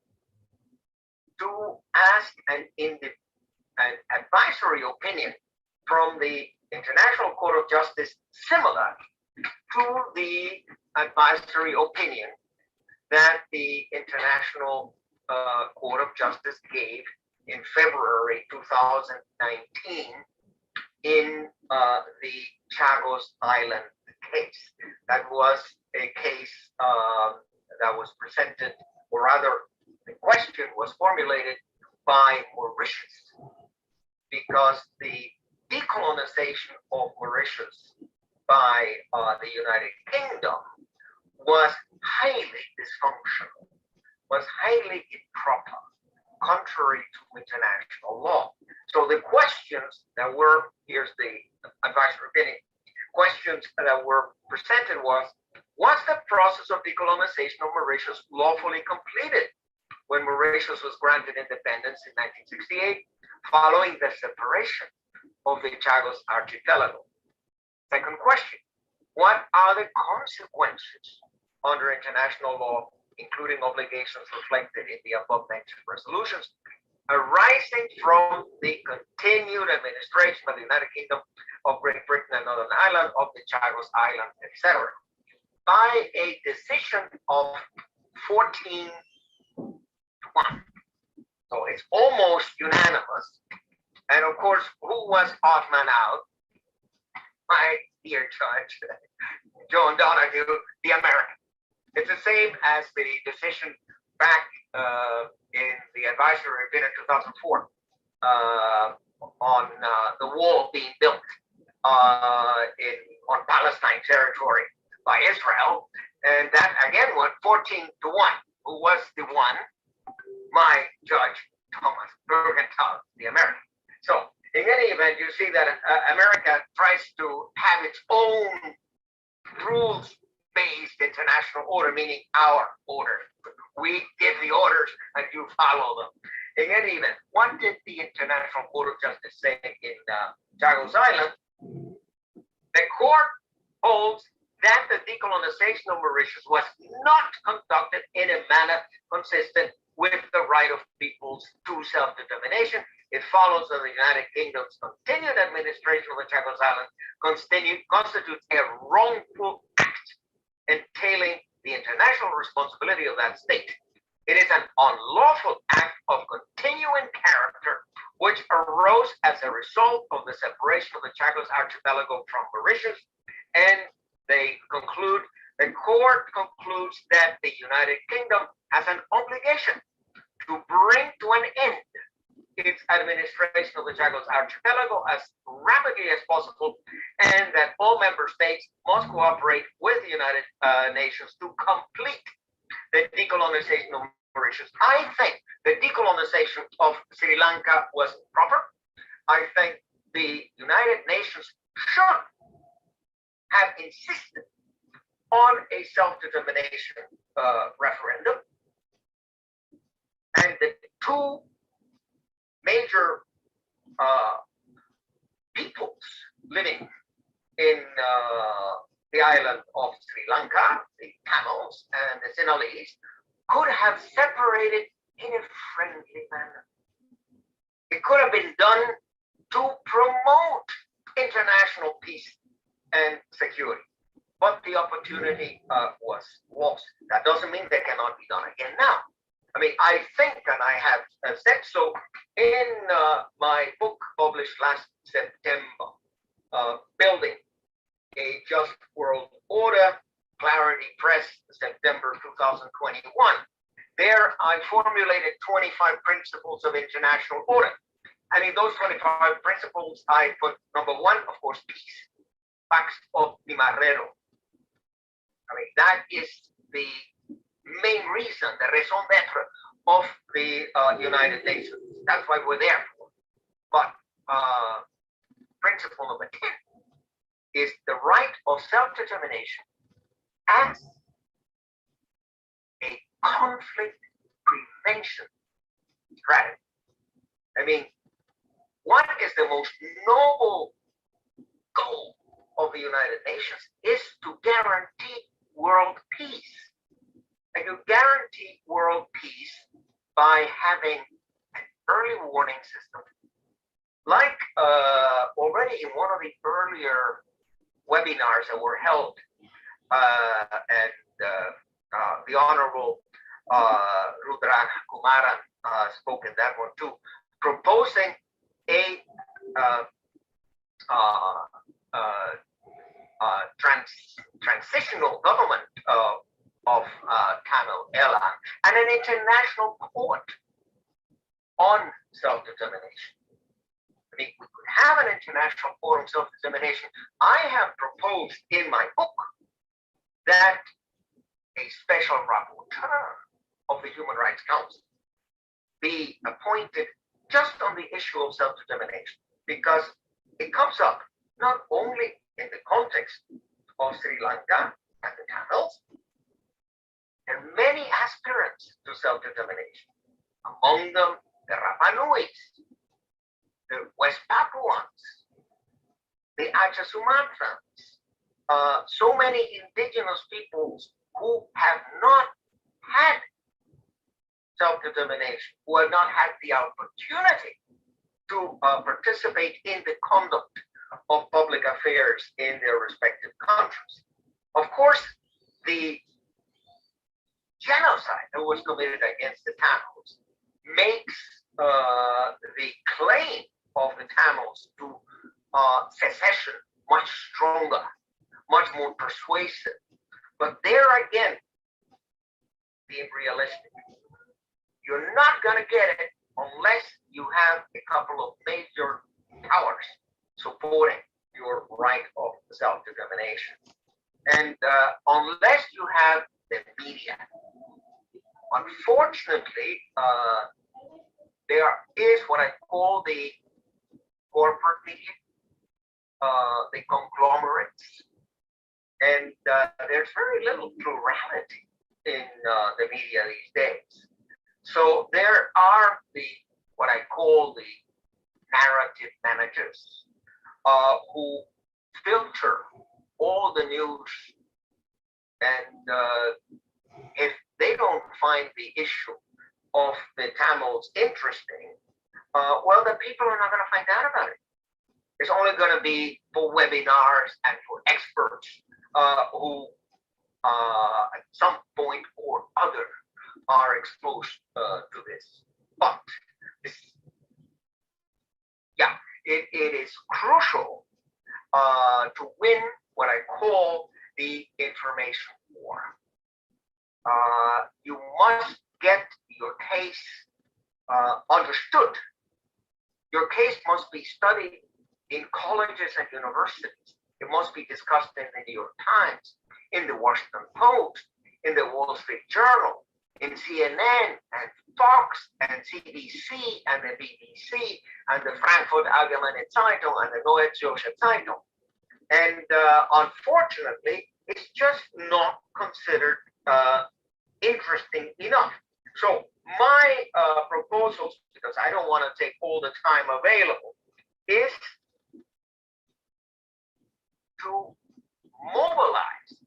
to ask an advisory opinion from the International Court of Justice similar to the advisory opinion that the International Court of Justice gave in February 2019 in the Chagos Island case. That was a case that was presented, or rather, the question was formulated by Mauritius because the decolonization of Mauritius by the United Kingdom was highly dysfunctional, was highly improper, contrary to international law. So the questions that were, here's the advisory opinion, questions that were presented was the process of decolonization of Mauritius lawfully completed when Mauritius was granted independence in 1968, following the separation of the Chagos Archipelago? Second question, what are the consequences under international law, including obligations reflected in the above mentioned resolutions, arising from the continued administration of the United Kingdom of Great Britain and Northern Ireland, of the Chagos Islands, etc., by a decision of 14-1. So it's almost unanimous. And of course, who was odd man out? My dear judge, John Donoghue, the American. It's the same as the decision back in the advisory opinion 2004 on the wall being built on Palestine territory by Israel, and that again went 14-1. Who was the one? My judge, Thomas Bergenthal, the American. So in any event, you see that America tries to have its own rules-based international order, meaning our order. We give the orders and you follow them. In any event, what did the International Court of Justice say in Chagos Island? The court holds that the decolonization of Mauritius was not conducted in a manner consistent with the right of peoples to self-determination. It follows that the United Kingdom's continued administration of the Chagos Islands constitutes a wrongful act entailing the international responsibility of that state. It is an unlawful act of continuing character which arose as a result of the separation of the Chagos Archipelago from Mauritius, and they conclude The court concludes that the United Kingdom has an obligation to bring to an end its administration of the Chagos Archipelago as rapidly as possible, and that all member states must cooperate with the United Nations to complete the decolonization of Mauritius. I think the decolonization of Sri Lanka was proper. I think the United Nations should have insisted on a self-determination referendum. And the two major peoples living in the island of Sri Lanka, the Tamils and the Sinhalese, could have separated in a friendly manner. It could have been done to promote international peace and security, but the opportunity was lost. That doesn't mean they cannot be done again now. I mean, I think, and I have said so in my book published last September, Building a Just World Order, Clarity Press, September 2021. There I formulated 25 principles of international order. And in those 25 principles, I put number one, of course, peace, Pax Optima Marrero. I mean, that is the main reason, the raison d'etre of the United Nations. That's why we're there for. But principle number 10 is the right of self-determination as a conflict prevention strategy. I mean, what is the most noble goal of the United Nations is to guarantee world peace. And you guarantee world peace by having an early warning system. Like already in one of the earlier webinars that were held, and the Honorable Rudra Kumaran spoke in that one too, proposing a transitional government of Tamil Eelam and an international court on self-determination. I mean, we could have an international court on self-determination. I have proposed in my book that a special rapporteur of the Human Rights Council be appointed just on the issue of self-determination, because it comes up not only in the context of Sri Lanka and the Tamils, and many aspirants to self-determination, among them the Rapa Nuis, the West Papuans, the Aceh Sumatrans, so many indigenous peoples who have not had self-determination, who have not had the opportunity to participate in the conduct of public affairs in their respective countries. Of course, the genocide that was committed against the Tamils makes the claim of the Tamils to secession much stronger, much more persuasive. But there again, being realistic, you're not going to get it unless you have a couple of major powers supporting your right of self-determination. And unless you have the media, unfortunately, there is what I call the corporate media, the conglomerates, and there's very little plurality in the media these days. So there are the what I call the narrative managers who filter all the news, and if they don't find the issue of the Tamils interesting, well, the people are not going to find out about it. It's only going to be for webinars and for experts who at some point or other are exposed to this. But this, yeah, it is crucial to win what I call the information war, you must get your case understood. Your case must be studied in colleges and universities. It must be discussed in the New York Times, in the Washington Post, in the Wall Street Journal, in CNN and Fox and CBC and the BBC and the Frankfurt Allgemeine Zeitung and the Neue Zürcher Zeitung. And unfortunately, it's just not considered interesting enough. So my proposals, because I don't want to take all the time available, is to mobilize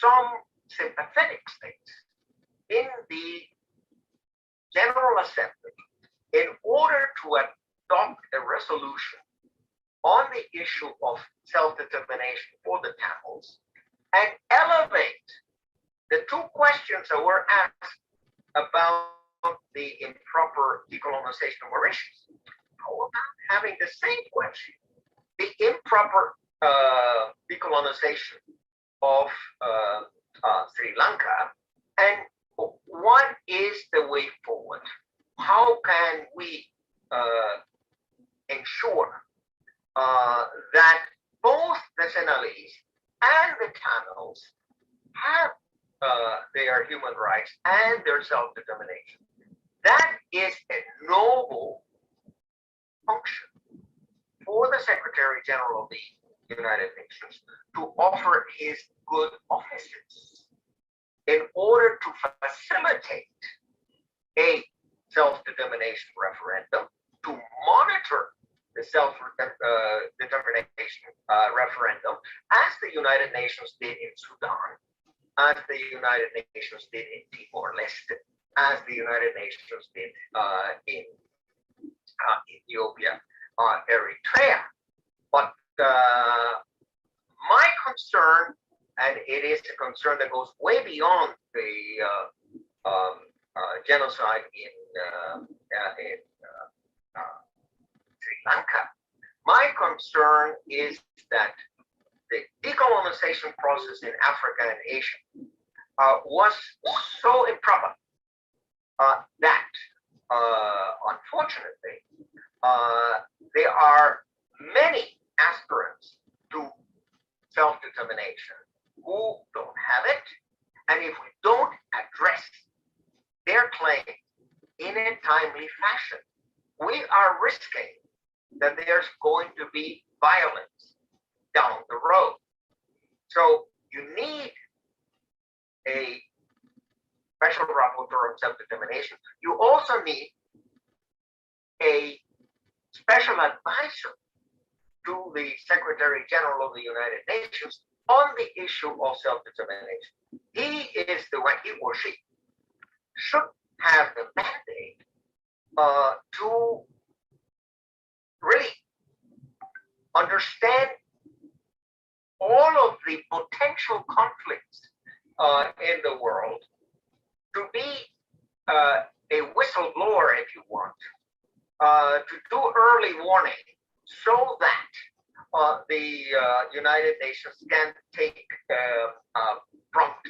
some sympathetic states in the General Assembly in order to adopt a resolution on the issue of self-determination for the Tamils and elevate the two questions that were asked about the improper decolonization of Mauritius. How about having the same question, the improper decolonization of Sri Lanka, and what is the way forward? How can we ensure that both the Sinhalese and the Tamils have their human rights and their self-determination? That is a noble function for the Secretary General of the United Nations to offer his good offices in order to facilitate a self-determination referendum, to monitor the self-determination referendum, as the United Nations did in Sudan, as the United Nations did in Timor-Leste, as the United Nations did in Ethiopia, Eritrea. But my concern, and it is a concern that goes way beyond the genocide in Sri Lanka. My concern is that the decolonization process in Africa and Asia was so improper that, unfortunately, there are many aspirants to self-determination who don't have it, and if we don't address their claim in a timely fashion, we are risking that there's going to be violence down the road. So you need a special rapporteur on self-determination. You also need a special advisor to the Secretary General of the United Nations on the issue of self-determination. He is the one, he or she should have the mandate to really understand all of the potential conflicts in the world, to be a whistleblower, if you want, to do early warning so that the United Nations can take prompt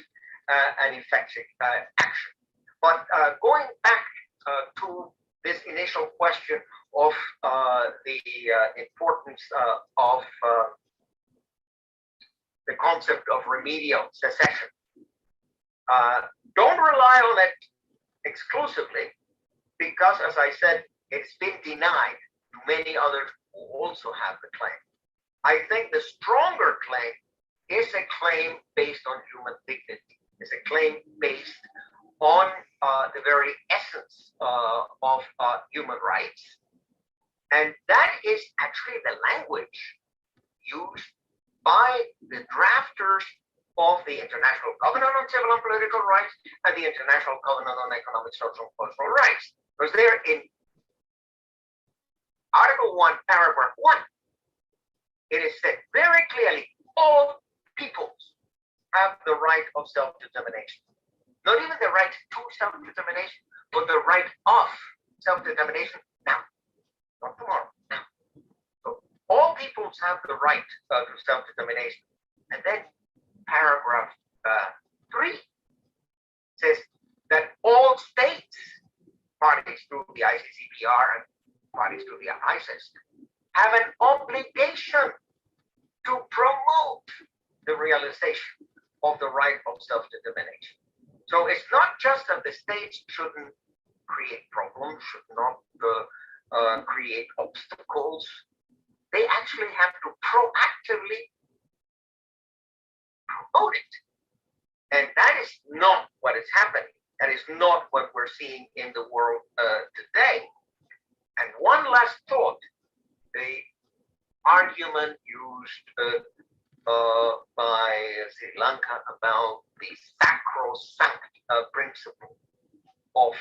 and effective action. But going back to this initial question of the importance of the concept of remedial secession, don't rely on it exclusively, because, as I said, it's been denied to many others who also have the claim. I think the stronger claim is a claim based on human dignity, is a claim based on the very essence of human rights. And that is actually the language used by the drafters of the International Covenant on Civil and Political Rights and the International Covenant on Economic, Social, and Cultural Rights. Because they're in Article 1, Paragraph 1, it is said very clearly, all peoples have the right of self-determination. Not even the right to self-determination, but the right of self-determination now, not tomorrow, now. So all peoples have the right to self-determination. And then paragraph 3 says that all states, parties to the ICCPR and parties to the ICES, have an obligation to promote the realization of the right of self-determination. So it's not just that the states shouldn't create problems, should not create obstacles. They actually have to proactively promote it. And that is not what is happening. That is not what we're seeing in the world today. And one last thought, the argument used by Sri Lanka about the sacrosanct principle of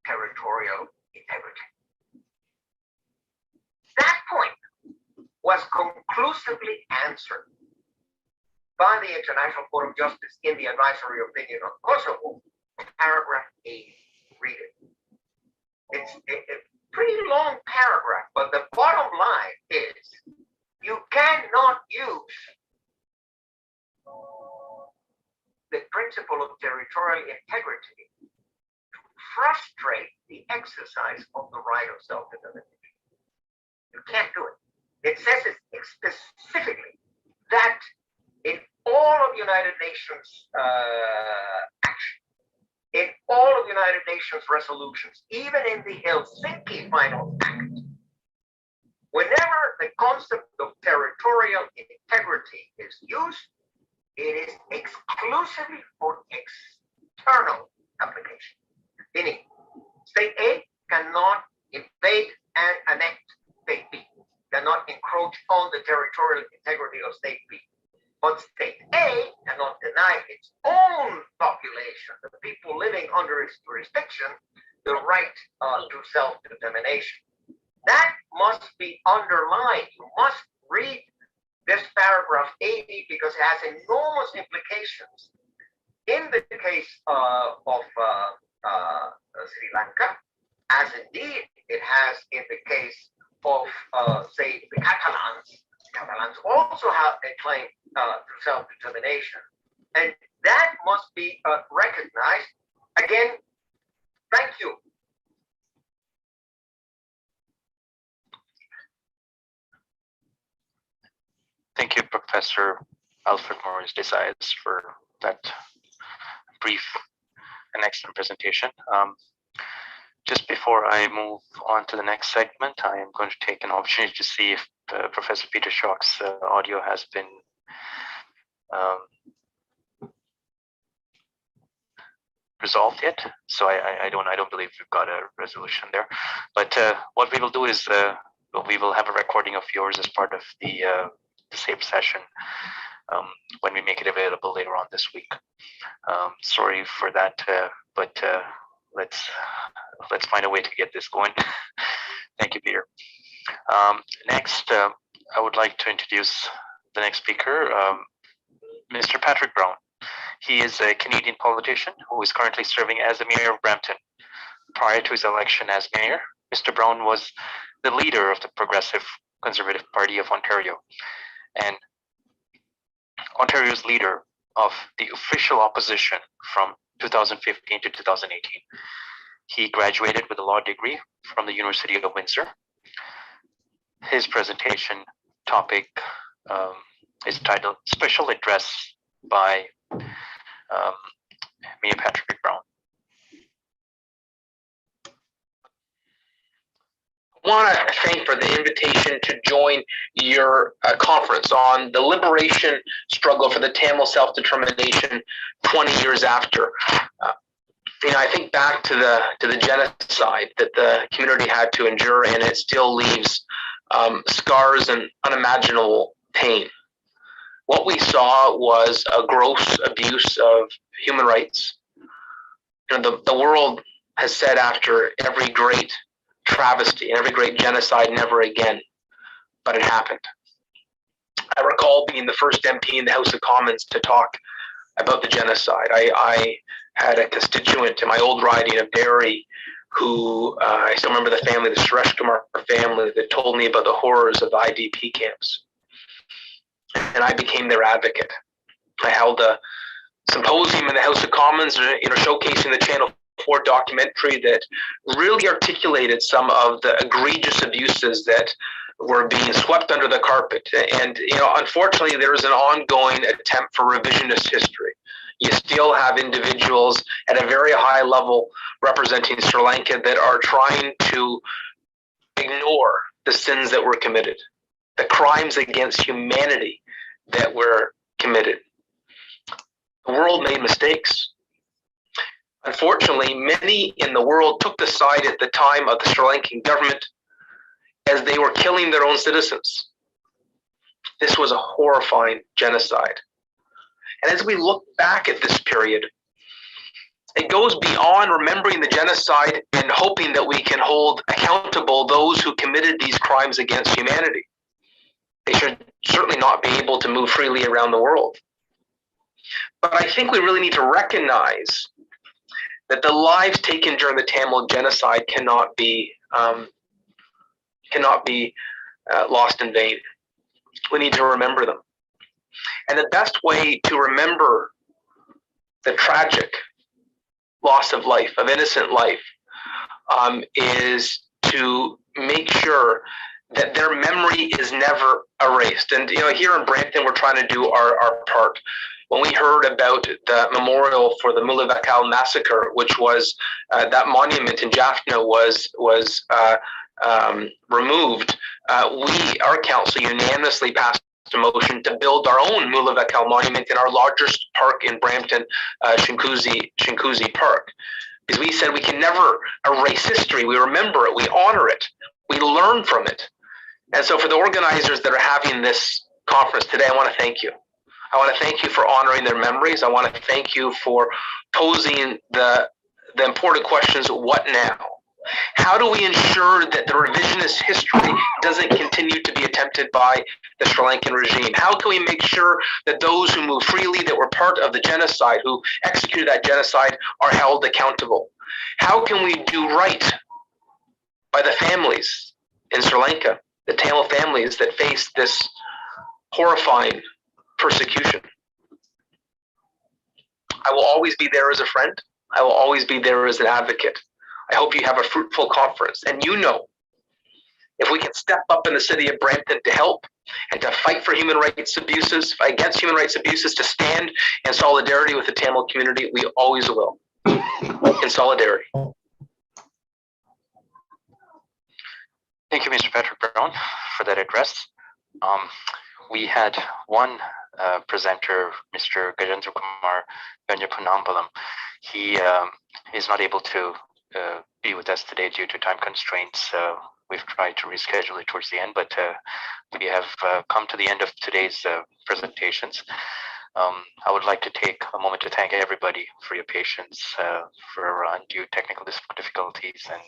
territorial integrity. That point was conclusively answered by the International Court of Justice in the advisory opinion on Kosovo, paragraph 8. Read it. It's a pretty long paragraph, but the bottom line is you cannot use the principle of territorial integrity to frustrate the exercise of the right of self-determination. You can't do it. It says it specifically that in all of United Nations action, in all of United Nations resolutions, even in the Helsinki Final Act, whenever the concept of territorial integrity is used, it is exclusively for external application. Meaning, state A cannot invade and annex state B, cannot encroach on the territorial integrity of state B. But state A cannot deny its own population, the people living under its jurisdiction, the right to self-determination. That must be underlined. You must read this paragraph 80 because it has enormous implications in the case of Sri Lanka, as indeed it has in the case of, say, the Catalans. Catalans also have a claim to self-determination, and that must be recognized. Again, thank you. Thank you, Professor Alfred Morris Desaias, for that brief and excellent presentation. Just before I move on to the next segment, I am going to take an opportunity to see if Professor Peter Schock's audio has been resolved yet. So I don't believe we've got a resolution there. But what we will do is we will have a recording of yours as part of the same session when we make it available later on this week. Sorry for that, but let's find a way to get this going. Thank you, Peter. Next, I would like to introduce the next speaker, Mr. Patrick Brown. He is a Canadian politician who is currently serving as the mayor of Brampton. Prior to his election as mayor, Mr. Brown was the leader of the Progressive Conservative Party of Ontario and Ontario's leader of the official opposition from 2015 to 2018. He graduated with a law degree from the University of Windsor. His presentation topic is titled Special Address by Mayor Patrick Brown. I want to thank for the invitation to join your conference on the liberation struggle for the Tamil self-determination 20 years after. I think back to the genocide that the community had to endure, and it still leaves scars and unimaginable pain. What we saw was a gross abuse of human rights. The world has said after every great travesty and every great genocide, never again, but it happened. I recall being the first MP in the House of Commons to talk about the genocide. I had a constituent in my old riding of Derry who, I still remember the family, the Suresh Kumar family, that told me about the horrors of the IDP camps. And I became their advocate. I held a symposium in the House of Commons, showcasing the Channel 4 documentary that really articulated some of the egregious abuses that were being swept under the carpet. And, unfortunately, there is an ongoing attempt for revisionist history. You still have individuals at a very high level representing Sri Lanka that are trying to ignore the sins that were committed, the crimes against humanity that were committed. The world made mistakes. Unfortunately, many in the world took the side at the time of the Sri Lankan government as they were killing their own citizens. This was a horrifying genocide. And as we look back at this period, it goes beyond remembering the genocide and hoping that we can hold accountable those who committed these crimes against humanity. They should certainly not be able to move freely around the world. But I think we really need to recognize that the lives taken during the Tamil genocide cannot be lost in vain. We need to remember them. And the best way to remember the tragic loss of life, of innocent life, is to make sure that their memory is never erased. And here in Brampton, we're trying to do our part. When we heard about the memorial for the Mullavattal massacre, which was that monument in Jaffna was removed, our council unanimously passed a motion to build our own Mullavattal monument in our largest park in Brampton, Shinkuzi Park. Because we said we can never erase history. We remember it, we honor it, we learn from it. And so for the organizers that are having this conference today, I want to thank you. I want to thank you for honoring their memories. I want to thank you for posing the important questions, what now? How do we ensure that the revisionist history doesn't continue to be attempted by the Sri Lankan regime? How can we make sure that those who move freely, that were part of the genocide, who executed that genocide, are held accountable? How can we do right by the families in Sri Lanka, the Tamil families that face this horrifying persecution? I will always be there as a friend. I will always be there as an advocate. I hope you have a fruitful conference. And if we can step up in the city of Brampton to help and to fight for human rights abuses, against human rights abuses, to stand in solidarity with the Tamil community, we always will. In solidarity. Thank you, Mr. Patrick Brown, for that address. We had one presenter, Mr. Gajendra Kumar Ganyapunambalam. He is not able to be with us today due to time constraints. We've tried to reschedule it towards the end, but we have come to the end of today's presentations. I would like to take a moment to thank everybody for your patience, for undue technical difficulties, and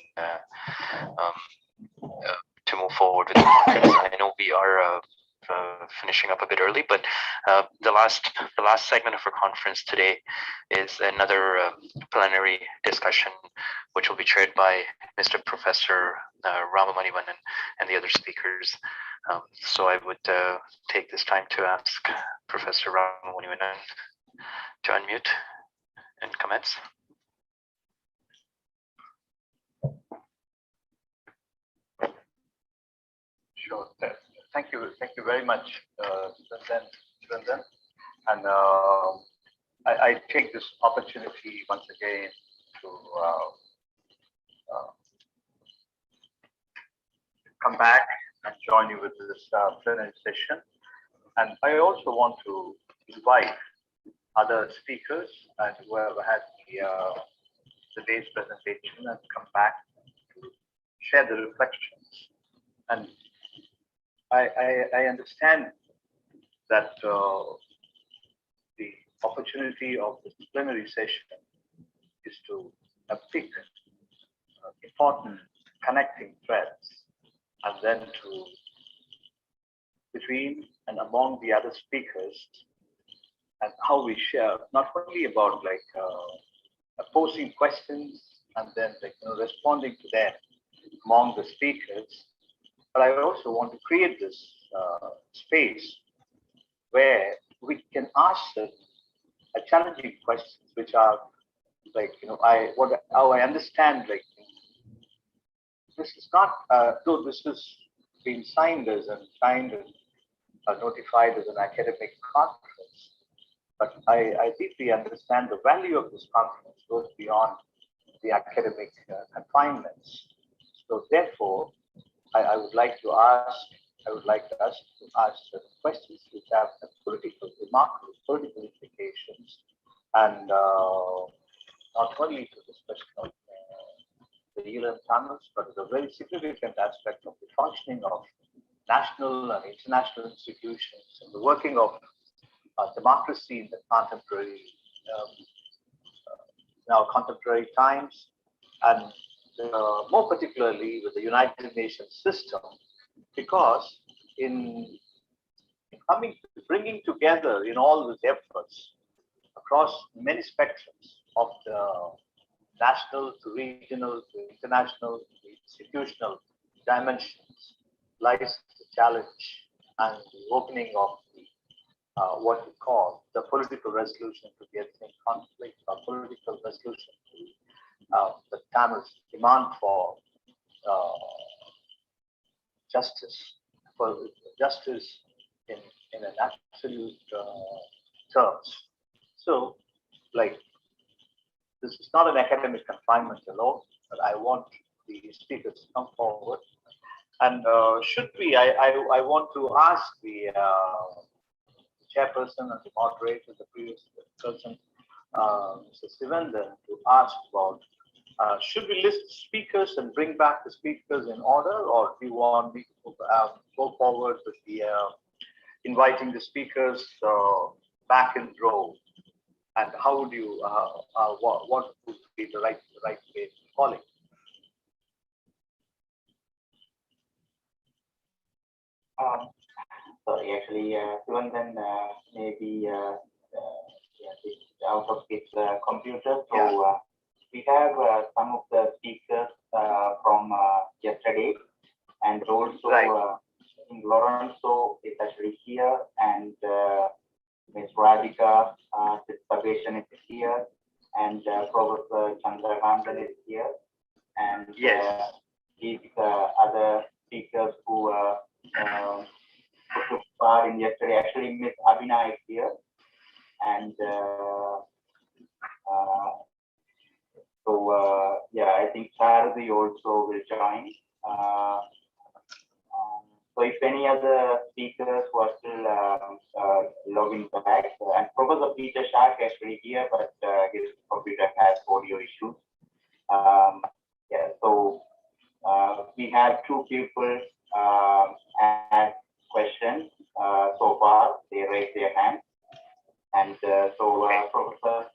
to move forward with the conference. I know we are finishing up a bit early, but the last segment of our conference today is another plenary discussion, which will be chaired by Mr. Professor Ramamanivanan and the other speakers. So I would take this time to ask Professor Ramamanivanan to unmute and commence. Sure. Thank you very much, Surendan. And I take this opportunity once again to come back and join you with this plenary session. And I also want to invite other speakers and whoever had today's presentation and come back to share the reflections. And I understand that the opportunity of this plenary session is to pick important connecting threads, and then to between and among the other speakers, and how we share not only about posing questions and then responding to them among the speakers, but I also want to create this space where we can ask the challenging questions, which are like, how I understand, like, this is not, though this is being signed and notified as an academic conference, but I deeply understand the value of this conference goes beyond the academic confinements. So therefore, I would like us to ask certain questions which have remarkable political implications, and not only to the question of the Elam Tamils, but is a very significant aspect of the functioning of national and international institutions and the working of democracy in the contemporary contemporary times, and more particularly with the United Nations system, because in bringing together in all these efforts across many spectrums of the national to regional to international to institutional dimensions lies the challenge and the opening of the what we call the political resolution to the ethnic conflict, or political resolution to the Tamils' demand for justice in an absolute terms. So, like, this is not an academic confinement alone, but I want the speakers to come forward. And I want to ask the chairperson and the moderator, the previous person, Mr. Sivandan, to ask about, should we list speakers and bring back the speakers in order, or do you want me to go forward with the inviting the speakers back in row? And how would you, what would be the right way to call it? Sorry, actually, Sivandan maybe out of his computer. So we have some of the speakers from yesterday, and also in Lorenzo is actually here, and Ms. Radhika Sabeshan is here, and Professor Chandrakantan is here, and these other speakers who took part in yesterday. Actually, Ms. Abhina is here, and I think Sarthi also will join. So if any other speakers who are still logging back, and Professor Peter Shark is actually here, but his computer has audio issues. So we have two people ask questions so far. They raised their hand, and Professor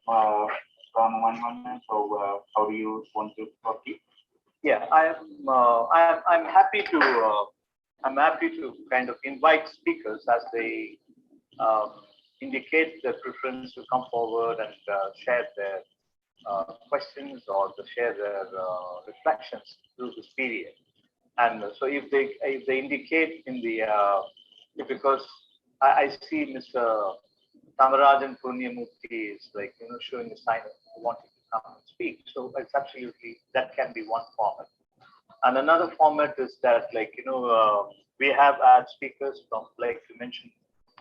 Ramanan, so how do you want to proceed? Yeah, I'm happy to kind of invite speakers as they indicate their preference to come forward and share their questions or to share their reflections through this period. And so if they indicate in the because I see Mr. Thamarajan Punyamurthy is showing a sign of wanting to come and speak. So it's absolutely, that can be one format. And another format is that, we have had speakers from, like you mentioned,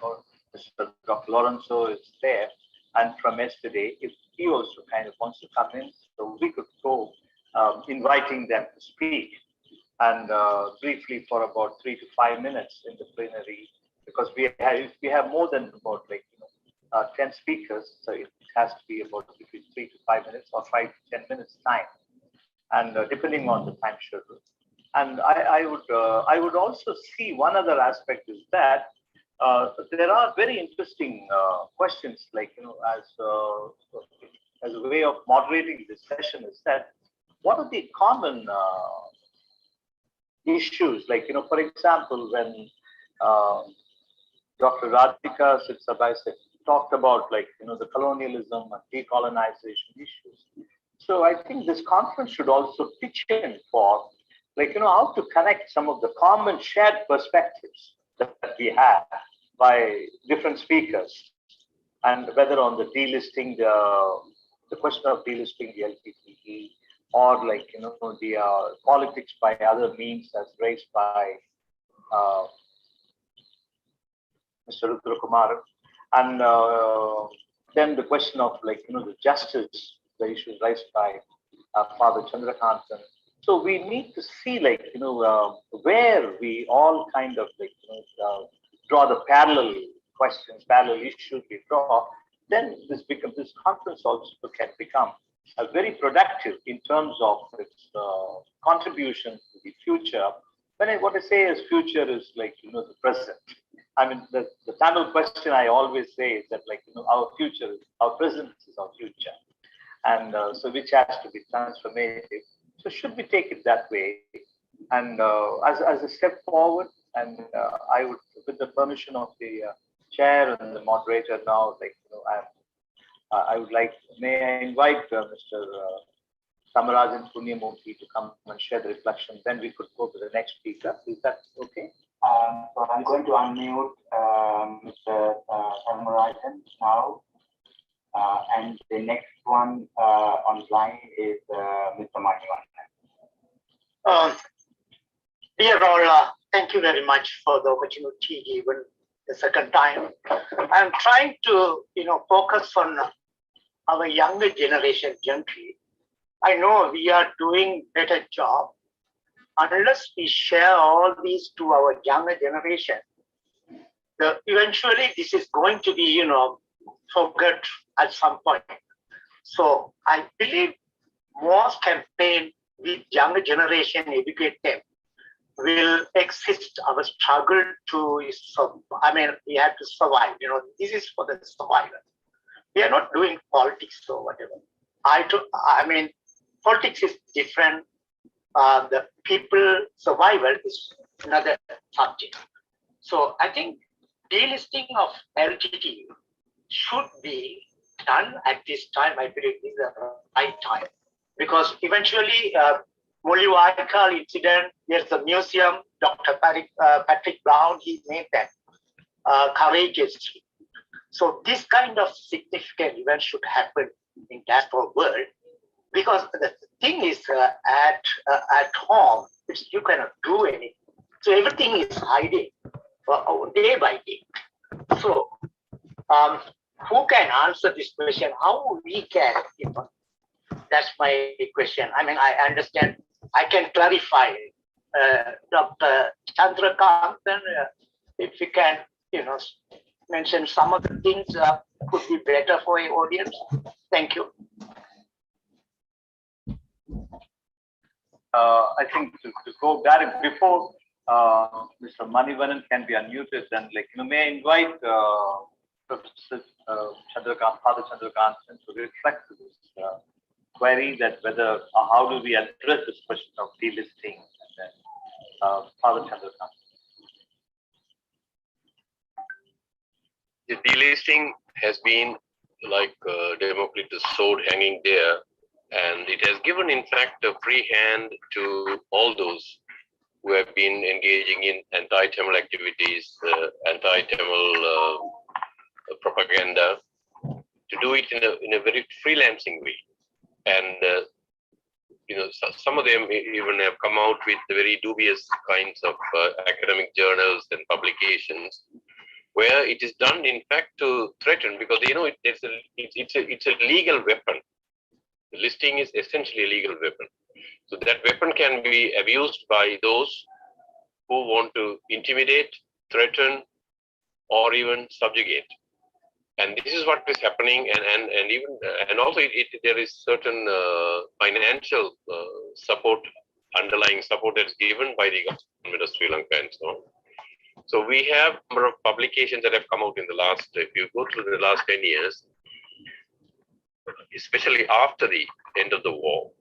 or Mr. Dr. Lorenzo is there, and from yesterday, if he also kind of wants to come in, so we could go inviting them to speak, and briefly for about 3 to 5 minutes in the plenary, because we have more than about 10 speakers, so it has to be about between 3 to 5 minutes or 5 to 10 minutes time, and depending on the time schedule. And I would also see one other aspect is that there are very interesting questions, as a way of moderating this session, is that what are the common issues, for example, when Dr. Radhika Sabeshan talked about the colonialism and decolonization issues. So I think this conference should also pitch in for how to connect some of the common shared perspectives that we have by different speakers. and whether on the delisting, the question of delisting the LTTE, or like, you know, the politics by other means as raised by Mr. Rudra Kumar, and then the question of, like, you know, the justice, the issues raised by Father Chandrakantan. So we need to see, like, you know, where we all kind of, like, you know, draw the parallel questions, parallel issues we draw. Then this conference also can become very productive in terms of its contribution to the future. What I say is future is, like, you know, the present. I mean, the Tamil question I always say is that, like, you know, our future, our present is our future. And so which has to be transformative. So should we take it that way? And as a step forward, and I would, with the permission of the chair and the moderator now, like, you know, I would like, may I invite Mr. Samarajan Punyamurthy to come and share the reflection. Then we could go to the next speaker. Is that okay? So I'm going to unmute Mr. Samarajan now. And the next one online is Mr. Manivannan. Dear all, thank you very much for the opportunity given the second time. I'm trying to, you know, focus on our younger generation gently. I know we are doing better job. Unless we share all these to our younger generation, eventually this is going to be, you know, forget at some point. So I believe more campaign with younger generation, educate them, will exist our struggle to, I mean, we have to survive, you know, this is for the survival. We are not doing politics or whatever. I mean, politics is different. The people survival is another subject. So I think delisting of LTT should be done at this time. I believe this is the right time, because eventually Mullawaikal incident, there's a museum, Dr. Patrick Brown, he made that courageously. So this kind of significant event should happen in that world, because the thing is at home, you cannot do anything. So everything is hiding day by day. So who can answer this question? How we can, you know, that's my question. I mean, I understand, I can clarify. Dr. Chandrakantan, if you can, you know, mention some of the things could be better for your audience. Thank you. I think to go direct before Mr. Manivannan can be unmuted, then, like, you know, may I invite Professor Chandrakant, Father Chandrakantan, to reflect to this query that whether how do we address this question of delisting, and then Father Chandrakantan. The delisting has been like Democritus' sword hanging there, and it has given, in fact, a free hand to all those who have been engaging in anti-Tamil activities, anti-Tamil propaganda, to do it in a very freelancing way. And you know, some of them even have come out with very dubious kinds of academic journals and publications, where it is done, in fact, to threaten, because, you know, it's a legal weapon. The listing is essentially a legal weapon. So that weapon can be abused by those who want to intimidate, threaten, or even subjugate. And this is what is happening, and even and also there is certain financial support, underlying support that's given by the government of Sri Lanka and so on. So we have a number of publications that have come out in the last, if you go through the last 10 years, especially after the end of the war,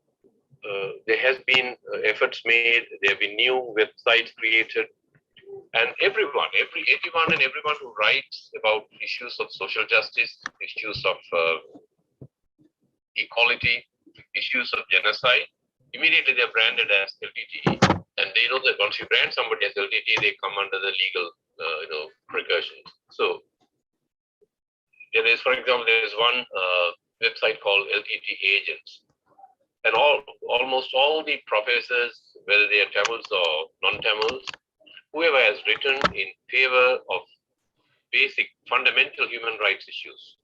there has been efforts made, there have been new websites created, and anyone who writes about issues of social justice, issues of equality, issues of genocide, immediately they're branded as LTTE. And they know that once you brand somebody as LTTE, they come under the legal, you know, precautions. So there there's, for example, there is one website called LTT Agents, and almost all the professors, whether they are Tamils or non-Tamils, whoever has written in favor of basic fundamental human rights issues,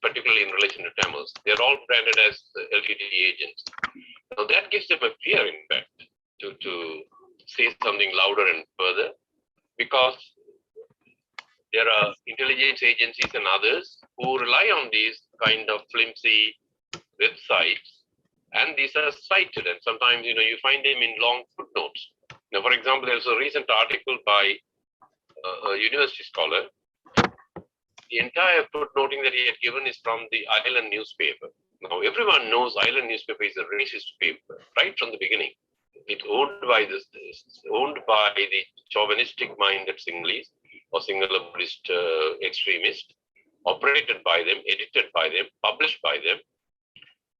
particularly in relation to Tamils, they're all branded as LTT agents. Now that gives them a fear, in fact, to say something louder and further, because there are intelligence agencies and others who rely on these kind of flimsy websites, and these are cited, and sometimes you find them in long footnotes. Now, for example, there's a recent article by a university scholar. The entire footnoting that he had given is from the Island newspaper. Now, everyone knows Island newspaper is a racist paper right from the beginning. It's owned by the chauvinistic-minded Sinhalese or Sinhalist extremists, operated by them, edited by them, published by them,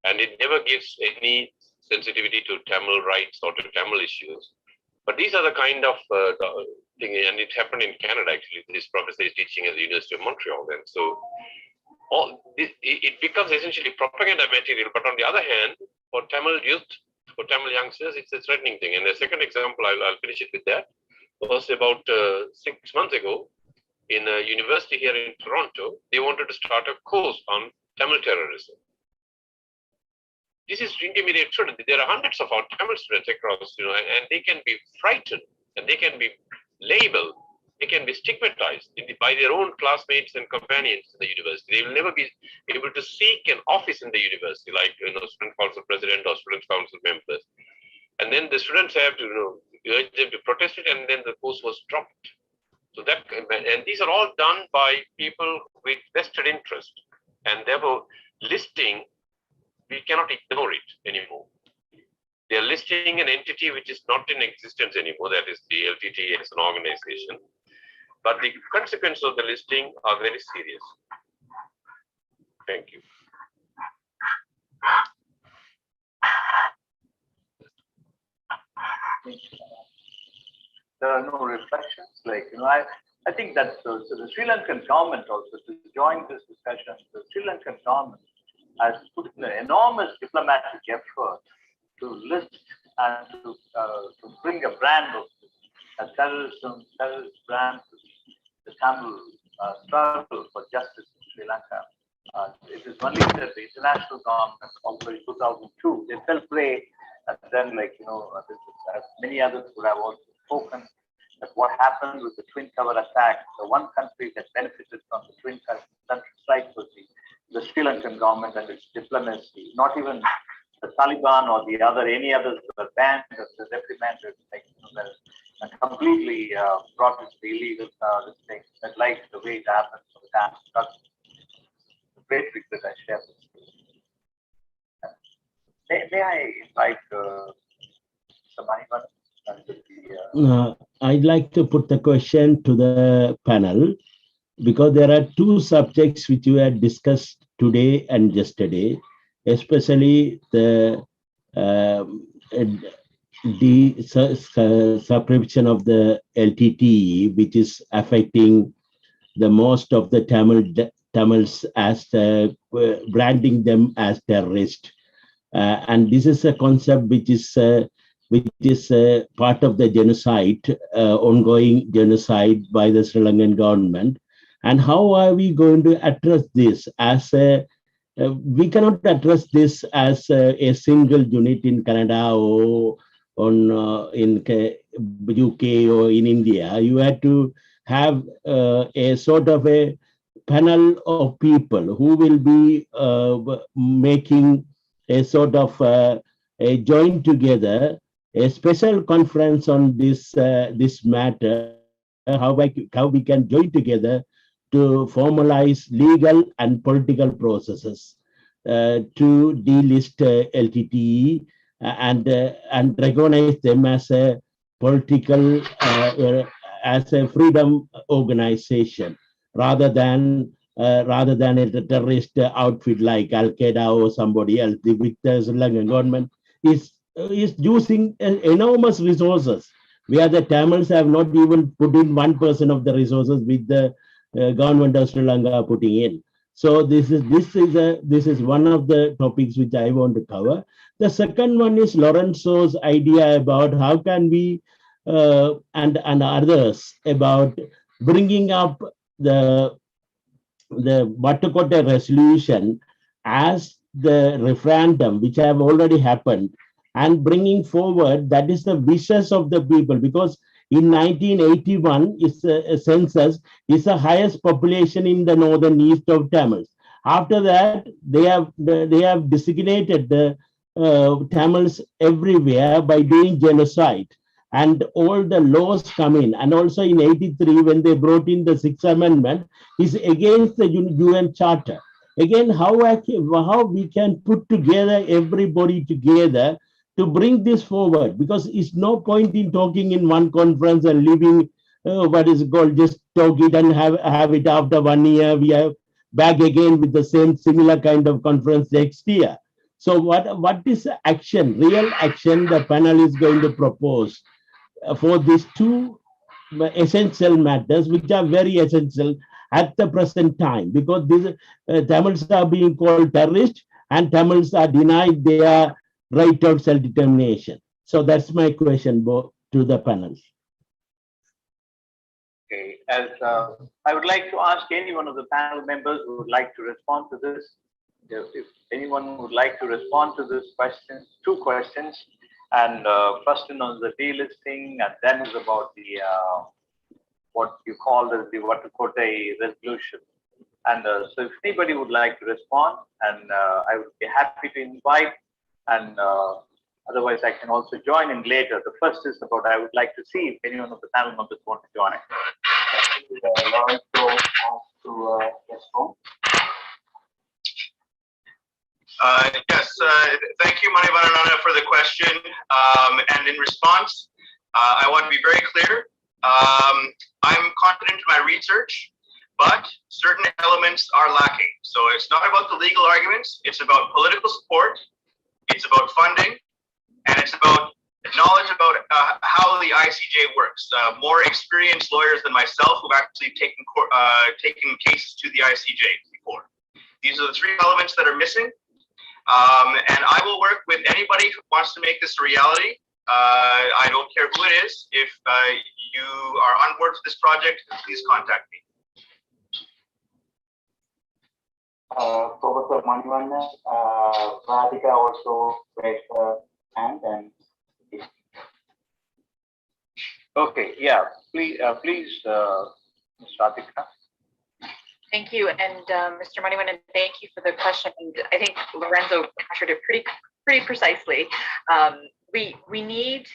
and it never gives any sensitivity to Tamil rights or to Tamil issues. But these are the kind of thing, and it happened in Canada actually. This professor is teaching at the University of Montreal, and so it becomes essentially propaganda material. But on the other hand, for Tamil youth, for Tamil youngsters, it's a threatening thing. And the second example, I'll finish it with that, was about 6 months ago in a university here in Toronto. They wanted to start a course on Tamil terrorism. This is to intimidate students. There are hundreds of our Tamil students across, and they can be frightened, and they can be labeled, they can be stigmatized by their own classmates and companions in the university. They will never be able to seek an office in the university, like student council president or student council members. And then the students have to urge them to protest it, and then the course was dropped. So that, and these are all done by people with vested interest, and therefore listing, we cannot ignore it anymore. They are listing an entity which is not in existence anymore, that is the LTT as an organization. But the consequences of the listing are very serious. Thank you. There are no reflections, I think that so the Sri Lankan government also, to join this discussion, the Sri Lankan government has put in an enormous diplomatic effort to list and to bring a brand of a terrorist brand to the Tamil struggle for justice in Sri Lanka. It is only that the international government, also in 2002, they fell prey, and then as many others would have also spoken, that what happened with the Twin Tower attack, the one country that benefited from the Twin Tower strike was the Sri Lankan government and its diplomacy. Not even the Taliban or any others were banned or reprimanded, and completely brought it to the illegal thing, that like the way it happened for the Tamil struggle. The great regret I share with you. May I invite Samanivan? I'd like to put the question to the panel, because there are two subjects which we had discussed today and yesterday, especially the subscription of the LTTE, which is affecting the most of the Tamils as branding them as terrorists. And this is a concept which is part of the genocide, ongoing genocide by the Sri Lankan government. And how are we going to address this as we cannot address this as a single unit in Canada or in UK or in India. You had to have a sort of a panel of people who will be making a sort of a join together, a special conference on this matter, how we can join together to formalize legal and political processes to delist LTTE and recognize them as a political, as a freedom organization, rather than a terrorist outfit like Al Qaeda or somebody else. The Sri Lankan government is using enormous resources, where the Tamils have not even put in 1% of the resources with the government of Sri Lanka putting in. So this is one of the topics which I want to cover. The second one is Lorenzo's idea about how can we and others about bringing up the Vatukotte resolution as the referendum, which have already happened, and bringing forward that is the wishes of the people, because in 1981 is a census is the highest population in the northern east of Tamils. After that, they have designated the Tamils everywhere by doing genocide, and all the laws come in. And also in 83, when they brought in the Sixth Amendment, is against the UN Charter. Again, how we can put together everybody together to bring this forward, because it's no point in talking in one conference and leaving what is called just talk it and have it after 1 year. We are back again with the same similar kind of conference next year. So what is action, real action the panel is going to propose for these two essential matters, which are very essential at the present time, because these Tamils are being called terrorists and Tamils are denied their right of self-determination. So that's my question to the panel. Okay, as I would like to ask any one of the panel members who would like to respond to this. If anyone would like to respond to this question, two questions, and first one on the delisting, and then is about the what you call as the Vatukotte resolution. And so if anybody would like to respond, and I would be happy to invite, and otherwise I can also join in later. The first is about, I would like to see if any one of the panel members want to join. Yes, thank you, Manivananana, for the question. And in response, I want to be very clear. I'm confident in my research, but certain elements are lacking. So it's not about the legal arguments, it's about political support, it's about funding, and it's about knowledge about how the ICJ works. More experienced lawyers than myself who've actually taken cases to the ICJ before. These are the three elements that are missing. And I will work with anybody who wants to make this a reality. I don't care who it is. If you are on board for this project, please contact me. Professor Manivannan, Radhika also raised her hand. And okay, yeah, please, Ms. Radhika. Thank you, and Mr. Manivannan, thank you for the question. And I think Lorenzo captured it pretty precisely. We need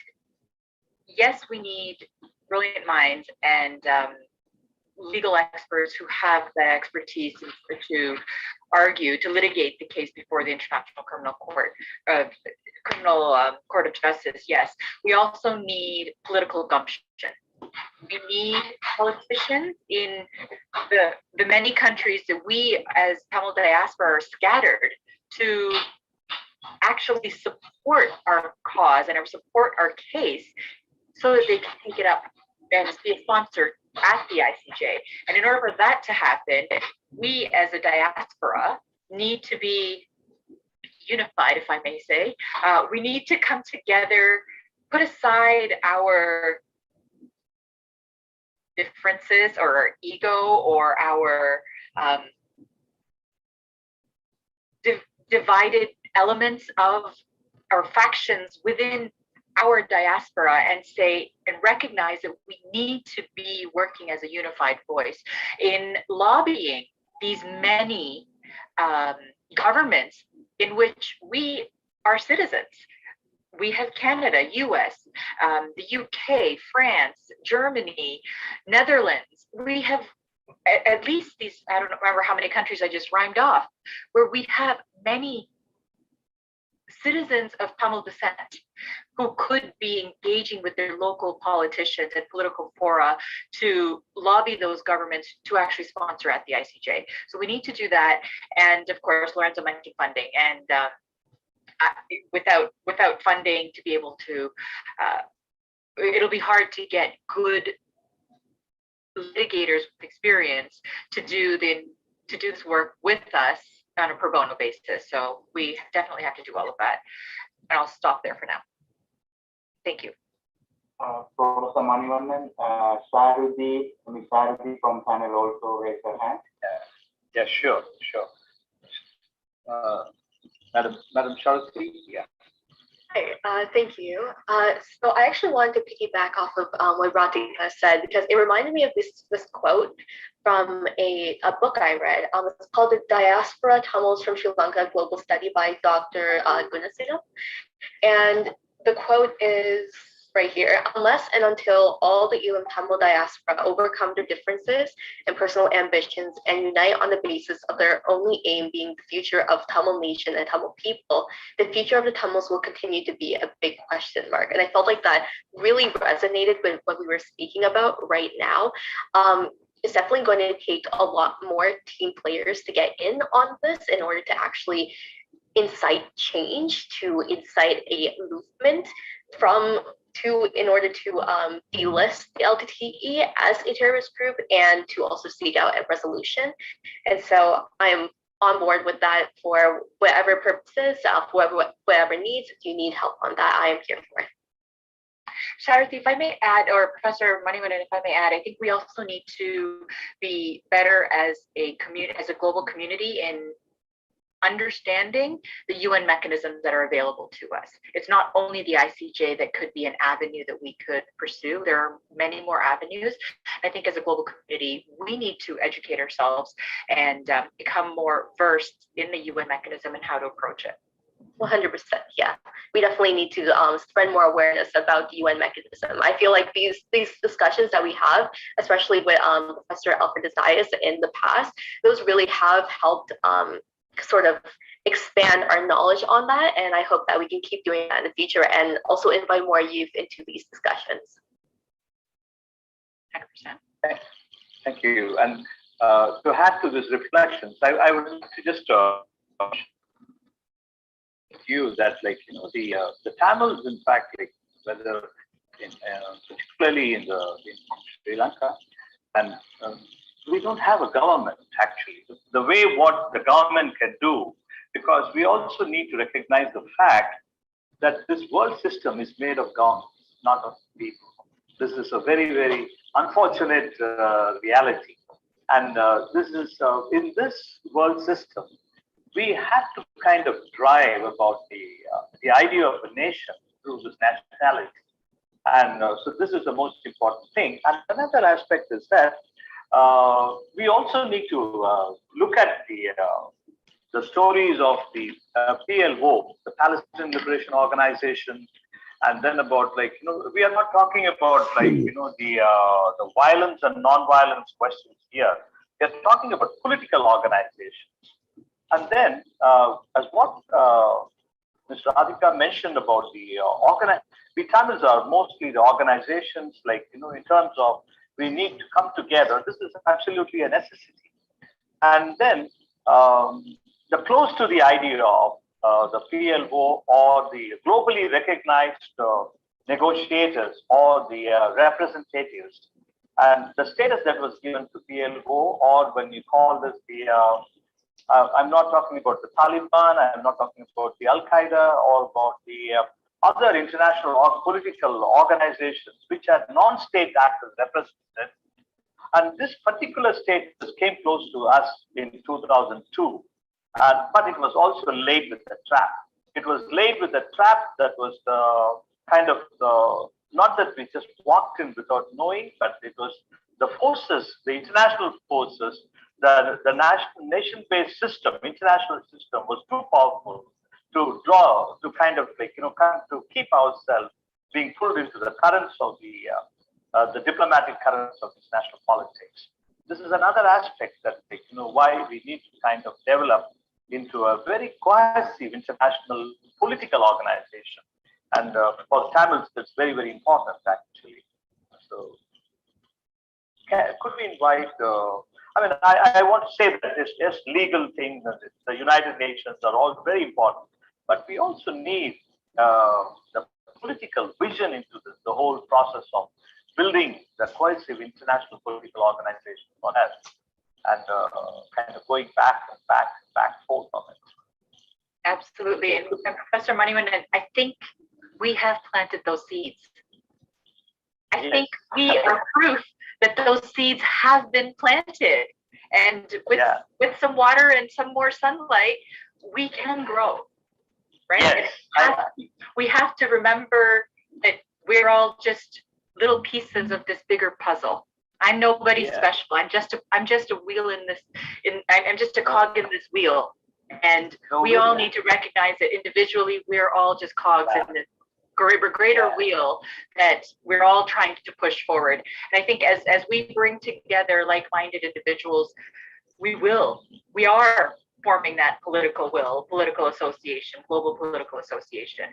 brilliant minds and legal experts who have that expertise to argue, to litigate the case before the International Criminal Court, Court of Justice. Yes, we also need political gumption. We need politicians in the many countries that we as Tamil diaspora are scattered to actually support our cause and support our case so that they can take it up and be a sponsor at the ICJ. And in order for that to happen, we as a diaspora need to be unified, if I may say. We need to come together, put aside our differences or our ego or our divided elements of our factions within our diaspora and say and recognize that we need to be working as a unified voice in lobbying these many governments in which we are citizens. We have Canada, US, the UK, France, Germany, Netherlands. We have at least these, I don't remember how many countries I just rhymed off, where we have many citizens of Tamil descent who could be engaging with their local politicians and political fora to lobby those governments to actually sponsor at the ICJ. So we need to do that. And of course, Lorenzo mentioned funding, and without funding to be able to, it'll be hard to get good litigators with experience to do the to do this work with us on a pro bono basis. So we definitely have to do all of that. And I'll stop there for now. Thank you. Professor Manivannan, Sharuti from panel also raised her hand. Yeah, sure. Madam Sharuti, yeah. Hi, thank you. So I actually wanted to piggyback off of what Radhika said, because it reminded me of this quote from a book I read. It's called The Diaspora Tamils from Sri Lanka Global Study by Dr. Gunasingam. And the quote is right here: unless and until all the Elam Tamil diaspora overcome their differences and personal ambitions and unite on the basis of their only aim being the future of Tamil nation and Tamil people, the future of the Tamils will continue to be a big question mark. And I felt like that really resonated with what we were speaking about right now. It's definitely going to take a lot more team players to get in on this in order to actually incite change, to incite a movement in order to delist the LTTE as a terrorist group and to also seek out a resolution. And so I'm on board with that for whatever purposes, whatever needs. If you need help on that, I am here for it. Sharuti, if I may add, or Professor Manivannan, if I may add, I think we also need to be better as a global community in understanding the UN mechanisms that are available to us. It's not only the ICJ that could be an avenue that we could pursue. There are many more avenues. I think as a global community, we need to educate ourselves and become more versed in the UN mechanism and how to approach it. 100%, yeah. We definitely need to spread more awareness about the UN mechanism. I feel like these discussions that we have, especially with Professor Alfred Zayas in the past, those really have helped sort of expand our knowledge on that, and I hope that we can keep doing that in the future and also invite more youth into these discussions. 100%. Thank you. And to add to this reflections, I would like to just you that, like, you know, the Tamils, in fact, like, whether in particularly in Sri Lanka, and we don't have a government actually. The way what the government can do, because we also need to recognize the fact that this world system is made of governments, not of people. This is a very, very unfortunate reality. And this is in this world system, we have to kind of drive about the idea of a nation through this nationality. And so this is the most important thing. And another aspect is that we also need to look at the stories of the PLO, the Palestinian Liberation Organization, and then about, like, you know, we are not talking about, like, you know, the violence and non-violence questions here. We are talking about political organizations. And then, as what Mr. Radhika mentioned about the Tamils are mostly the organizations, like, you know, in terms of we need to come together. This is absolutely a necessity. And then the close to the idea of the PLO or the globally recognized negotiators or the representatives, and the status that was given to PLO, or when you call this I'm not talking about the Taliban, I'm not talking about the Al-Qaeda or about the other international or political organizations which are non-state actors represented. And this particular status came close to us in 2002, but it was also laid with a trap. It was laid with a trap that was kind of not that we just walked in without knowing, but it was the forces, the international forces, the nation-based system, international system was too powerful to draw, to kind of, like, you know, kind of to keep ourselves being pulled into the currents of the diplomatic currents of international politics. This is another aspect that, like, you know, why we need to kind of develop into a very cohesive international political organization. And for Tamils, it's very, very important actually. So, could we invite? I mean, I want to say that this just legal things, the United Nations are all very important, but we also need the political vision into this, the whole process of building the cohesive international political organization on us. and kind of going back and back forth on it. Absolutely. And Professor Manivannan, I think we have planted those seeds. I think we are proof that those seeds have been planted. And with some water and some more sunlight, we can grow, right? Yes. We have to remember that we're all just little pieces of this bigger puzzle. I'm nobody special. I'm just a wheel in this. I'm just a cog in this wheel. And we all need to recognize that individually we're all just cogs in this greater wheel that we're all trying to push forward. And I think as we bring together like-minded individuals, we are forming that political association, global political association.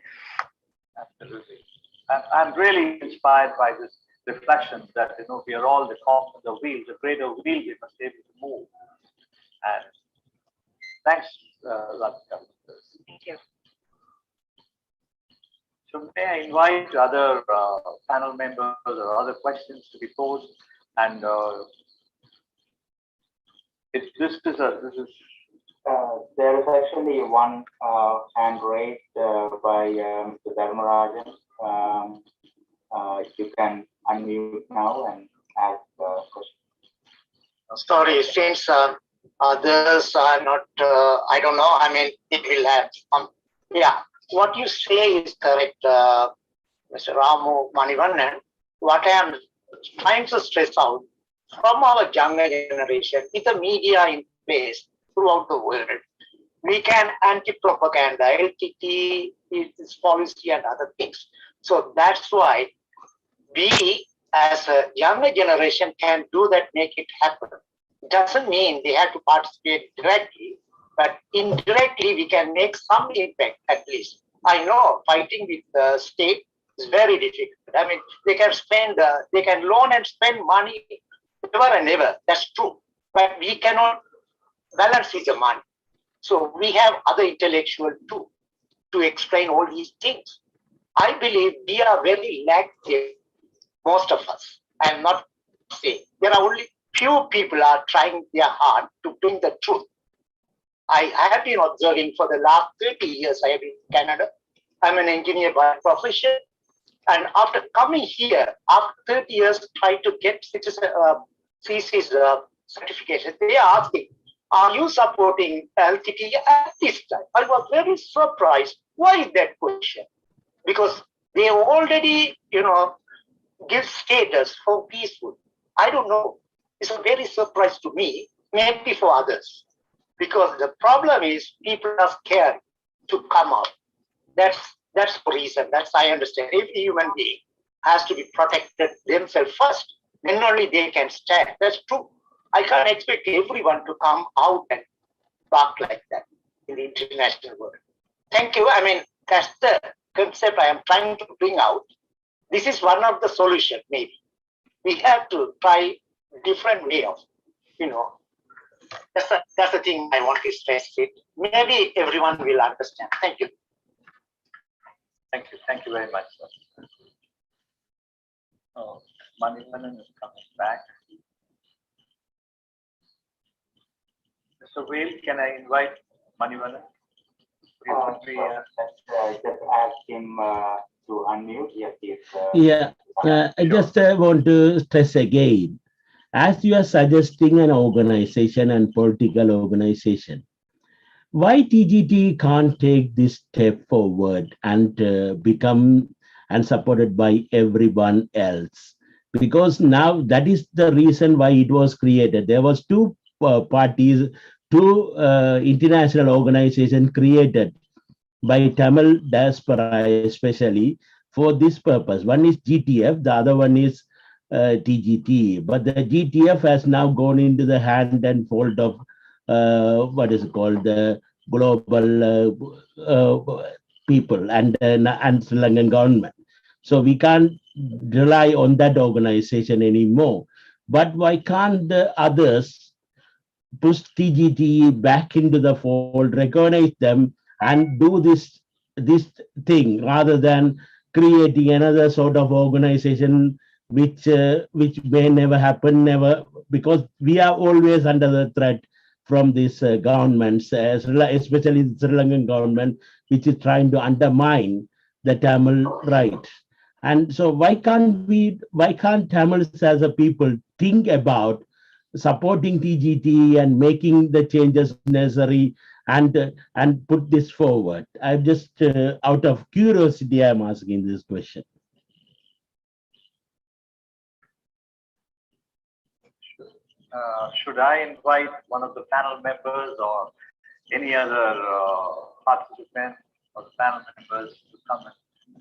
Absolutely. I'm really inspired by this reflection that we are all the cogs of the wheel, the greater wheel we must be able to move. And thanks, Radhika. Thank you. So may I invite other panel members or other questions to be posed, and there is actually one hand raised by Mr. Dharmarajan. You can unmute now and ask the question. Sorry, since others are not, I don't know, I mean, it will have some, what you say is correct, Mr. Ramu Manivannan. What I am trying to stress out, from our younger generation, with the media in place throughout the world, we can anti-propaganda, LTT, its policy and other things. So that's why we as a younger generation can do that, make it happen. Doesn't mean they have to participate directly, but indirectly we can make some impact at least. I know fighting with the state is very difficult. I mean, they can loan and spend money ever and ever. That's true. But we cannot balance with the money. So we have other intellectual too to explain all these things. I believe we are very lacking, most of us. I am not saying there are only few people are trying their hard to bring the truth. I have been observing for the last 30 years. I have been in Canada. I'm an engineer by profession. And after coming here, after 30 years, try to get CC's certification, they are asking, are you supporting LTT at this time? I was very surprised. Why is that question? Because they already, give status for peaceful. I don't know. It's a very surprise to me, maybe for others. Because the problem is people are scared to come out. That's the reason. I understand. Every human being has to be protected themselves first. Then only they can stand. That's true. I can't expect everyone to come out and talk like that in the international world. Thank you. I mean, that's the concept I am trying to bring out. This is one of the solutions, maybe. We have to try different way of, that's the thing I want to stress it. Maybe everyone will understand. Thank you. Thank you. Thank you very much, sir. Manivannan is coming back. Mr. Vail, can I invite Manivannan? Just ask him to unmute. Yes, I just want to stress again, as you are suggesting an organization and political organization, why TGT can't take this step forward and become and supported by everyone else? Because now that is the reason why it was created. There was two parties, two international organizations created by Tamil diaspora especially for this purpose. One is GTF, the other one is TGT. But the GTF has now gone into the hand and fold of what is called the global people and Sri Lankan government. So we can't rely on that organization anymore. But why can't the others push TGT back into the fold, recognize them, and do this thing rather than creating another sort of organization which may never happen, never, because we are always under the threat from these governments, especially the Sri Lankan government, which is trying to undermine the Tamil right. And so why can't Tamils as a people think about supporting TGT and making the changes necessary and put this forward? I'm just out of curiosity, I'm asking this question. Should I invite one of the panel members or any other participant or the panel members to come and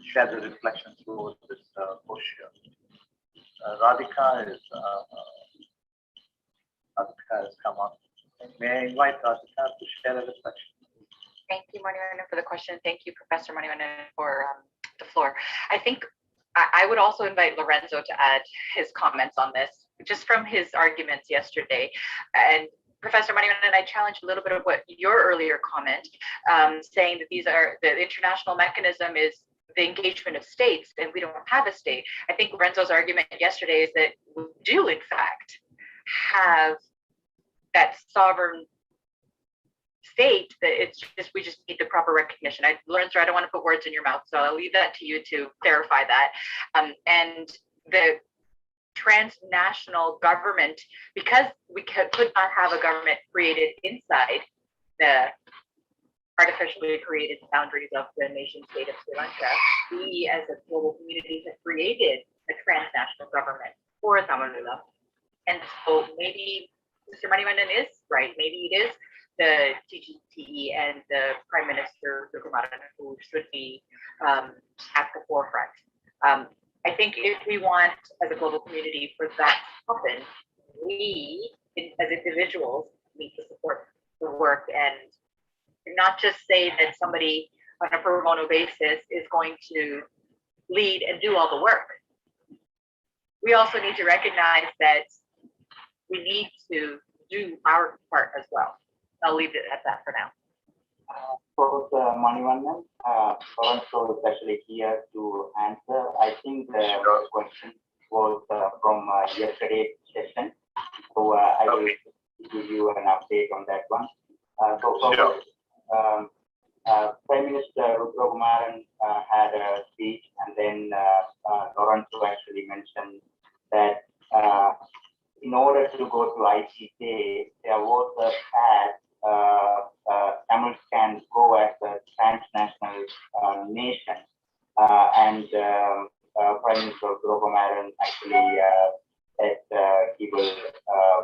share their reflections over this posture? Radhika has come up. May I invite Radhika to share a reflection? Thank you, Manivannan, for the question. Thank you, Professor Manivannan, for the floor. I think I would also invite Lorenzo to add his comments on this, just from his arguments yesterday. And Professor Manivannan, I challenge a little bit of what your earlier comment, saying that the international mechanism is the engagement of states, and we don't have a state. I think Lorenzo's argument yesterday is that we do, in fact, have that sovereign state, that we just need the proper recognition. Lorenzo, I don't want to put words in your mouth, so I'll leave that to you to clarify that. And the transnational government, because we could not have a government created inside the artificially created boundaries of the nation state of Sri Lanka, we as a global community have created a transnational government for Tamalula. And so maybe Mr. Manivannan is right. Maybe it is the TGT and the Prime Minister Rukumaran who should be at the forefront. I think if we want, as a global community, for that to happen, we, as individuals, need to support the work and not just say that somebody on a pro bono basis is going to lead and do all the work. We also need to recognize that we need to do our part as well. I'll leave it at that for now. For Manivannan, Lorenzo is actually here to answer. I think the question was from yesterday's session. So I will give you an update on that one. Prime Minister Rukumaran had a speech, and then Lorenzo actually mentioned that in order to go to ICJ, there was a path Tamils can go as a transnational nation, and Prime Minister Rukumaran actually said he will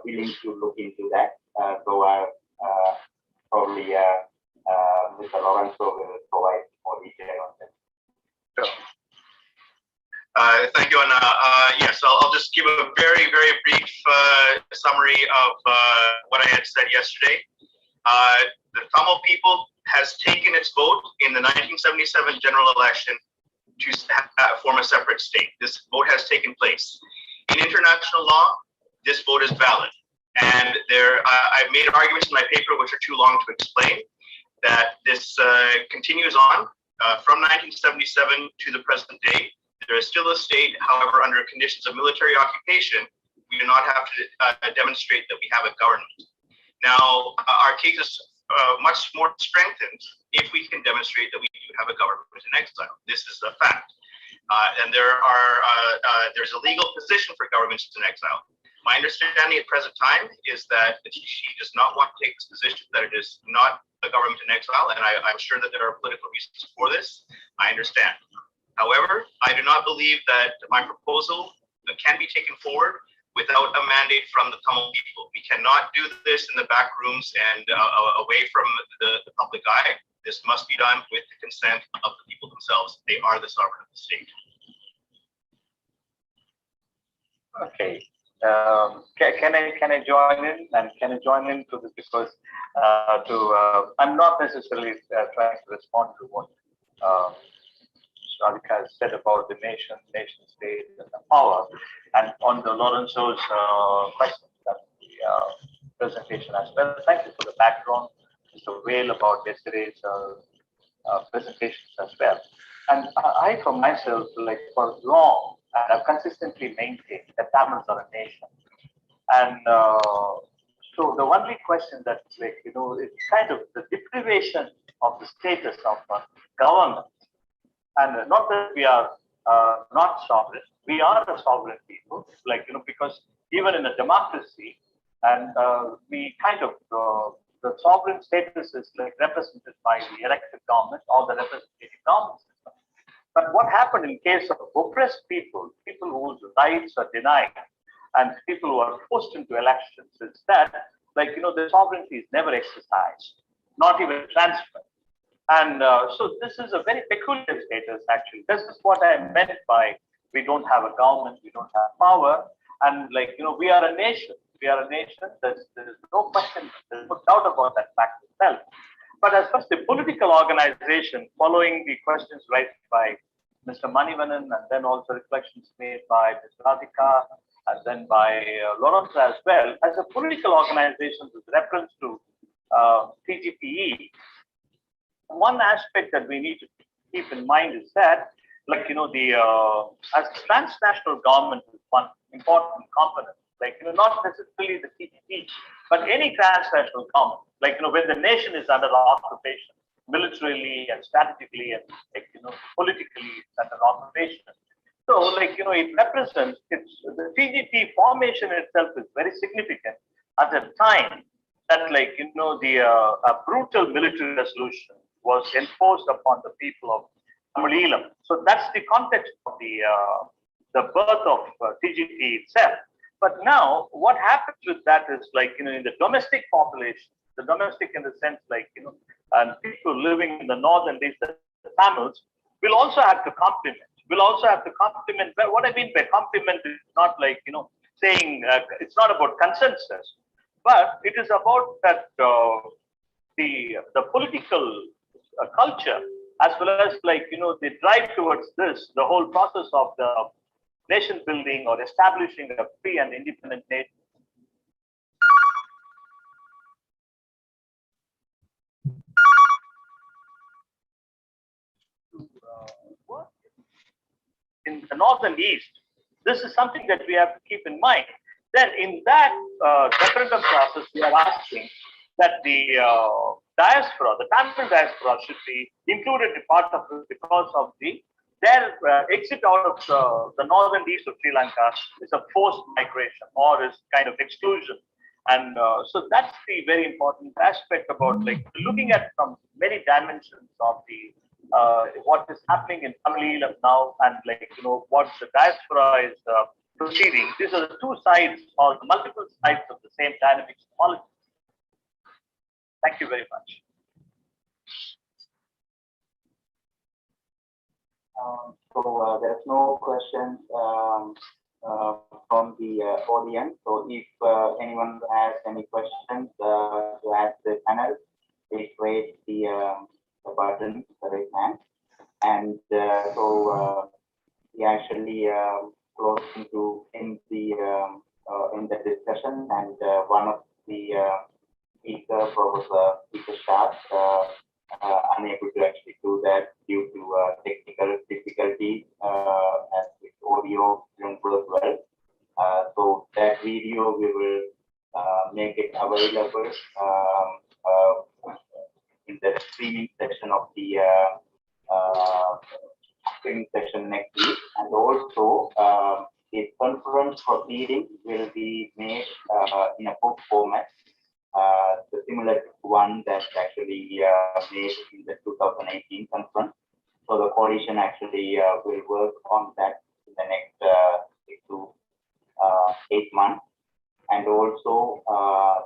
willing to look into that. So probably Mr. Lorenzo will provide more detail on that. Sure. Thank you, Anna. Yes, I'll just give a very, very brief summary of what I had said yesterday. The Tamil people has taken its vote in the 1977 general election to form a separate state. This vote has taken place. In international law, this vote is valid. And I've made arguments in my paper, which are too long to explain, that this continues on from 1977 to the present day. There is still a state, however, under conditions of military occupation, we do not have to demonstrate that we have a government. Now, our case is much more strengthened if we can demonstrate that we do have a government in exile. This is a fact. And there's a legal position for governments in exile. My understanding at present time is that the TGT does not want to take this position, that it is not a government in exile, and I'm sure that there are political reasons for this. I understand. However, I do not believe that my proposal can be taken forward without a mandate from the Tamil people. We cannot do this in the back rooms and away from the public eye. This must be done with the consent of the people themselves. They are the sovereign of the state. Okay. Can I join in? And can I join in to this, because I'm not necessarily trying to respond to what Radhika has said about the nation state and the power, and on the Lorenzo's question, that's the presentation as well. Thank you for the background, Mr. Vale, about yesterday's presentations as well. And I for myself, like for long, and have consistently maintained that Tamils are a nation. And so the only question that, like, it's kind of the deprivation of the status of government. And not that we are not sovereign, we are a sovereign people, like, because even in a democracy, and we kind of, the sovereign status is like represented by the elected government or the representative government system. But what happened in case of oppressed people, people whose rights are denied, and people who are forced into elections, is that, like, the sovereignty is never exercised, not even transferred. And so this is a very peculiar status, actually. This is what I meant by we don't have a government, we don't have power. And, like, we are a nation. We are a nation. There's no question, there's no doubt about that fact itself. But as far as the political organization, following the questions raised by Mr. Manivannan, and then also reflections made by Ms. Radhika, and then by Lawrence as well, as a political organization with reference to TGPE, one aspect that we need to keep in mind is that, like, as transnational government is one important component, like, not necessarily the TGP, but any transnational government, like, when the nation is under occupation, militarily and strategically and, like, politically it's under occupation. So, like, it represents, the TGP formation itself is very significant at a time that, like, a brutal military resolution was enforced upon the people of Tamil. So that's the context of the birth of TGP itself. But now, what happens with that is, like, in the domestic population, the domestic in the sense, like, and people living in the northern east, the Tamils, will also have to complement. Will also have to complement. What I mean by complement is not like, saying it's not about consensus, but it is about that the political culture, as well as, like, the drive towards this, the whole process of the nation building or establishing a free and independent nation. In the northern east, this is something that we have to keep in mind. Then in that referendum process, we are asking that the diaspora, the Tamil diaspora, should be included in part of it because of their exit out of the northern east of Sri Lanka is a forced migration or is kind of exclusion. And so that's the very important aspect about, like, looking at from many dimensions of the what is happening in Tamil now, and, like, what the diaspora is proceeding. These are the two sides or the multiple sides of the same dynamics of politics. Thank you very much. So there's no questions from the audience. So if anyone has any questions to ask the panel, please raise the button, the raise hand. And so we actually close in the discussion, and one of the speaker, Professor Peter Sharp, unable to actually do that due to technical difficulties, as with audio didn't work well. So that video we will make it available in the streaming section of the streaming section next week, and also the conference proceeding will be made in a book format, the similar one that actually made in the 2018 conference. So the coalition actually will work on that in the next 6 to 8 months, and also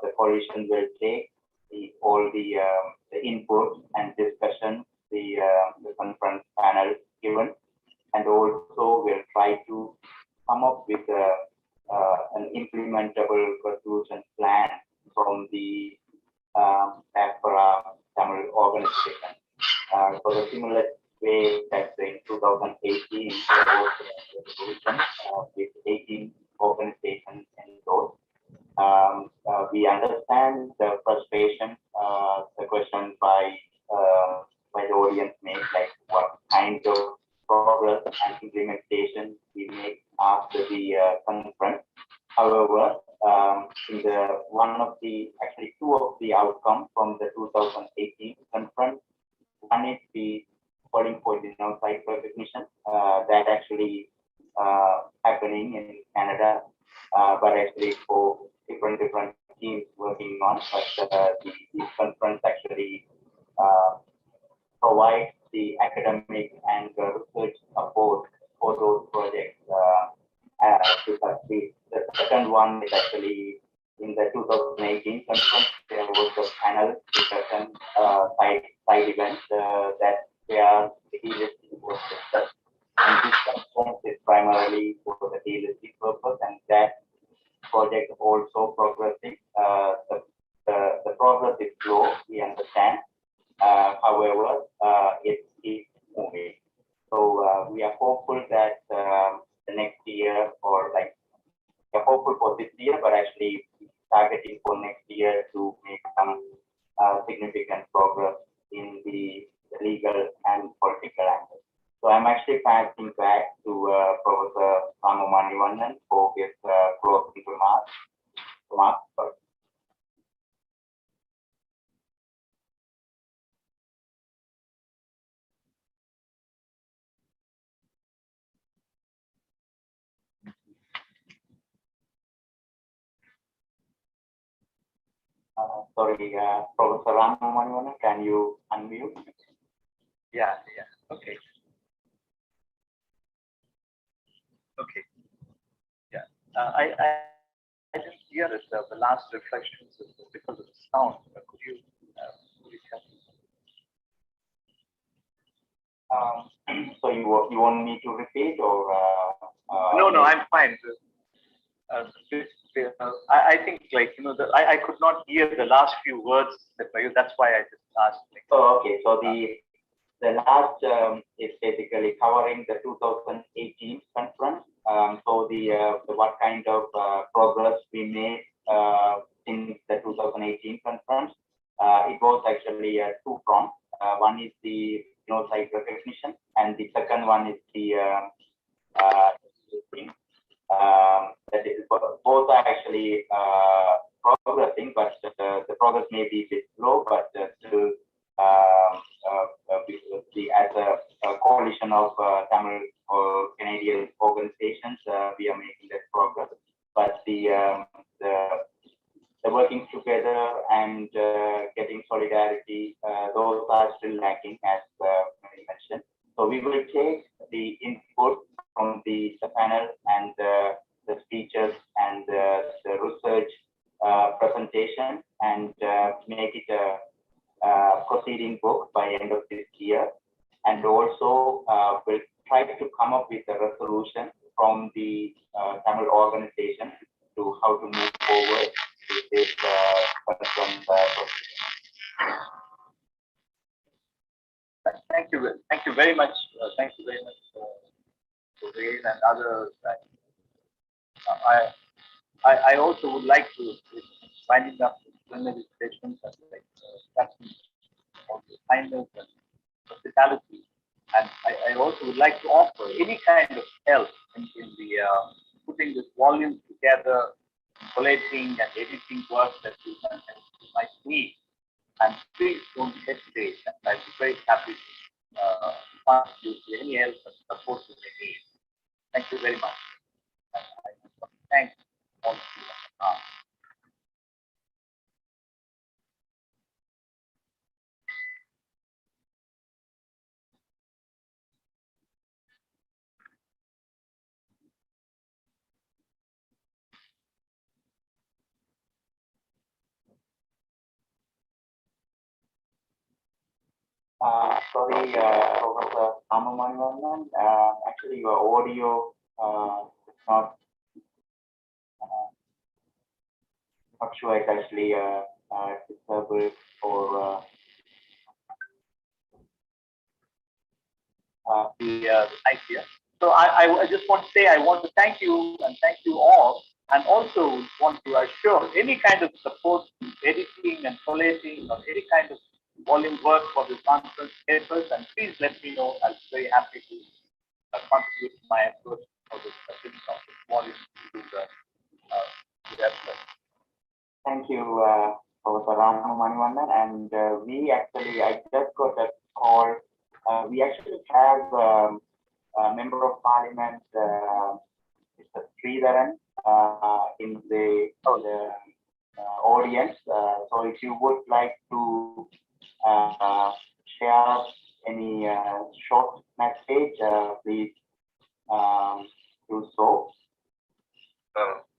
the coalition will take all the input and discussion the conference panel given, and also will try to come up with an implementable resolution plan from the diaspora Tamil organization. For the similar way that in 2018 there was a resolution with 18 organizations endorsed. We understand the frustration, the question by the audience made, like what kind of progress and implementation we make actually two of the outcomes from the 2018 conference. One is the polling for genocide recognition that actually happening in Canada, but actually for different teams working on. But the conference actually provides the academic and research support for those projects to succeed. The second one is actually in the 2018 conference, there was a panel discussion side event that where the delisting was discussed. And this conference is primarily for the delisting purpose, and that project also progressing. The progress is slow, we understand. However, it is moving. So we are hopeful that the next year, or like we are hopeful for this year, but actually targeting for next year to make some significant progress in the legal and political angle. So I'm actually passing back to Professor Rama Manivannan for his closing remarks. Sorry. Sorry, Professor Rama Manivannan, can you unmute? Yeah. Okay. Yeah. I didn't hear it, the last reflections because of the sound. Could you tell me? So you want me to repeat, or? No, I'm fine. I think, like, I could not hear the last few words that were used. That's why I just asked. Oh, okay. So the last is basically covering the 2018 conference. So the what kind of progress we made in the 2018 conference. It was actually two fronts. One is the genocide recognition, and the second one is the that is, both are actually progressing, but the progress may be a bit slow, but still as a coalition of Tamil or Canadian organizations, we are making that progress. But the working together and getting solidarity, those are still lacking, as Mary mentioned. So we will take the input from the panel and the speeches and the research presentation and make it a proceeding book by end of this year. And also we'll try to come up with a resolution from the Tamil organization to how to move forward with this Thank you very much. Thank you very much, Wayne and others. I also would like to finding up plenary statements and kindness and hospitality. And I also would like to offer any kind of help in the putting this volume together, collating and editing work that you might need. And please don't hesitate. And I'd be very happy to contribute to any help and support you may need. Thank you very much. And I want to thank all of you. Sorry, Professor Rama Manivannan, actually your audio is not sure it's actually disabled or the idea. So I just want to say I want to thank you and thank you all, and also want to assure any kind of support, editing and collating or any kind of volume work for the conference papers, and please let me know. I'll be very happy to contribute my approach for the printing of this volume to the website. Thank you, Professor Ramu Manivannan, and I just got a call. We actually have a member of parliament, Mr. Sridharan, in the audience. So if you would like to share any short message, please do so.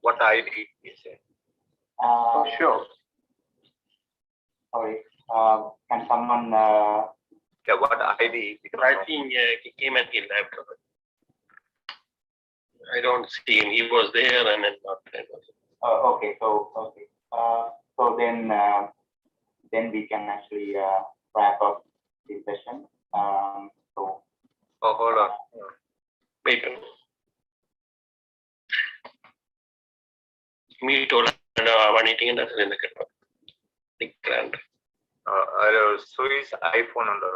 What ID is it? Sure. Sorry. Can someone? Yeah, what ID? I think he came and he left. I don't see him. He was there and then not there. Okay. So then we can actually wrap up the session. So. Oh, hold on. Wait. Me told one eating and that's in the grand. Swiss iPhone under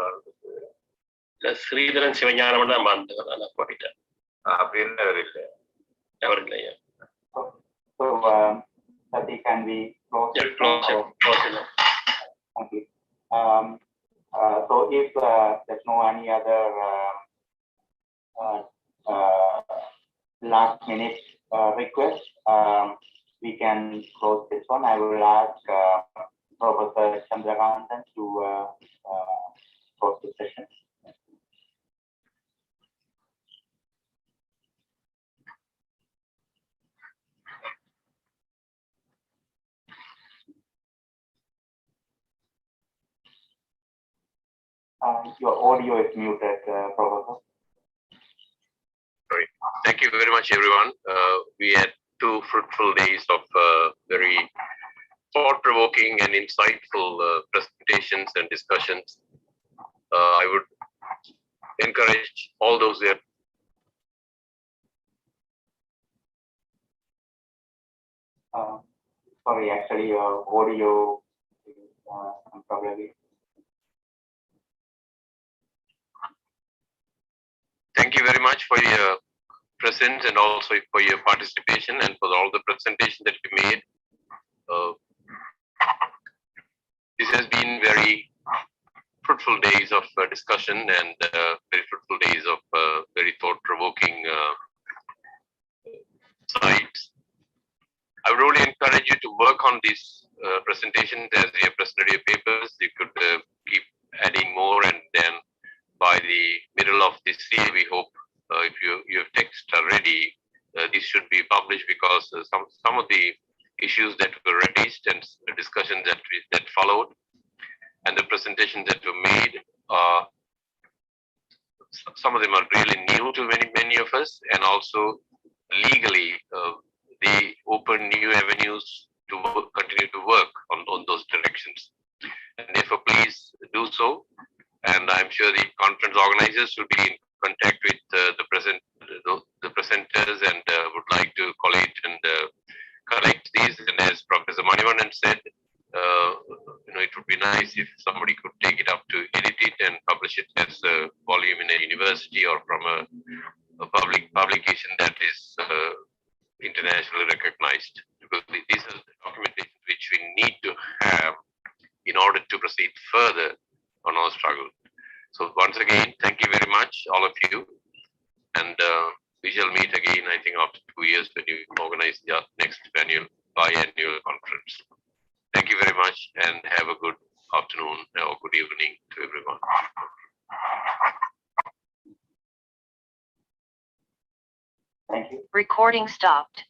the Sridharan Sivanyanam தான் நான் போயிட்டேன் அப்படின்னு அவர் இல்லையா So Sati, can we close? Yeah, close it. Thank you. So if there's no any other last minute request, we can close this one. I will ask Professor Chandrakantan to close the session. Your audio is muted, Professor. Sorry. Thank you very much, everyone. We had 2 fruitful days of very thought-provoking and insightful presentations and discussions. I would encourage all those that Sorry, actually, your audio is probably. Thank you very much for your presence and also for your participation and for all the presentation that you made. This has been very fruitful days of discussion and very fruitful days of very thought-provoking sites. I would really encourage you to work on these presentations as you have presented your papers. You could keep adding more, and then by the middle of this year, we hope if you have text already, this should be published, because some of the issues that were raised and the discussions that followed and the presentations that were made, some of them are really new to many of us, and also legally they open new avenues to continue to work on those directions. And therefore, please do so. And I'm sure the conference organizers will be in contact with the presenters and would like to collate and collect these. And as Professor Manivannan said, it would be nice if somebody could take it up to edit it and publish it as a volume in a university or from a publication that is internationally recognized. Because these are the documentation which we need to have in order to proceed further on our struggle. So once again, thank you very much, all of you. And we shall meet again, I think, after 2 years when you organize the next biannual conference. Thank you very much and have a good afternoon or good evening to everyone. Thank you. Recording stopped.